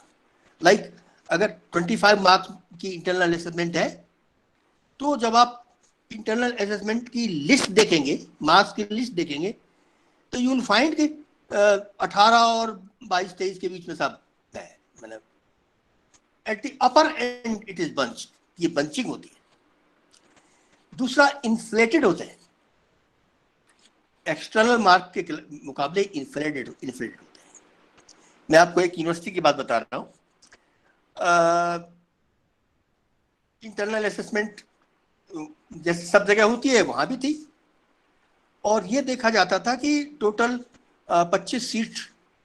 लाइक अगर 25 मार्क्स की इंटरनल असेसमेंट है, तो जब आप इंटरनल असेसमेंट की लिस्ट देखेंगे, मार्क्स की लिस्ट देखेंगे, तो यू विल फाइंड कि 18 और 22-23 के बीच में सब है, मतलब eight the upper and it is bunch, ये बंचिंग होती है। दूसरा, इन्फ्लेटेड होते हैं, एक्सटर्नल मार्क के मुकाबले इन्फ्लेटेड होते हैं। मैं आपको एक यूनिवर्सिटी की बात बता रहा हूँ। इंटरनल असेसमेंट जैसे सब जगह होती है, वहां भी थी, और ये देखा जाता था कि टोटल 25 सीट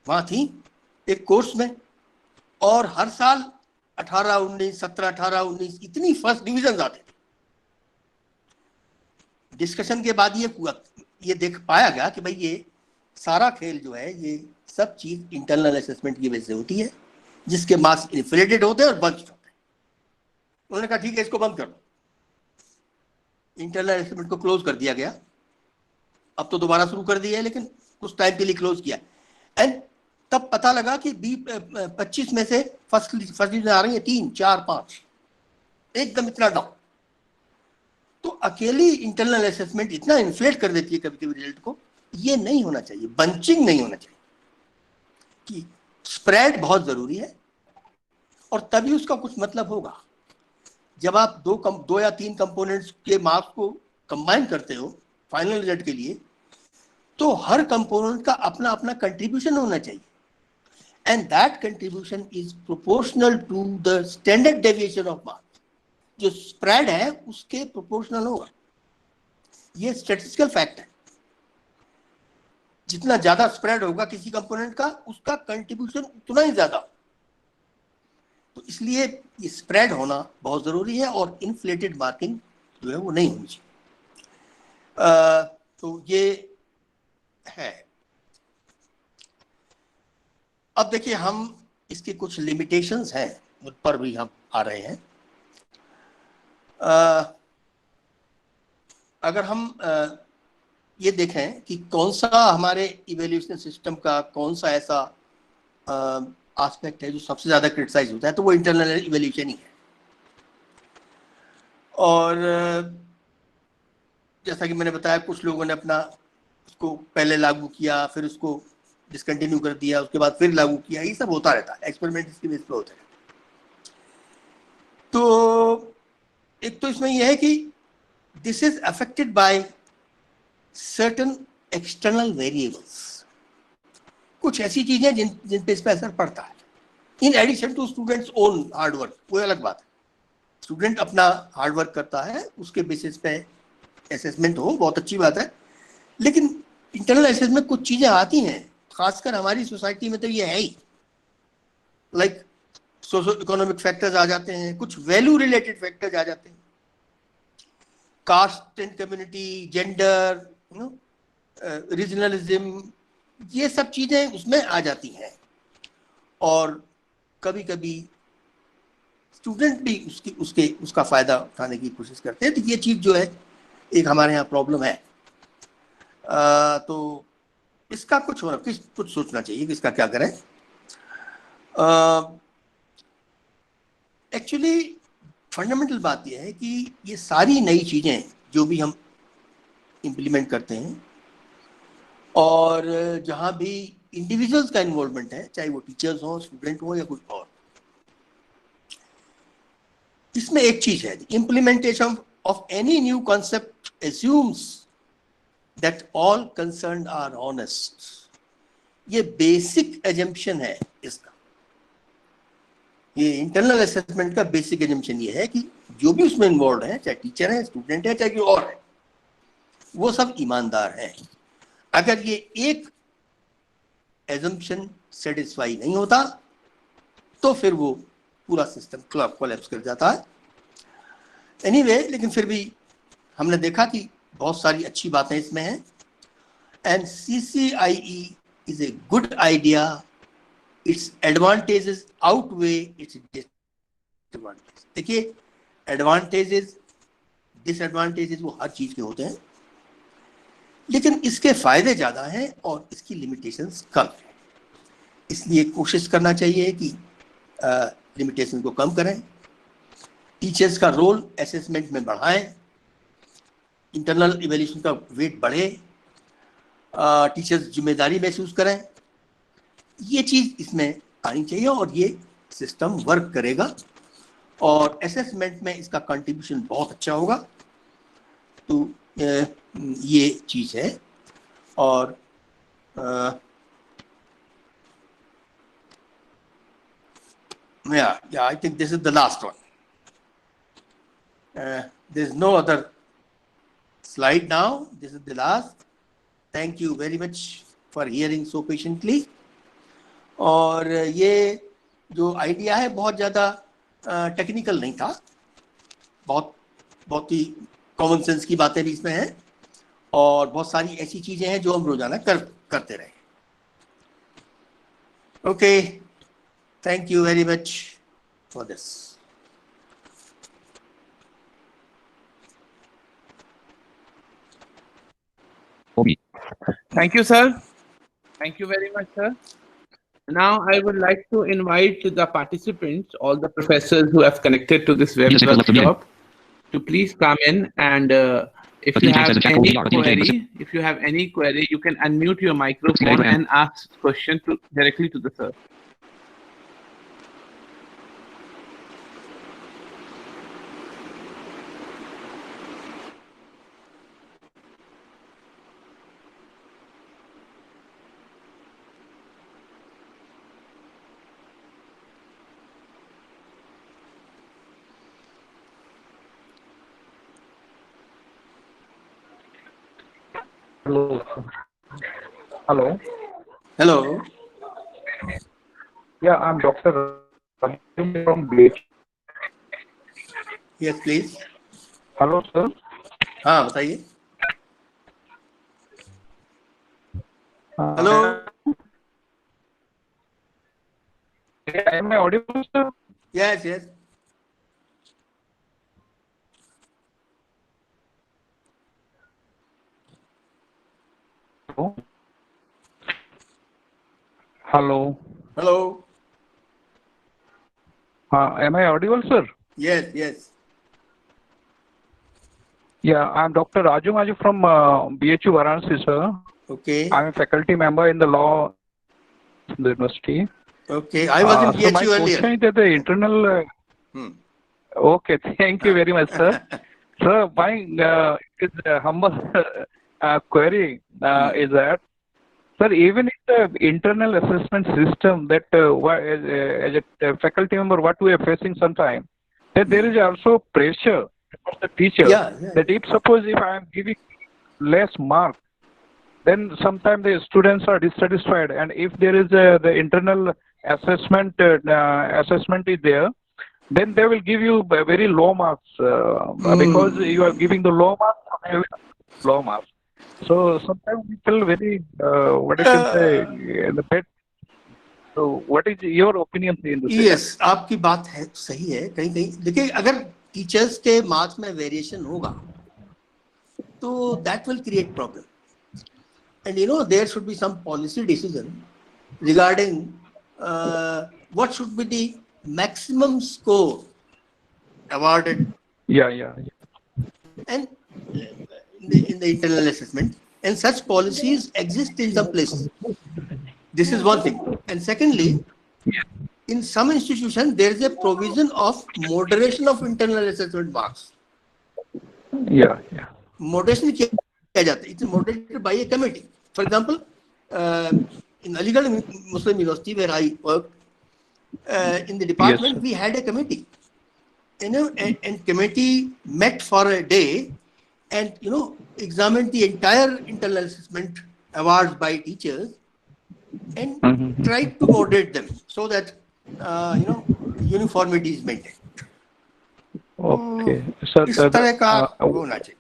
वहां थी एक कोर्स में, और हर साल 18-19, 17-18-19 इतनी फर्स्ट डिविजन आते थे। डिस्कशन के बाद ये देख पाया गया कि भाई ये सारा खेल जो है, ये सब चीज इंटरनल असेसमेंट की वजह से होती है, जिसके मार्क्स इन्फ्लेटेड होते हैं और बंच्ड होते हैं। उन्होंने कहा ठीक है, इसको बंद कर दो, इंटरनल असेसमेंट को क्लोज कर दिया गया। अब तो दोबारा शुरू कर दिया है, लेकिन कुछ टाइम के लिए क्लोज किया। एंड तब पता लगा कि 25 में से फर्स्ट डिवीजन आ रही है 3, 4, 5, एकदम इतना डाउन। तो अकेली इंटरनल असेसमेंट इतना इन्फ्लेट कर देती है कभी कभी रिजल्ट को, ये नहीं होना चाहिए, बंचिंग नहीं होना चाहिए, कि स्प्रेड बहुत जरूरी है, और तभी उसका कुछ मतलब होगा। जब आप दो या 3 कंपोनेंट्स के मार्क्स को कंबाइन करते हो फाइनल रिजल्ट के लिए, तो हर कंपोनेंट का अपना अपना कंट्रीब्यूशन होना चाहिए, and that contribution is proportional to the standard deviation of marks. जो स्प्रेड है उसके प्रोपोर्शनल होगा, ये स्टैटिस्टिकल फैक्ट है। जितना ज्यादा स्प्रेड होगा किसी कंपोनेंट का, उसका कंट्रीब्यूशन उतना ही ज्यादा। तो इसलिए ये स्प्रेड होना बहुत जरूरी है, और इन्फ्लेटेड मार्किंग जो है वो नहीं होनी चाहिए। तो ये है। अब देखिए, हम इसके कुछ लिमिटेशंस हैं, उन पर भी हम आ रहे हैं। अगर हम ये देखें कि कौन सा हमारे इवैल्यूएशन सिस्टम का कौन सा ऐसा एस्पेक्ट है जो सबसे ज्यादा क्रिटिसाइज होता है, तो वो इंटरनल इवैल्यूएशन ही है। और जैसा कि मैंने बताया, कुछ लोगों ने अपना उसको पहले लागू किया, फिर उसको डिसकंटिन्यू कर दिया, उसके बाद फिर लागू किया, ये सब होता रहता है, एक्सपेरिमेंट इसके बेस पे होते हैं। तो एक तो इसमें यह है कि this is affected by certain external variables, कुछ ऐसी चीजें जिन पे इस पर असर पड़ता है, in addition to students own hard work. वो अलग बात है, स्टूडेंट अपना हार्डवर्क करता है, उसके बेसिस पे असेसमेंट हो, बहुत अच्छी बात है, लेकिन इंटरनल असेसमेंट में कुछ चीजें आती हैं, खासकर हमारी सोसाइटी में तो ये है ही, लाइक सोशो इकोनॉमिक फैक्टर्स आ जाते हैं, कुछ वैल्यू रिलेटेड फैक्टर्स आ जाते हैं, caste and community, gender, regionalism, ये सब चीजें उसमें आ जाती हैं, और कभी कभी स्टूडेंट भी उसका फायदा उठाने की कोशिश करते हैं। तो ये चीज जो है एक हमारे यहाँ प्रॉब्लम है। तो इसका कुछ सोचना चाहिए कि इसका क्या करें। एक्चुअली फंडामेंटल बात यह है कि ये सारी नई चीजें जो भी हम इम्प्लीमेंट करते हैं, और जहां भी इंडिविजुअल्स का इन्वॉल्वमेंट है, चाहे वो टीचर्स हो, स्टूडेंट हो, या कुछ और, इसमें एक चीज है, implementation of any new concept assumes that all concerned are honest. ये बेसिक एजम्पशन है इसका, ये इंटरनल असेसमेंट का बेसिक एजम्पशन ये है कि जो भी उसमें इन्वॉल्व है, चाहे टीचर है, स्टूडेंट है, चाहे कोई और है, वो सब ईमानदार हैं। अगर ये एक एजम्पशन सेटिस्फाई नहीं होता तो फिर वो पूरा सिस्टम कोलैप्स कर जाता है। एनीवे, लेकिन फिर भी हमने देखा कि बहुत सारी अच्छी बातें इसमें हैं, and CCIE is a good idea. Its advantages outweigh its disadvantages. देखिए, advantages, disadvantages वो हर चीज के होते हैं, लेकिन इसके फायदे ज्यादा हैं और इसकी लिमिटेशंस कम हैं। इसलिए कोशिश करना चाहिए कि लिमिटेशन को कम करें, टीचर्स का रोल असेसमेंट में बढ़ाएं, इंटरनल इवैल्यूएशन का वेट बढ़े, टीचर्स जिम्मेदारी महसूस करें। ये चीज इसमें आनी चाहिए और ये सिस्टम वर्क करेगा और असेसमेंट में इसका कंट्रीब्यूशन बहुत अच्छा होगा। तो ये चीज है। और yeah, I think this is the last one. There's no other slide now. This is the last. Thank you very much for hearing so patiently. और ये जो आइडिया है बहुत ज़्यादा टेक्निकल नहीं था, बहुत ही कॉमन सेंस की बातें भी इसमें हैं और बहुत सारी ऐसी चीज़ें हैं जो हम रोजाना करते रहे। Okay, thank you very much for this. Thank you, sir. Thank you very much, sir. Now, I would like to invite the participants, all the professors who have connected to this web workshop, to please come in and if you have any query, you can unmute your microphone and ask question directly to the sir. Hello. Hello. Yeah, I'm Dr. Rahim from BH. Yes, please. Hello, sir. हाँ, बताइए। Hello. Am I audible, sir? Yes, yes. Hello. Hello. Am I audible, sir? Yes, yes. Yeah, I'm Dr. Raju Maju from BHU Varanasi, sir. Okay. I'm a faculty member in the law university. Okay, I was in So my BHU earlier. question is that the internal. Okay, thank you very much, sir. Sir, my humble query is that, sir, even in the internal assessment system that as a faculty member, what we are facing sometimes, that there is also pressure for the teacher that if suppose if I am giving less mark, then sometimes the students are dissatisfied, and if there is the internal assessment is there, then they will give you very low marks because you are giving the low marks. So sometimes we feel very what I can say the pet. So what is your opinion in this? Yes, आपकी बात है, सही है। कहीं देखिए, अगर teachers के marks में वेरिएशन होगा तो that will create problem. And you know, there should be some policy decision regarding what should be the maximum score awarded. Yeah. And in the internal assessment, and such policies exist in some places. This is one thing. And secondly, in some institutions, there is a provision of moderation of internal assessment marks. Yeah. Moderation क्या जाता है, it's moderated by a committee. For example in Aligarh Muslim University where I worked, in the department we had a committee, and committee met for a day and examined the entire internal assessment awards by teachers and tried to moderate them so that uniformity is maintained. Okay sir. इस तरह का होना चाहिए.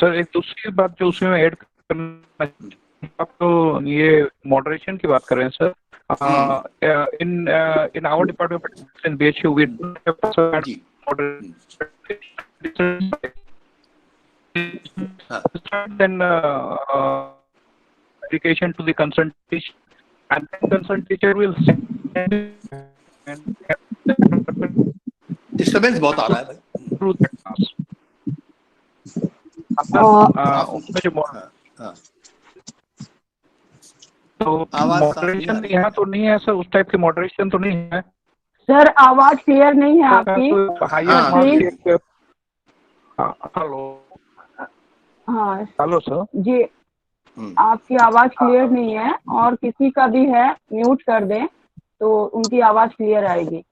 Sir एक दूसरी बात जो उसमें ऐड करना, आप तो ये मॉडरेशन की बात कर रहे हैं sir. in our department in BHU we don't have moderation. Then application to the concerned teacher, and the concerned teacher will send disturbance बहुत आ रहा है भाई. through that class. उसमें जो तो मॉडरेशन यहाँ तो नहीं है सर, उस टाइप की मॉडरेशन तो नहीं है सर. आवाज क्लियर नहीं है आपकी. हेलो. हाँ हेलो सर जी, आपकी आवाज क्लियर नहीं है, और किसी का भी है म्यूट कर दें तो उनकी आवाज क्लियर आएगी.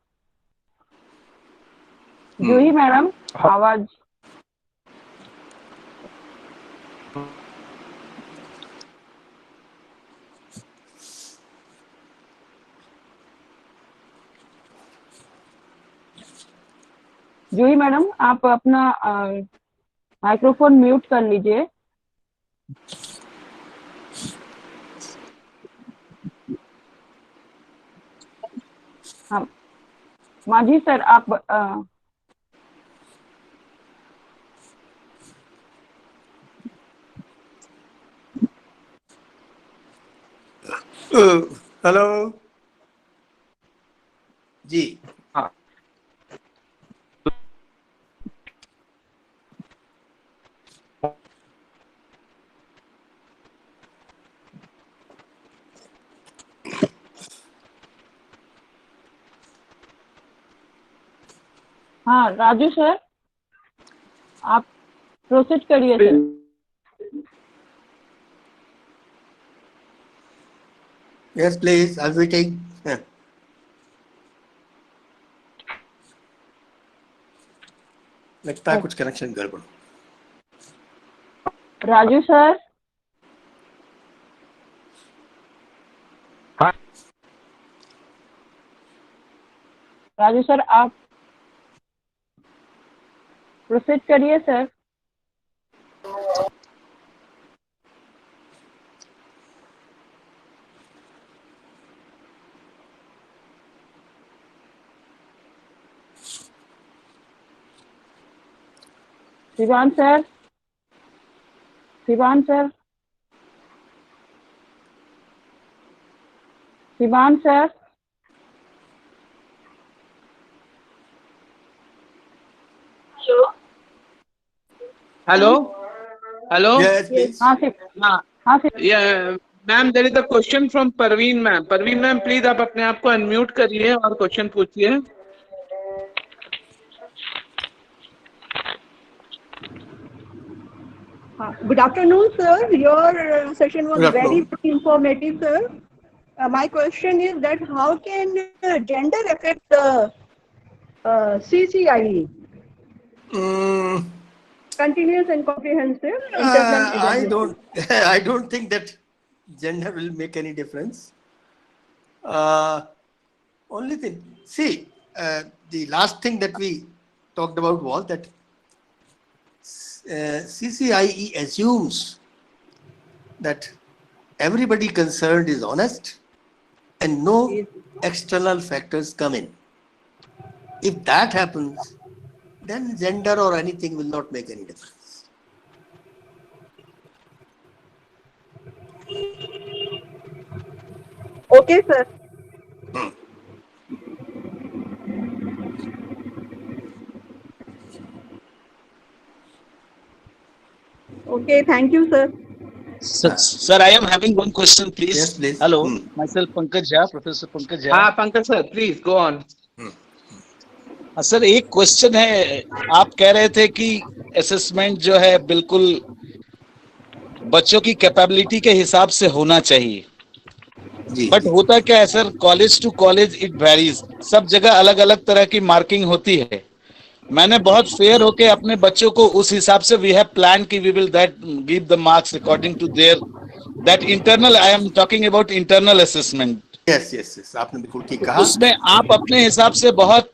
जूही मैडम आवाज. जूही मैडम आप अपना माइक्रोफोन म्यूट कर लीजिए. हाँ माझी सर आप हेलो जी. हाँ राजू सर आप प्रोसीड करिए sir. Yes, please. I'll be taking. लगता है कुछ कनेक्शन गड़बड़. राजू सर. हाँ. राजू सर आप प्रोसीड करिए sir. Shivan sir. Shivan sir. Shivan sir. Hello? Hello? Yes, please. हाँ सर. हाँ sir. Yeah, ma'am, there is a question from Parveen ma'am. Parveen ma'am, please आप अपने आप को अनम्यूट करिए और क्वेश्चन पूछिए. Good afternoon, sir. Your session was very informative, sir. My question is that how can gender affect the CCIE? Continuous and comprehensive. I don't think that gender will make any difference. Only thing, see, the last thing that we talked about was that CCIE assumes that everybody concerned is honest and no external factors come in. If that happens, then gender or anything will not make any difference. Okay, sir. Okay, thank you, sir. Sir, I am having one question, please. Yes, please. Hello, myself Pankaj Jha, Professor Pankaj Jha. हाँ Pankaj sir, please go on. Sir एक question है, आप कह रहे थे कि assessment जो है बिल्कुल बच्चों की कैपेबिलिटी के हिसाब से होना चाहिए। जी बट होता क्या है sir, college to college it varies, सब जगह अलग अलग तरह की मार्किंग होती है। मैंने बहुत फेयर होके अपने बच्चों को उस हिसाब से वी हैव प्लान कि we will that give the marks according to their that internal, I am talking about internal assessment. Yes yes yes, आपने बिल्कुल ठीक कहा। उसमें आप अपने हिसाब से बहुत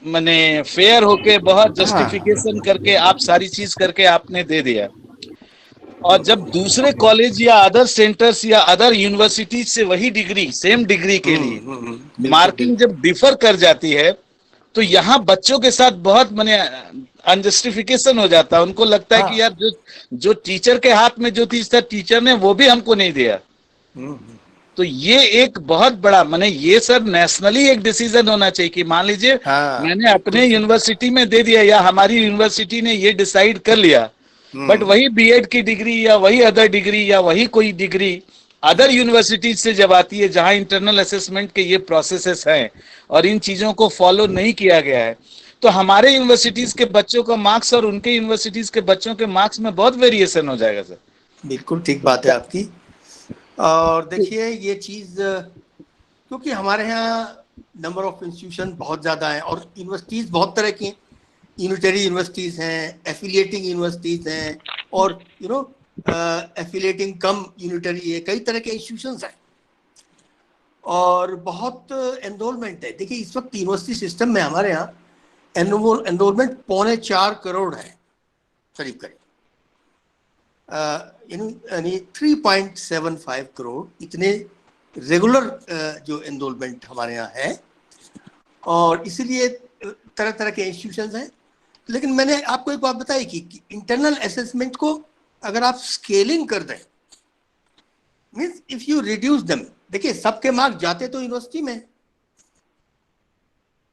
माने फेयर होके, बहुत हाँ जस्टिफिकेशन करके, आप सारी चीज करके आपने दे दिया। और जब दूसरे कॉलेज या अदर सेंटर्स या अदर यूनिवर्सिटीज से वही डिग्री, सेम डिग्री के लिए बिल्कुल, मार्किंग जब डिफर कर जाती है, तो यहाँ बच्चों के साथ बहुत माने अनजस्टिफिकेशन हो जाता है। उनको लगता है हाँ। कि यार जो टीचर के हाथ में जो चीज था, टीचर ने वो भी हमको नहीं दिया। तो ये एक बहुत बड़ा माने ये सर नेशनली एक डिसीजन होना चाहिए कि मान लीजिए हाँ, मैंने अपने यूनिवर्सिटी में दे दिया या हमारी यूनिवर्सिटी ने ये डिसाइड कर लिया, बट वही बीएड की डिग्री या वही अदर डिग्री या वही कोई डिग्री अदर यूनिवर्सिटीज से जब आती है जहां इंटरनल असेसमेंट के ये प्रोसेसेस हैं और इन चीजों को फॉलो नहीं किया गया है, तो हमारे यूनिवर्सिटीज के बच्चों का मार्क्स और उनके यूनिवर्सिटीज के बच्चों के मार्क्स में बहुत वेरिएशन हो जाएगा सर। बिल्कुल ठीक बात है आपकी। और देखिए ये चीज, क्योंकि हमारे यहाँ नंबर ऑफ इंस्टीट्यूशन बहुत ज़्यादा है और यूनिवर्सिटीज़ बहुत तरह की, यूनिटरी यूनिवर्सिटीज़ हैं, एफिलिएटिंग यूनिवर्सिटीज़ हैं, और एफिलिएटिंग कम यूनिटरी है, कई तरह के इंस्टीट्यूशंस हैं और बहुत एनरोलमेंट है। देखिए इस वक्त यूनिवर्सिटी सिस्टम में हमारे यहाँ एनरोलमेंट 4.25 करोड़ है करीब करीब, यानी 3.75 करोड़ इतने रेगुलर जो एनरोलमेंट हमारे यहाँ है, और इसीलिए तरह तरह के इंस्टीट्यूशंस हैं। लेकिन मैंने आपको एक बात बताई कि इंटरनल असेसमेंट को अगर आप स्केलिंग कर दें, means if you reduce them, देखिए सबके मार्क्स जाते तो यूनिवर्सिटी में,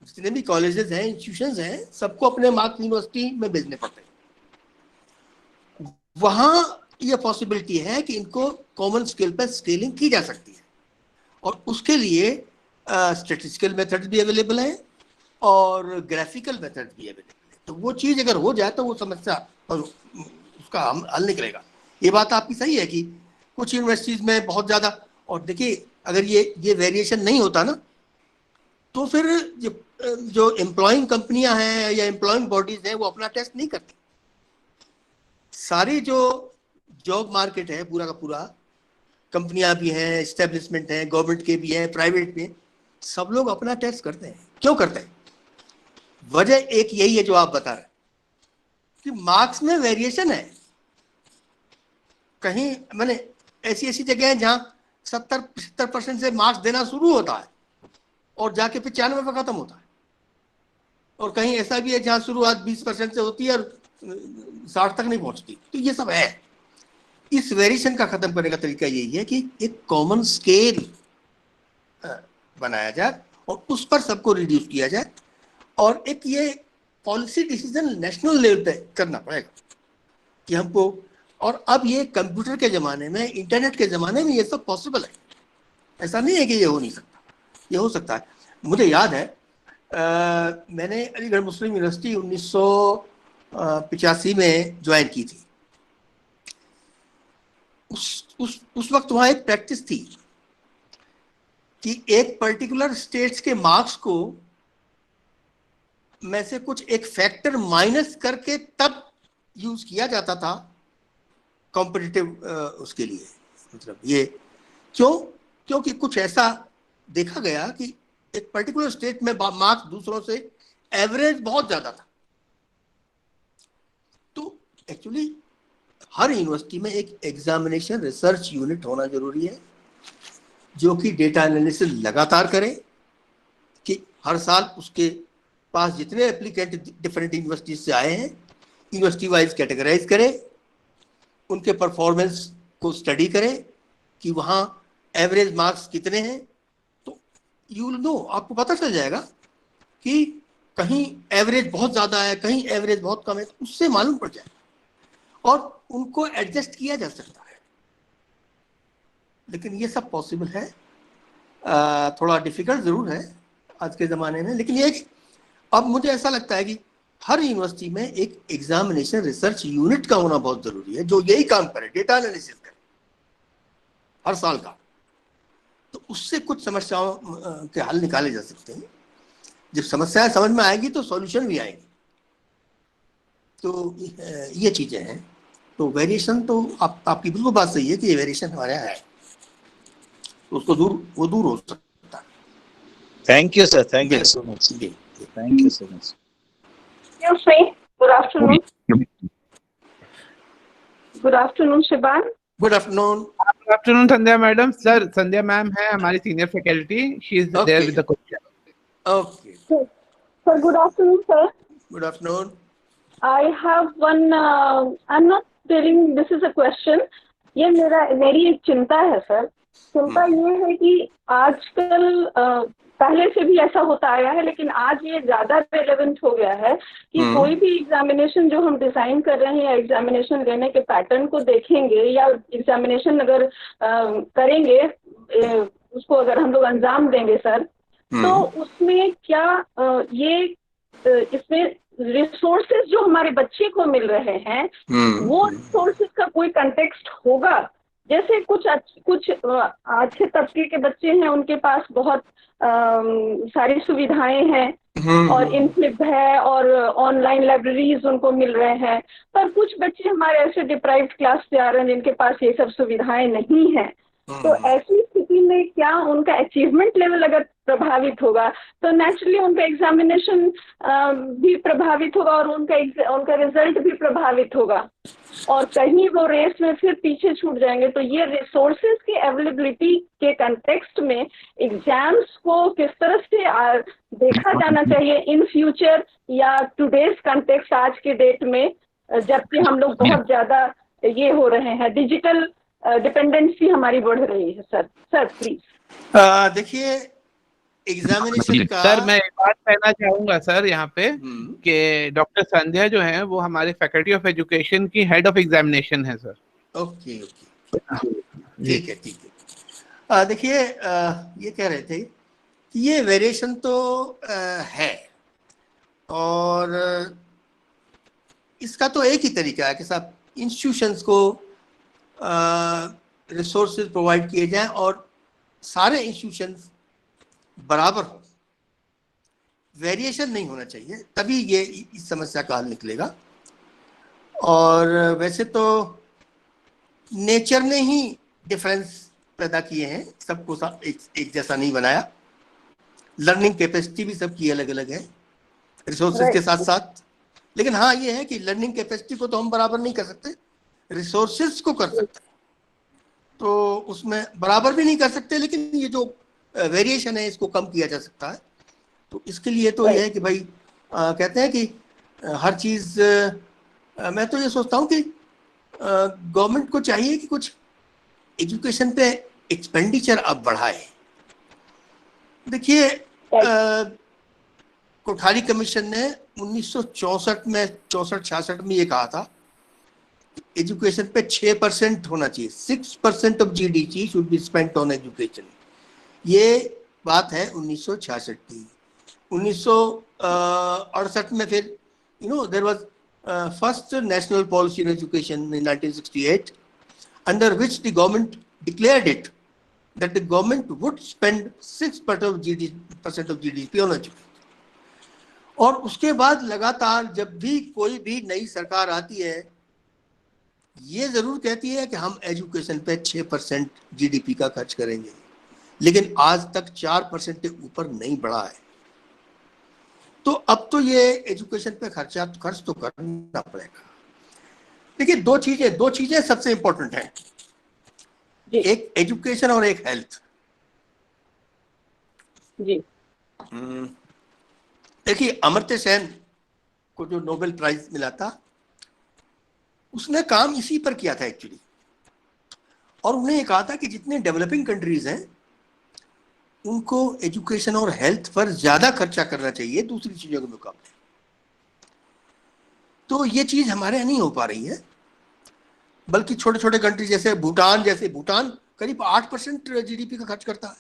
जितने भी कॉलेजेस हैं, इंस्टीट्यूशंस हैं, सबको अपने मार्क्स यूनिवर्सिटी में भेजने पड़ते हैं। वहां यह पॉसिबिलिटी है कि इनको कॉमन स्केल पर स्केलिंग की जा सकती है, और उसके लिए स्टैटिस्टिकल मेथड्स भी अवेलेबल हैं और ग्राफिकल मेथड भी अवेलेबल है। तो वो चीज़ अगर हो जाए तो वो समस्या और उसका हल निकलेगा। ये बात आपकी सही है कि कुछ यूनिवर्सिटीज़ में बहुत ज़्यादा, और देखिए अगर ये वेरिएशन नहीं होता ना, तो फिर जो एम्प्लॉइंग कंपनियां हैं या एम्प्लॉइंग बॉडीज हैं वो अपना टेस्ट नहीं करती। सारी जो जॉब मार्केट है पूरा का पूरा, कंपनियां भी हैं, एस्टेब्लिशमेंट हैं, गवर्नमेंट के भी हैं, प्राइवेट में, सब लोग अपना टेस्ट करते हैं। क्यों करते हैं? वजह एक यही है जो आप बता रहे हैं कि मार्क्स में वेरिएशन है। कहीं मैंने ऐसी जगह है जहां 70-75% से मार्क्स देना शुरू होता है और जाके 95 पर खत्म होता है, और कहीं ऐसा भी है जहां शुरुआत 20% से होती है और 60 तक नहीं पहुंचती। तो ये सब है। इस वेरिएशन का खत्म करने का तरीका यही है कि एक कॉमन स्केल बनाया जाए और उस पर सबको रिड्यूस किया जाए, और एक ये पॉलिसी डिसीजन नेशनल लेवल पे करना पड़ेगा कि हमको, और अब ये कंप्यूटर के ज़माने में, इंटरनेट के ज़माने में ये सब पॉसिबल है। ऐसा नहीं है कि ये हो नहीं सकता, ये हो सकता है। मुझे याद है मैंने अलीगढ़ मुस्लिम यूनिवर्सिटी 1985 में ज्वाइन की थी। उस वक्त वहाँ एक प्रैक्टिस थी कि एक पर्टिकुलर स्टेट्स के मार्क्स को में से कुछ एक फैक्टर माइनस करके तब यूज किया जाता था कॉम्पिटिटिव उसके लिए। मतलब ये क्योंकि कुछ ऐसा देखा गया कि एक पर्टिकुलर स्टेट में मार्क्स दूसरों से एवरेज बहुत ज्यादा था। तो एक्चुअली हर यूनिवर्सिटी में एक एग्जामिनेशन रिसर्च यूनिट होना जरूरी है जो कि डेटा एनालिसिस लगातार करे, कि हर साल उसके पास जितने एप्लीकेंट डिफरेंट यूनिवर्सिटीज से आए हैं यूनिवर्सिटी वाइज कैटेगराइज करे, उनके परफॉर्मेंस को स्टडी करे कि वहाँ एवरेज मार्क्स कितने हैं। तो यू विल नो, आपको पता चल जाएगा कि कहीं एवरेज बहुत ज़्यादा है, कहीं एवरेज बहुत कम है, तो उससे मालूम पड़ जाए और उनको एडजस्ट किया जा सकता है। लेकिन ये सब पॉसिबल है, थोड़ा डिफिकल्ट ज़रूर है आज के ज़माने में। लेकिन ये अब मुझे ऐसा लगता है कि हर यूनिवर्सिटी में एक एग्जामिनेशन रिसर्च यूनिट का होना बहुत जरूरी है, जो यही काम करे, डेटा एनालिसिस करे हर साल का। तो उससे कुछ समस्याओं के हल निकाले जा सकते हैं। जब समस्याएं समझ में आएगी तो सॉल्यूशन भी आएंगे। तो ये चीजें हैं। तो वेरिएशन तो आपकी बिल्कुल बात सही है कि ये वेरिएशन हमारे यहाँ है, तो उसको दूर हो सकता है। Thank you sir, thank you so much, thank you so much. Good afternoon. Good afternoon, Shiban. Good afternoon. Good afternoon Sandhya madam. Sir Sandhya ma'am है हमारी senior faculty, she is there with the question. Okay, Sir, good afternoon, sir. Good afternoon. I have one. I'm not telling this is a question. ये मेरी एक चिंता है sir. चिंता ये है कि आजकल पहले से भी ऐसा होता आया है, लेकिन आज ये ज्यादा रेलेवेंट हो गया है कि कोई भी एग्जामिनेशन जो हम डिजाइन कर रहे हैं या एग्जामिनेशन लेने के पैटर्न को देखेंगे या एग्जामिनेशन अगर करेंगे, उसको अगर हम लोग अंजाम देंगे सर, तो उसमें क्या इसमें रिसोर्सेज जो हमारे बच्चे को मिल रहे हैं वो रिसोर्सेज का कोई कंटेक्स्ट होगा? जैसे कुछ अच्छे तबके के बच्चे हैं, उनके पास बहुत सारी सुविधाएं हैं और इनफ्लिप है और ऑनलाइन लाइब्रेरीज उनको मिल रहे हैं, पर कुछ बच्चे हमारे ऐसे डिप्राइव्ड क्लास से आ रहे हैं जिनके पास ये सब सुविधाएं नहीं है। तो ऐसी स्थिति में क्या उनका अचीवमेंट लेवल अगर प्रभावित होगा तो नेचुरली उनका एग्जामिनेशन भी प्रभावित होगा और उनका रिजल्ट भी प्रभावित होगा और कहीं वो रेस में फिर पीछे छूट जाएंगे। तो ये रिसोर्सेज की अवेलेबिलिटी के कंटेक्स्ट में एग्जाम्स को किस तरह से देखा जाना चाहिए इन फ्यूचर या टुडेज कंटेक्स्ट आज के डेट में, जबकि हम लोग बहुत ज्यादा ये हो रहे हैं, डिजिटल डिपेंडेंसी हमारी बढ़ रही है। Sir please. देखिए एग्जामिनेशन का सर मैं एक बात कहना चाहूंगा सर यहाँ पे कि डॉक्टर संध्या जो है वो हमारे फैकल्टी ऑफ एजुकेशन की हेड ऑफ एग्जामिनेशन है सर। ओके ठीक है। देखिए ये कह रहे थे कि ये वेरिएशन तो है और इसका तो एक ही तरीका है कि साहब इंस्टीट्यूशंस को रिसोर्सेज प्रोवाइड किए जाएं और सारे इंस्टीट्यूशंस बराबर हो, वेरिएशन नहीं होना चाहिए, तभी ये इस समस्या का हल निकलेगा। और वैसे तो नेचर ने ही डिफरेंस पैदा किए हैं, सबको एक जैसा नहीं बनाया, लर्निंग कैपेसिटी भी सबकी अलग अलग है रिसोर्सेज के साथ साथ। लेकिन हाँ ये है कि लर्निंग कैपेसिटी को तो हम बराबर नहीं कर सकते, रिसोर्सेज को कर सकते हैं, तो उसमें बराबर भी नहीं कर सकते, लेकिन ये जो वेरिएशन है इसको कम किया जा सकता है। तो इसके लिए तो ये है कि भाई कहते हैं कि हर चीज़ मैं तो ये सोचता हूँ कि गवर्नमेंट को चाहिए कि कुछ एजुकेशन पे एक्सपेंडिचर अब बढ़ाए। देखिए कोठारी कमीशन ने 1964 में 64-66 में ये कहा था एजुकेशन पे 6% होना चाहिए, 6% of GDP should be spent on education. ये बात है 1966 की। 1968 में फिर there was first national policy in education in 1968 under which the government declared it that the government would spend 6% of GDP on education. और उसके बाद लगातार जब भी कोई भी नई सरकार आती है ये जरूर कहती है कि हम एजुकेशन पे 6% जीडीपी का खर्च करेंगे, लेकिन आज तक 4% के ऊपर नहीं बढ़ा है। तो अब तो ये एजुकेशन पे खर्च तो करना पड़ेगा। देखिए दो चीजें सबसे इंपॉर्टेंट हैं, एक एजुकेशन और एक हेल्थ। जी देखिए अमर्त्य सेन को जो नोबेल प्राइज मिला था उसने काम इसी पर किया था एक्चुअली, और उन्हें ये कहा था कि जितने डेवलपिंग कंट्रीज हैं उनको एजुकेशन और हेल्थ पर ज्यादा खर्चा करना चाहिए दूसरी चीजों के मुकाबले। तो ये चीज हमारे यहाँ नहीं हो पा रही है, बल्कि छोटे छोटे कंट्री जैसे भूटान करीब 8% जीडीपी का खर्च करता है,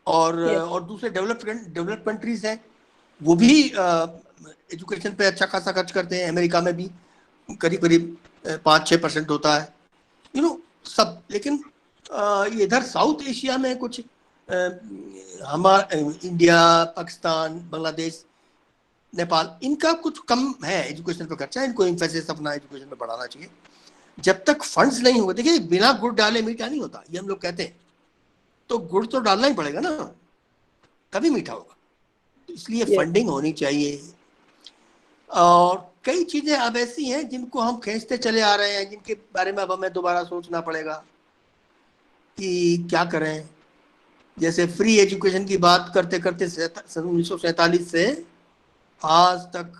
और दूसरे डेवलप कंट्रीज हैं वो भी एजुकेशन पे अच्छा खासा खर्च करते हैं। अमेरिका में भी करीब करीब 5-6% होता है, यू नो सब। लेकिन ये इधर साउथ एशिया में कुछ हमारा इंडिया, पाकिस्तान, बांग्लादेश, नेपाल, इनका कुछ कम है एजुकेशन पे खर्चा। इनको एम्फेसिस अपना एजुकेशन में बढ़ाना चाहिए। जब तक फंड्स नहीं होंगे, देखिए बिना गुड़ डाले मीठा नहीं होता, ये हम लोग कहते हैं, तो गुड़ तो डालना ही पड़ेगा ना, तभी मीठा होगा। तो इसलिए फंडिंग होनी चाहिए। और कई चीजें अब ऐसी हैं जिनको हम खींचते चले आ रहे हैं, जिनके बारे में अब हमें दोबारा सोचना पड़ेगा कि क्या करें। जैसे फ्री एजुकेशन की बात करते करते 1947 से आज तक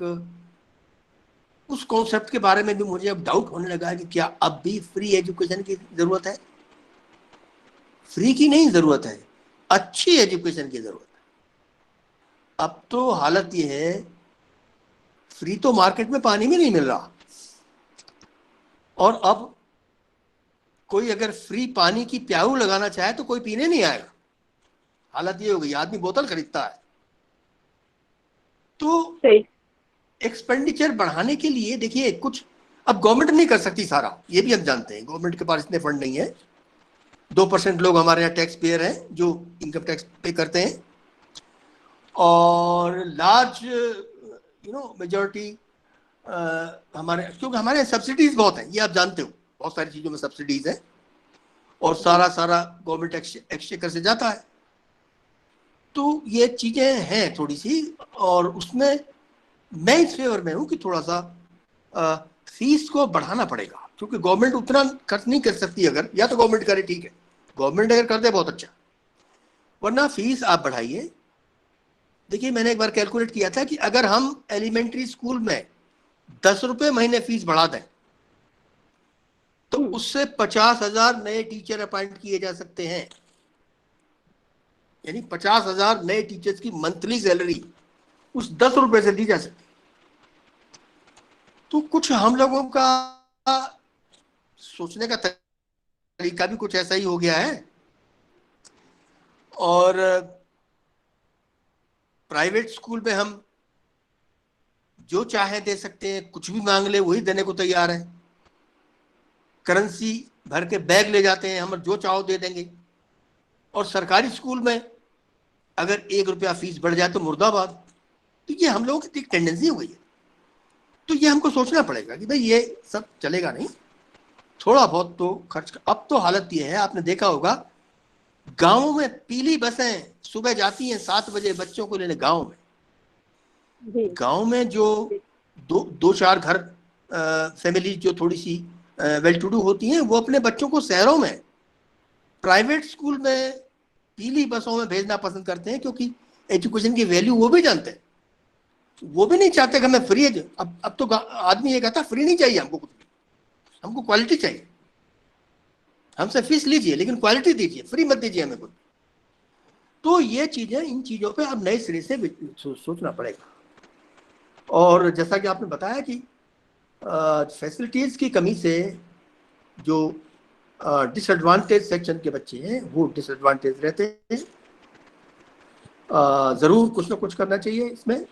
उस कॉन्सेप्ट के बारे में भी मुझे अब डाउट होने लगा है कि क्या अब भी फ्री एजुकेशन की जरूरत है। फ्री की नहीं जरूरत है, अच्छी एजुकेशन की जरूरत है। अब तो हालत ये है, फ्री तो मार्केट में पानी भी नहीं मिल रहा, और अब कोई अगर फ्री पानी की प्याऊ लगाना चाहे तो कोई पीने नहीं आएगा। हालत ये हो गई, आदमी बोतल खरीदता है। तो एक्सपेंडिचर बढ़ाने के लिए देखिए कुछ अब गवर्नमेंट नहीं कर सकती सारा, ये भी हम जानते हैं। गवर्नमेंट के पास इतने फंड नहीं है। 2% लोग हमारे यहाँ टैक्स पेयर हैं जो इनकम टैक्स पे करते हैं, और लार्ज मेजॉरिटी हमारे, क्योंकि हमारे यहाँ सब्सिडीज बहुत हैं, ये आप जानते हो, बहुत सारी चीज़ों में सब्सिडीज हैं, और सारा गवर्नमेंट एक्सचेकर से जाता है। तो ये चीज़ें हैं थोड़ी सी, और उसमें मैं इस फेवर में हूँ कि थोड़ा सा फीस को बढ़ाना पड़ेगा, क्योंकि गवर्नमेंट उतना खर्च नहीं कर सकती। अगर या तो गवर्नमेंट करे, ठीक है, गवर्नमेंट अगर कर दे बहुत अच्छा, वरना फीस आप बढ़ाइए। देखिए मैंने एक बार कैलकुलेट किया था कि अगर हम एलिमेंट्री स्कूल में 10 रुपए महीने फीस बढ़ा दें तो उससे 50,000 नए टीचर अपॉइंट किए जा सकते हैं। यानी 50,000 नए टीचर्स की मंथली सैलरी उस 10 रुपए से दी जा सकती है। तो कुछ हम लोगों का सोचने का तरीका भी कुछ ऐसा ही हो गया है। और प्राइवेट स्कूल में हम जो चाहे दे सकते हैं, कुछ भी मांग ले वही देने को तैयार है। करेंसी भर के बैग ले जाते हैं, हम जो चाहो दे देंगे। और सरकारी स्कूल में अगर 1 रुपया फीस बढ़ जाए तो मुर्दाबाद। तो ये हम लोगों की एक टेंडेंसी हो गई है। तो ये हमको सोचना पड़ेगा कि भाई ये सब चलेगा नहीं, थोड़ा बहुत तो खर्च। अब तो हालत ये है, आपने देखा होगा गांवों में पीली बसें सुबह जाती हैं 7 बजे बच्चों को लेने गांव में। गांव में जो 2-4 घर फैमिली जो थोड़ी सी वेल टू डू होती हैं, वो अपने बच्चों को शहरों में प्राइवेट स्कूल में पीली बसों में भेजना पसंद करते हैं, क्योंकि एजुकेशन की वैल्यू वो भी जानते हैं। वो भी नहीं चाहते कि हमें फ्री है। अब तो आदमी ये कहता फ्री नहीं चाहिए हमको, कुछ भी, हमको क्वालिटी चाहिए। हमसे फीस लीजिए लेकिन क्वालिटी दीजिए, फ्री मत दीजिए हमें कुछ। तो ये चीजें, इन चीजों पे अब नए सिरे से सोचना पड़ेगा। और जैसा कि आपने बताया कि फैसिलिटीज की कमी से जो डिसएडवांटेज सेक्शन के बच्चे हैं वो डिसएडवांटेज रहते हैं। जरूर कुछ ना कुछ करना चाहिए इसमें।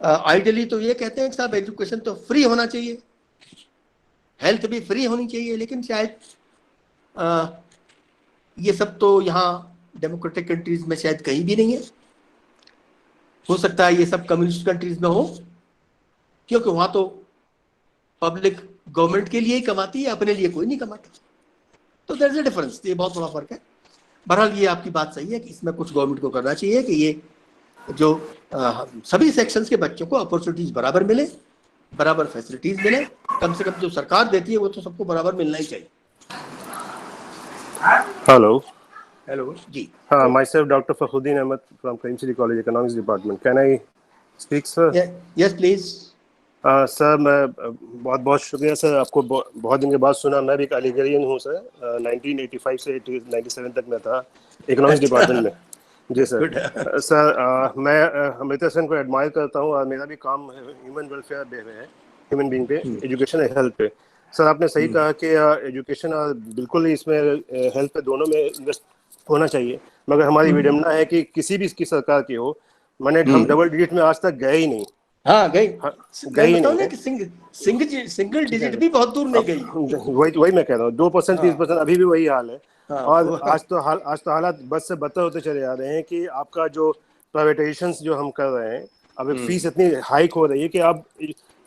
आइडियली तो ये कहते हैं कि साहब एजुकेशन तो फ्री होना चाहिए, हेल्थ भी फ्री होनी चाहिए, लेकिन शायद ये सब तो यहाँ डेमोक्रेटिक कंट्रीज में शायद कहीं भी नहीं है। हो सकता है ये सब कम्युनिस्ट कंट्रीज में हो, क्योंकि वहाँ तो पब्लिक गवर्नमेंट के लिए ही कमाती है, अपने लिए कोई नहीं कमाता। तो देयर इज अ डिफरेंस, ये बहुत बड़ा फर्क है। बहरहाल ये आपकी बात सही है कि इसमें कुछ गवर्नमेंट को करना चाहिए कि ये जो सभी सेक्शंस के बच्चों को अपॉर्चुनिटीज बराबर मिले, बराबर फैसिलिटीज मिले। कम से कम जो सरकार देती है वो तो सबको बराबर मिलना ही चाहिए। Hello. Ji. Myself, Dr. Fakhruddin Ahmed from Karim City College Economics Department. Can I speak, sir? Yes, please. Sir मैं बहुत बहुत शुक्रिया सर, आपको बहुत दिन के बाद सुना। मैं भी एक अलीगरियन हूँ सर, 1985 से 97 तक मैं था इकोनॉमिक्स डिपार्टमेंट में। जी सर। सर मैं अमृता सेन को एडमायर करता हूँ और मेरा भी काम ह्यूमन वेलफेयर पे है, ह्यूमन बीइंग पे, एजुकेशन और हेल्थ पे। सर आपने सही कहा कि एजुकेशन और बिल्कुल इसमें हेल्थ पे दोनों में इन्वेस्ट होना चाहिए, मगर हमारी विडम्बना है कि किसी भी इसकी सरकार की हो, मैंने हम डबल डिजिट में आज तक गए ही नहीं। हाँ गई, गई ही नहीं कि सिंगल डिजिट भी बहुत दूर नहीं गई। वही मैं कह रहा हूँ, 2% 30% अभी भी वही हाल है। और आज तो हालात बस से बदतर होते चले जा रहे हैं कि आपका जो प्राइवेटाइजेशन जो हम कर रहे हैं, अब फीस इतनी हाइक हो रही है कि अब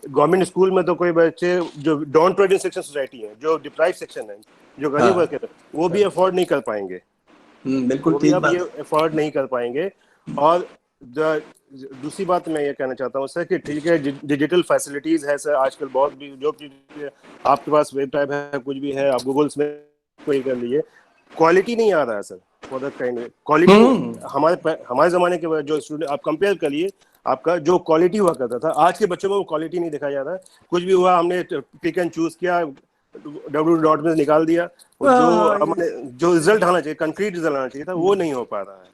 गवर्नमेंट स्कूल में तो कोई बच्चे जो डॉन ट्रेडिंग सेक्शन सोसाइटी है, जो डिप्राइव सेक्शन है, जो गरीब वर्ग है, वो भी अफोर्ड नहीं कर पाएंगे। बिल्कुल अब ये अफोर्ड नहीं कर पाएंगे। और दूसरी बात मैं ये कहना चाहता हूँ सर कि ठीक है, डिजिटल फैसिलिटीज है सर आजकल बहुत भी, जो आपके पास वेब टाइप है, कुछ भी है, आप गूगल्स में कोई कर लीजिए, क्वालिटी नहीं आ रहा है sir. For the kind quality हमारे जमाने के जो स्टूडेंट आप कंपेयर करिए, आपका जो क्वालिटी हुआ करता था, आज के बच्चों में वो क्वालिटी नहीं दिखाया जा रहा है। कुछ भी हुआ, हमने पिक एंड चूज किया, डॉट में निकाल दिया, जो रिजल्ट आना चाहिए, कंक्रीट रिजल्ट आना चाहिए था, वो नहीं हो पा रहा है।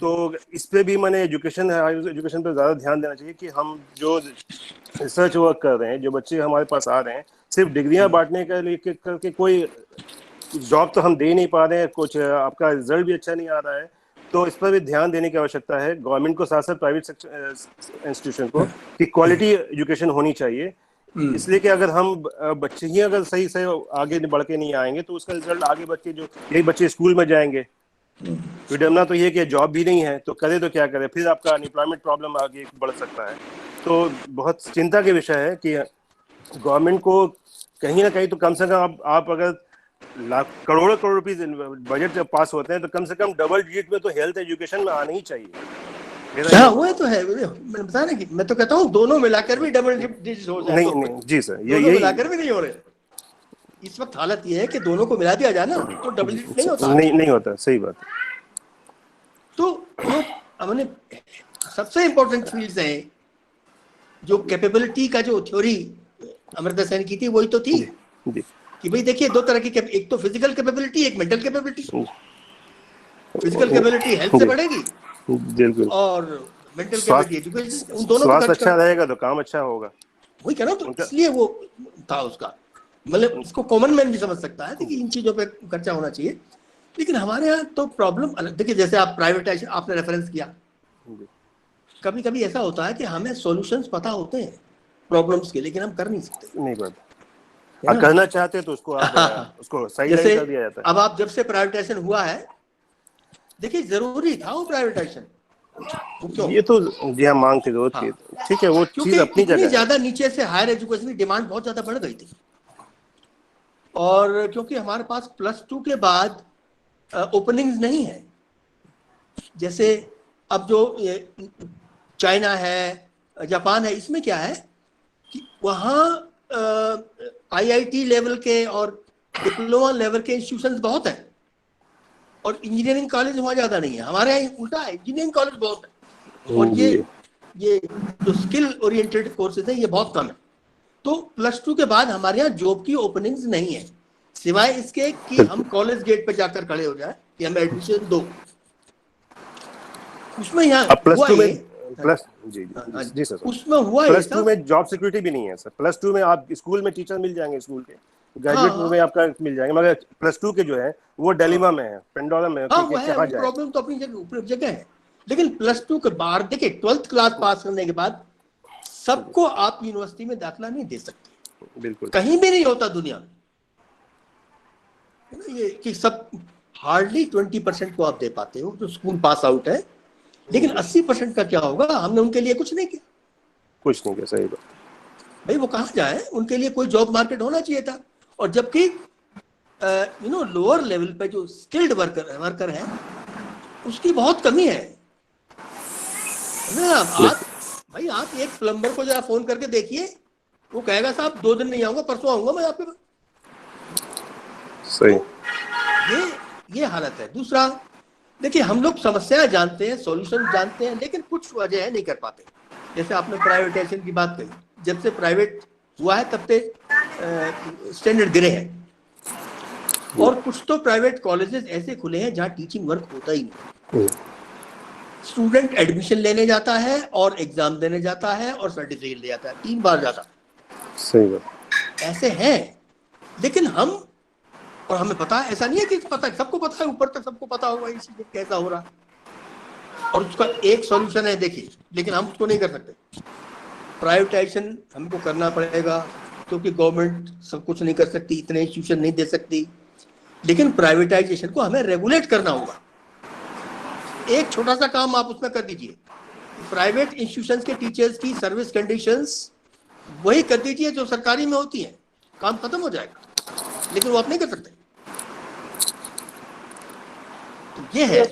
तो इस पे भी मैंने एजुकेशन पे ज़्यादा ध्यान देना चाहिए कि हम जो रिसर्च वर्क कर रहे हैं, जो बच्चे हमारे पास आ रहे हैं, सिर्फ डिग्रियां बांटने के लिए करके कोई जॉब तो हम दे नहीं पा रहे हैं, कुछ आपका रिजल्ट भी अच्छा नहीं आ रहा है। तो इस पर भी ध्यान देने की आवश्यकता है गवर्नमेंट को, साथ साथ प्राइवेट इंस्टीट्यूशन को, कि क्वालिटी एजुकेशन होनी चाहिए। इसलिए कि अगर हम बच्चे ही अगर सही से आगे बढ़ के नहीं आएंगे तो उसका रिजल्ट आगे बच्चे, जो यही बच्चे स्कूल में जाएंगे, विडम्बना तो ये कि जॉब भी नहीं है, तो करे तो क्या करे, फिर आपका अनएम्प्लॉयमेंट प्रॉब्लम आगे बढ़ सकता है। तो बहुत चिंता के विषय है कि गवर्नमेंट को कहीं ना कहीं तो कम से कम आप अगर करोड़ों करोड़ रुपए बजट जब पास होते हैं तो कम से कम डबल डिजिट में तो हेल्थ एजुकेशन में आना ही चाहिए। हाँ वो तो है, मैंने बताया ना कि मैं तो कहता हूँ दोनों मिलाकर भी डबल डिजिट हो जाए। नहीं जी सर, ये मिलाकर भी नहीं हो रहे। इस वक्त हालत ये है कि दोनों को मिला दिया जाए ना तो डबल डिजिट नहीं होता। नहीं होता, सही बात। तो हमने सबसे इम्पोर्टेंट फील्ड्स हैं, जो कैपेबिलिटी का जो थ्योरी अमृता सेन की थी, वही तो थी कि भाई देखिए दो तरह की, एक तो फिजिकल कैपेबिलिटी, एक mental capability. Physical capability health से बढ़ेगी, बिल्कुल, और मेंटल कैपेबिलिटी एजुकेशन, उन दोनों स्वास्थ्य अच्छा रहेगा तो काम अच्छा होगा। वही कह रहा हूं, तो इसलिए वो था उसका, मतलब इसको कॉमन मैन भी समझ सकता है कि इन चीजों पे खर्चा होना चाहिए। लेकिन हमारे यहाँ तो प्रॉब्लम अलग। देखिए जैसे आप प्राइवेटाइजेशन आपने रेफरेंस किया, कभी कभी ऐसा होता है कि हमें सॉल्यूशंस पता होते हैं प्रॉब्लम्स के, लेकिन हम कर नहीं सकते। नहीं पता, करना चाहते हैं तो उसको सही नहीं कर दिया जाता है। अब आप जब से प्राइवेटाइजेशन हुआ है, देखिए जरूरी था वो प्राइवेटाइजेशन, ये तो जी हाँ मांग थी, जरूरत थी, ठीक है, वो चीज अपनी जगह। ज्यादा नीचे से हायर एजुकेशन की डिमांड बहुत ज्यादा बढ़ गई थी, और क्योंकि हमारे पास +2 के बाद ओपनिंग्स नहीं है। जैसे अब जो चाइना है, जापान है, इसमें क्या है कि वहाँ IIT लेवल के और डिप्लोमा लेवल के इंस्टीट्यूशंस बहुत हैं, और इंजीनियरिंग कॉलेज वहाँ ज़्यादा नहीं है। हमारे यहाँ उल्टा है, इंजीनियरिंग कॉलेज बहुत है, और ये जो स्किल ओरिएंटेड कोर्सेज हैं ये बहुत कम है। तो +2 के बाद हमारे यहाँ जॉब की ओपनिंग्स नहीं है, सिवाय इसके कि हम कॉलेज गेट पे जाकर खड़े हो जाए कि हमें एडमिशन दो। उसमें यहाँ +2 में जी सर, उसमें हुआ +2 में जॉब सिक्योरिटी भी नहीं है सर। +2 में आप स्कूल में टीचर मिल जाएंगे, स्कूल के ग्रेजुएट में आपका मिल जाएंगे, मगर +2 के जो है वो डिलेमा में है, पेंडुलम में कहाँ जाए। प्रॉब्लम तो अपनी जगह है, लेकिन +2 के बाद देखिए 12th क्लास पास करने के बाद सबको आप यूनिवर्सिटी में दाखिला नहीं दे सकते, बिल्कुल कहीं भी नहीं होता दुनिया में। ये कि सब हार्डली 20% को आप दे पाते हो जो स्कूल पास आउट है, लेकिन 80% का क्या होगा? हमने उनके लिए कुछ नहीं किया, सही बात भाई। वो कहाँ जाए? उनके लिए कोई जॉब मार्केट होना चाहिए था। और जबकि लोअर लेवल पे जो स्किल्ड वर्कर है उसकी बहुत कमी है ना। भाई आप एक प्लम्बर को जरा फोन करके देखिए, वो कहेगा साहब 2 दिन नहीं आऊंगा, परसों आऊंगा मैं आपके पास। सही, ये हालत है। दूसरा देखिए, हम लोग समस्याएं जानते हैं, सॉल्यूशन जानते हैं, लेकिन कुछ वजह नहीं कर पाते। जैसे आपने प्राइवेटाइजेशन की बात कही, जब से प्राइवेट हुआ है तब से स्टैंडर्ड गिरे हैं, और कुछ तो प्राइवेट कॉलेजेस ऐसे खुले हैं जहां टीचिंग वर्क होता ही नहीं। स्टूडेंट एडमिशन लेने जाता है और एग्जाम देने जाता है और सर्टिफिकेट ले जाता है, 3 बार जाता है। सही बात, ऐसे हैं। लेकिन हम, और हमें पता है, ऐसा नहीं है कि पता, सबको पता है, ऊपर तक सबको पता होगा ये चीजें कैसा हो रहा। और उसका एक सॉल्यूशन है, देखिए, लेकिन हम उसको नहीं कर सकते। प्राइवेटाइजेशन हमको करना पड़ेगा क्योंकि गवर्नमेंट सब कुछ नहीं कर सकती, इतने इंस्टीट्यूशन नहीं दे सकती, लेकिन प्राइवेटाइजेशन को हमें रेगुलेट करना होगा। एक छोटा सा काम आप उसमें कर दीजिए, प्राइवेट इंस्टीट्यूशंस के टीचर्स की सर्विस कंडीशंस वही कर दीजिए जो सरकारी में होती है, काम खत्म हो जाएगा। लेकिन वो आप नहीं कर सकते। तो ये है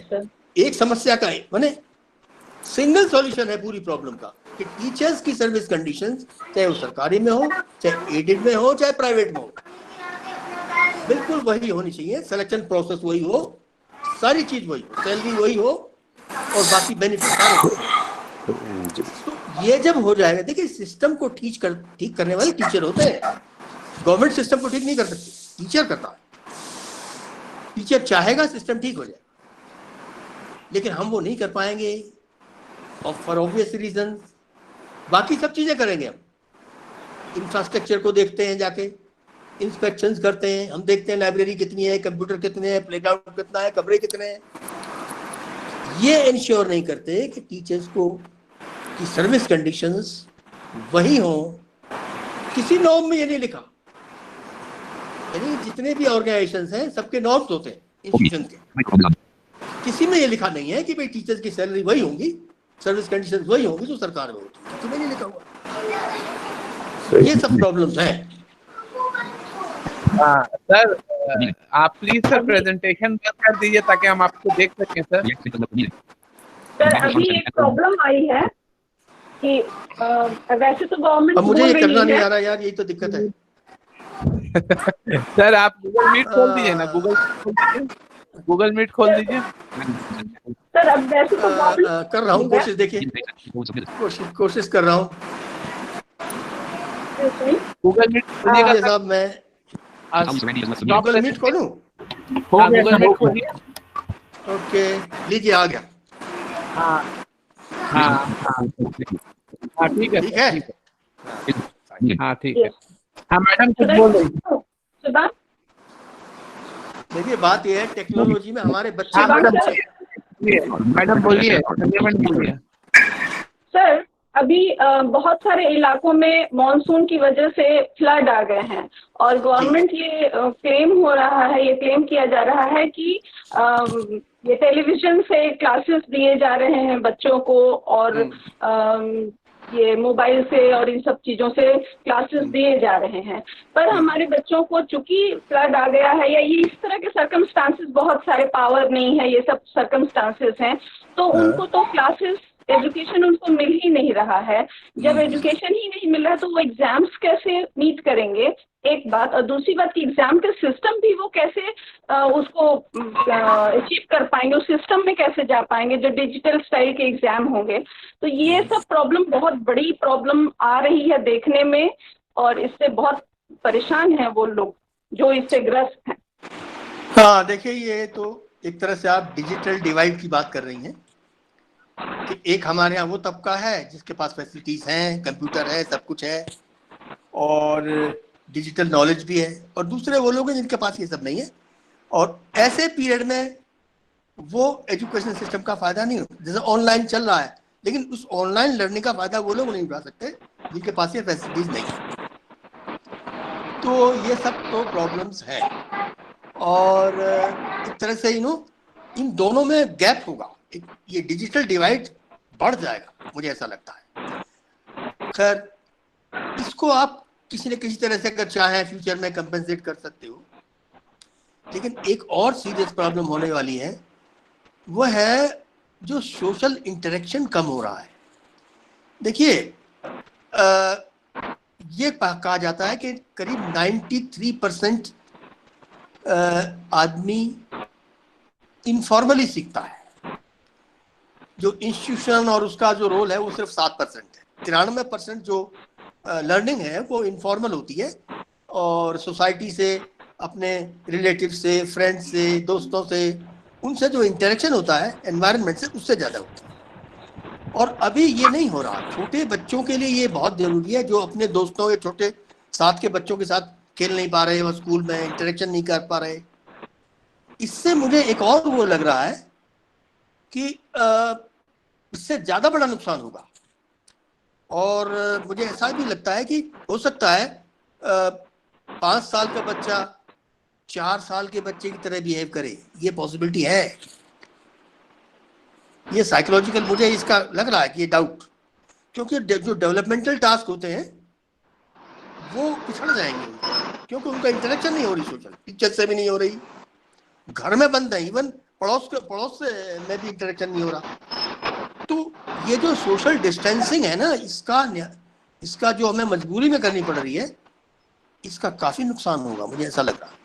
एक समस्या का है, माने सिंगल सॉल्यूशन है पूरी प्रॉब्लम का कि टीचर्स की सर्विस कंडीशंस, चाहे वो सरकारी में हो, चाहे एडेड में हो, चाहे प्राइवेट में हो, बिल्कुल वही होनी चाहिए। सिलेक्शन प्रोसेस वही हो, सारी चीज वही हो, सैलरी वही हो और बाकी बेनिफिट सारे। तो ये जब हो जाएगा, देखिए सिस्टम को ठीक करने वाले टीचर होते हैं। गवर्नमेंट सिस्टम को ठीक नहीं कर सकती, टीचर करता है। टीचर चाहेगा सिस्टम ठीक हो जाए, लेकिन हम वो नहीं कर पाएंगे और फॉर ऑब्वियस रीजन। बाकी सब चीजें करेंगे हम, इंफ्रास्ट्रक्चर को देखते हैं, जाके इंस्पेक्शंस करते हैं, हम देखते हैं लाइब्रेरी कितनी है, कंप्यूटर कितने हैं, प्लेग्राउंड कितना है, कमरे कितने हैं। ये इंश्योर नहीं करते कि टीचर्स को की सर्विस कंडीशंस वही हो। किसी नॉर्म में ये नहीं लिखा, यानी जितने भी ऑर्गेनाइजेशंस हैं सबके नॉर्म्स होते हैं इंस्टीट्यूशन के, किसी में ये लिखा नहीं है कि भाई टीचर्स की सैलरी वही होंगी, सर्विस कंडीशंस वही होंगी जो सरकार में होती है, किसी में नहीं लिखा हुआ। ये सब प्रॉब्लम्स हैं। सर आप प्लीज सर प्रेजेंटेशन बंद कर दीजिए ताकि हम आपको देख सकें सर। सर अभी एक प्रॉब्लम आई है कि वैसे तो गवर्नमेंट, अब मुझे ये करना नहीं आ रहा यार, यही तो दिक्कत है। सर आप गूगल मीट खोल दीजिए ना, गूगल मीट खोल दीजिए। सर अब वैसे तो कर रहा हूँ कोशिश, देखिए कोशिश कर रहा हूँ। गूगल मीट खोलिएगा साहब, मैं गूगल मीट खोलूं? गूगल मीट खोलिए। ओके, लीजिए आ गया। हाँ हाँ ठीक है, ठीक है। हाँ ठीक है। हाँ मैडम कुछ बोल रही थी। देखिए बात ये है, टेक्नोलॉजी में हमारे बच्चे मैडम बोलिए, बोलिए। सर अभी बहुत सारे इलाकों में मॉनसून की वजह से फ्लड आ गए हैं और गवर्नमेंट ये क्लेम हो रहा है, ये क्लेम किया जा रहा है कि ये टेलीविजन से क्लासेस दिए जा रहे हैं बच्चों को और ये मोबाइल से और इन सब चीज़ों से क्लासेस दिए जा रहे हैं। पर हमारे बच्चों को चूंकि फ्लड आ गया है या ये इस तरह के सर्कमस्टांसेस, बहुत सारे पावर नहीं है, ये सब सर्कमस्टांसेस हैं, तो उनको तो क्लासेस एजुकेशन उनको मिल ही नहीं रहा है। जब एजुकेशन ही नहीं मिल रहा है तो वो एग्जाम्स कैसे मीट करेंगे, एक बात। और दूसरी बात कि एग्जाम के सिस्टम भी वो कैसे उसको अचीव कर पाएंगे, उस सिस्टम में कैसे जा पाएंगे जो डिजिटल स्टाइल के एग्जाम होंगे। तो ये सब प्रॉब्लम, बहुत बड़ी प्रॉब्लम आ रही है देखने में और इससे बहुत परेशान हैं वो लोग जो इससे ग्रस्त हैं। हाँ देखिए, ये तो एक तरह से आप डिजिटल डिवाइड की बात कर रही हैं कि एक हमारे यहाँ वो तबका है जिसके पास फैसिलिटीज हैं, कंप्यूटर है, सब कुछ है और डिजिटल नॉलेज भी है, और दूसरे वो लोग हैं जिनके पास ये सब नहीं है। और ऐसे पीरियड में वो एजुकेशन सिस्टम का फायदा नहीं हो, जैसे ऑनलाइन चल रहा है, लेकिन उस ऑनलाइन लर्निंग का फायदा वो लोग नहीं उठा सकते जिनके पास ये फैसिलिटीज नहीं है। तो ये सब तो प्रॉब्लम्स है और एक तरह से इन दोनों में गैप होगा, ये डिजिटल डिवाइड बढ़ जाएगा, मुझे ऐसा लगता है। खैर इसको आप किसी न किसी तरह से अगर चाहें फ्यूचर में कंपेंसेट कर सकते हो, लेकिन एक और सीरियस प्रॉब्लम होने वाली है, वो है जो सोशल इंटरेक्शन कम हो रहा है। देखिए ये कहा जाता है कि करीब 93% आदमी इनफॉर्मली सीखता है, जो इंस्टीट्यूशन और उसका जो रोल है वो सिर्फ 7% है। 93% जो लर्निंग है वो इनफॉर्मल होती है और सोसाइटी से, अपने रिलेटिव से, फ्रेंड्स से, दोस्तों से, उनसे जो इंटरेक्शन होता है एनवायरनमेंट से, उससे ज़्यादा होता है। और अभी ये नहीं हो रहा। छोटे बच्चों के लिए ये बहुत ज़रूरी है जो अपने दोस्तों के छोटे साथ के बच्चों के साथ खेल नहीं पा रहे, वो स्कूल में इंटरेक्शन नहीं कर पा रहे। इससे मुझे एक और वो लग रहा है कि इससे ज्यादा बड़ा नुकसान होगा। और मुझे ऐसा भी लगता है कि हो सकता है 5 साल का बच्चा 4 साल के बच्चे की तरह बिहेव करे, ये पॉसिबिलिटी है। ये साइकोलॉजिकल मुझे इसका लग रहा है कि ये डाउट, क्योंकि जो डेवलपमेंटल टास्क होते हैं वो पिछड़ जाएंगे क्योंकि उनका इंटरेक्शन नहीं हो रही, सोशल टीचर से भी नहीं हो रही, घर में बंद है, इवन पड़ोस से में भी इंटरेक्शन नहीं हो रहा। तो ये जो सोशल डिस्टेंसिंग है ना, इसका जो हमें मजबूरी में करनी पड़ रही है, इसका काफी नुकसान होगा, मुझे ऐसा लग रहा है।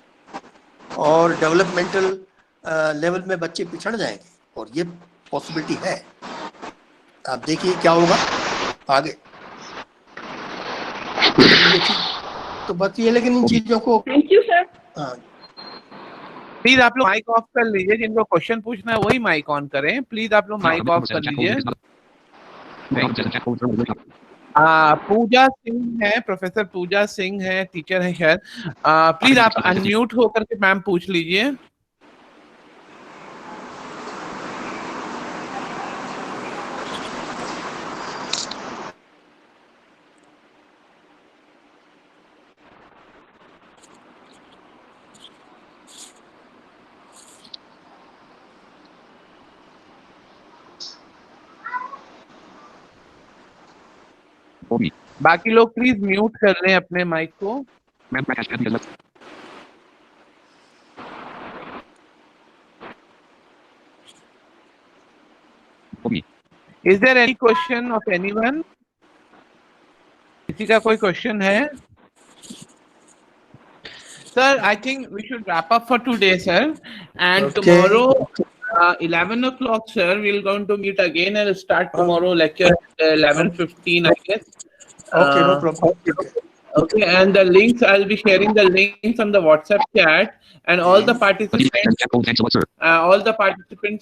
और डेवलपमेंटल लेवल में बच्चे पिछड़ जाएंगे और ये पॉसिबिलिटी है। आप देखिए क्या होगा आगे। तो बस ये, लेकिन इन चीजों को थैंक यू सर। हाँ, प्लीज आप लोग माइक ऑफ कर लीजिए, जिनको क्वेश्चन पूछना है वही माइक ऑन करें। प्लीज आप लोग माइक ऑफ कर लीजिए। पूजा सिंह है, प्रोफेसर पूजा सिंह है, टीचर है शायद। प्लीज आप अनम्यूट होकर के मैम पूछ लीजिए। बाकी लोग प्लीज म्यूट कर लें अपने माइक को। Is there any question of anyone? किसी का कोई क्वेश्चन है? Sir, I think we should wrap up for today, sir. And Okay. tomorrow, 11 o'clock, sir, we're going to meet again and start tomorrow lecture at 11:15, I guess. okay, no problem. Okay, and the links, I'll be sharing the links on the WhatsApp chat, and all the participants,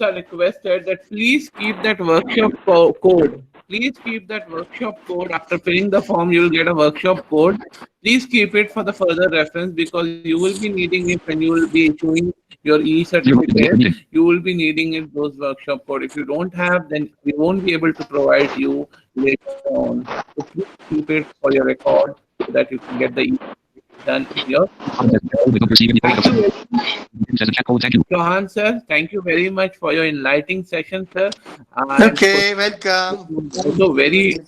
are requested that please keep that workshop code. Please keep that workshop code. After filling the form, you will get a workshop code. Please keep it for the further reference, because you will be needing it when you will be issuing your e-certificate. You will be needing it, those workshop code. If you don't have, then we won't be able to provide you later on. So please keep it for your record so that you can get the done here. Johan sir, thank you very much for your enlightening session, sir. Okay, welcome. Also very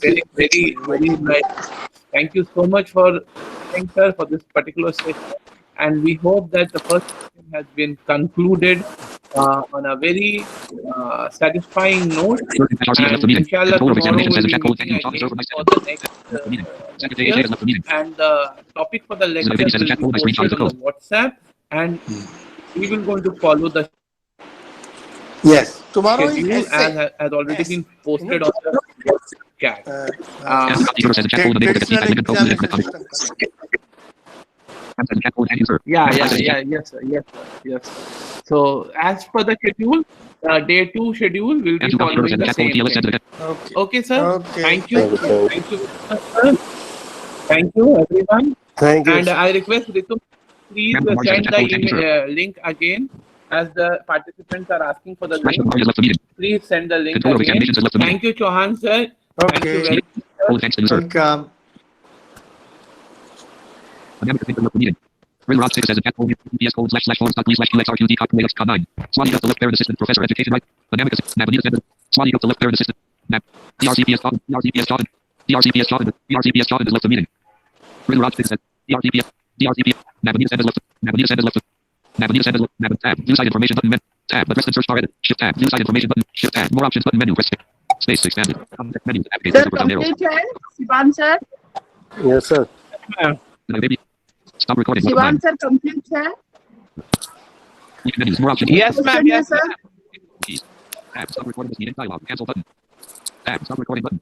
nice. Thank you so much for thanks, sir, for this particular session. And we hope that the first session has been concluded on a very satisfying note. And inshallah, tomorrow we'll be meeting again for the next and the topic for the lecture will be posted on the WhatsApp, and we will going to follow the tomorrow schedule has already been posted on the chat. Yes. So as per the schedule, day 2 schedule will be following the same thing. Okay, sir. Okay. Thank you. Thank you, everyone. Thank you. And I request Ritu, please send the email, link again, as the participants are asking for the link. Please send the link again. Thank you, Chauhan sir. Thank you very much, sir. Welcome. River Rock 6 says attack code PS code //forms.3/QXRQT calculator com9. Swati got the left parent assistant professor education right. Dynamic Navadina said Swati got the left parent assistant. Nav. DRCPS Jordan. DRCPS Jordan. DRCPS Jordan. DRCPS Jordan is left the meeting. River Rock 6 says DRCPS. Navadina said is left. Navadina said is left. Navadina said is left. Nav tab. View site information button. Tab. Address and search bar edit. Shift tab. View site information button. Shift tab. More options button menu. Press space expanded. Contact menu. Sir, completed. Shivan sir. Yes, sir. Baby. Stop recording. Shivan sir, complete sir. Menus. More options. Yes, ma'am. Yes, sir. Tab. Stop recording this meeting dialog. Cancel button. Tab. Stop recording button.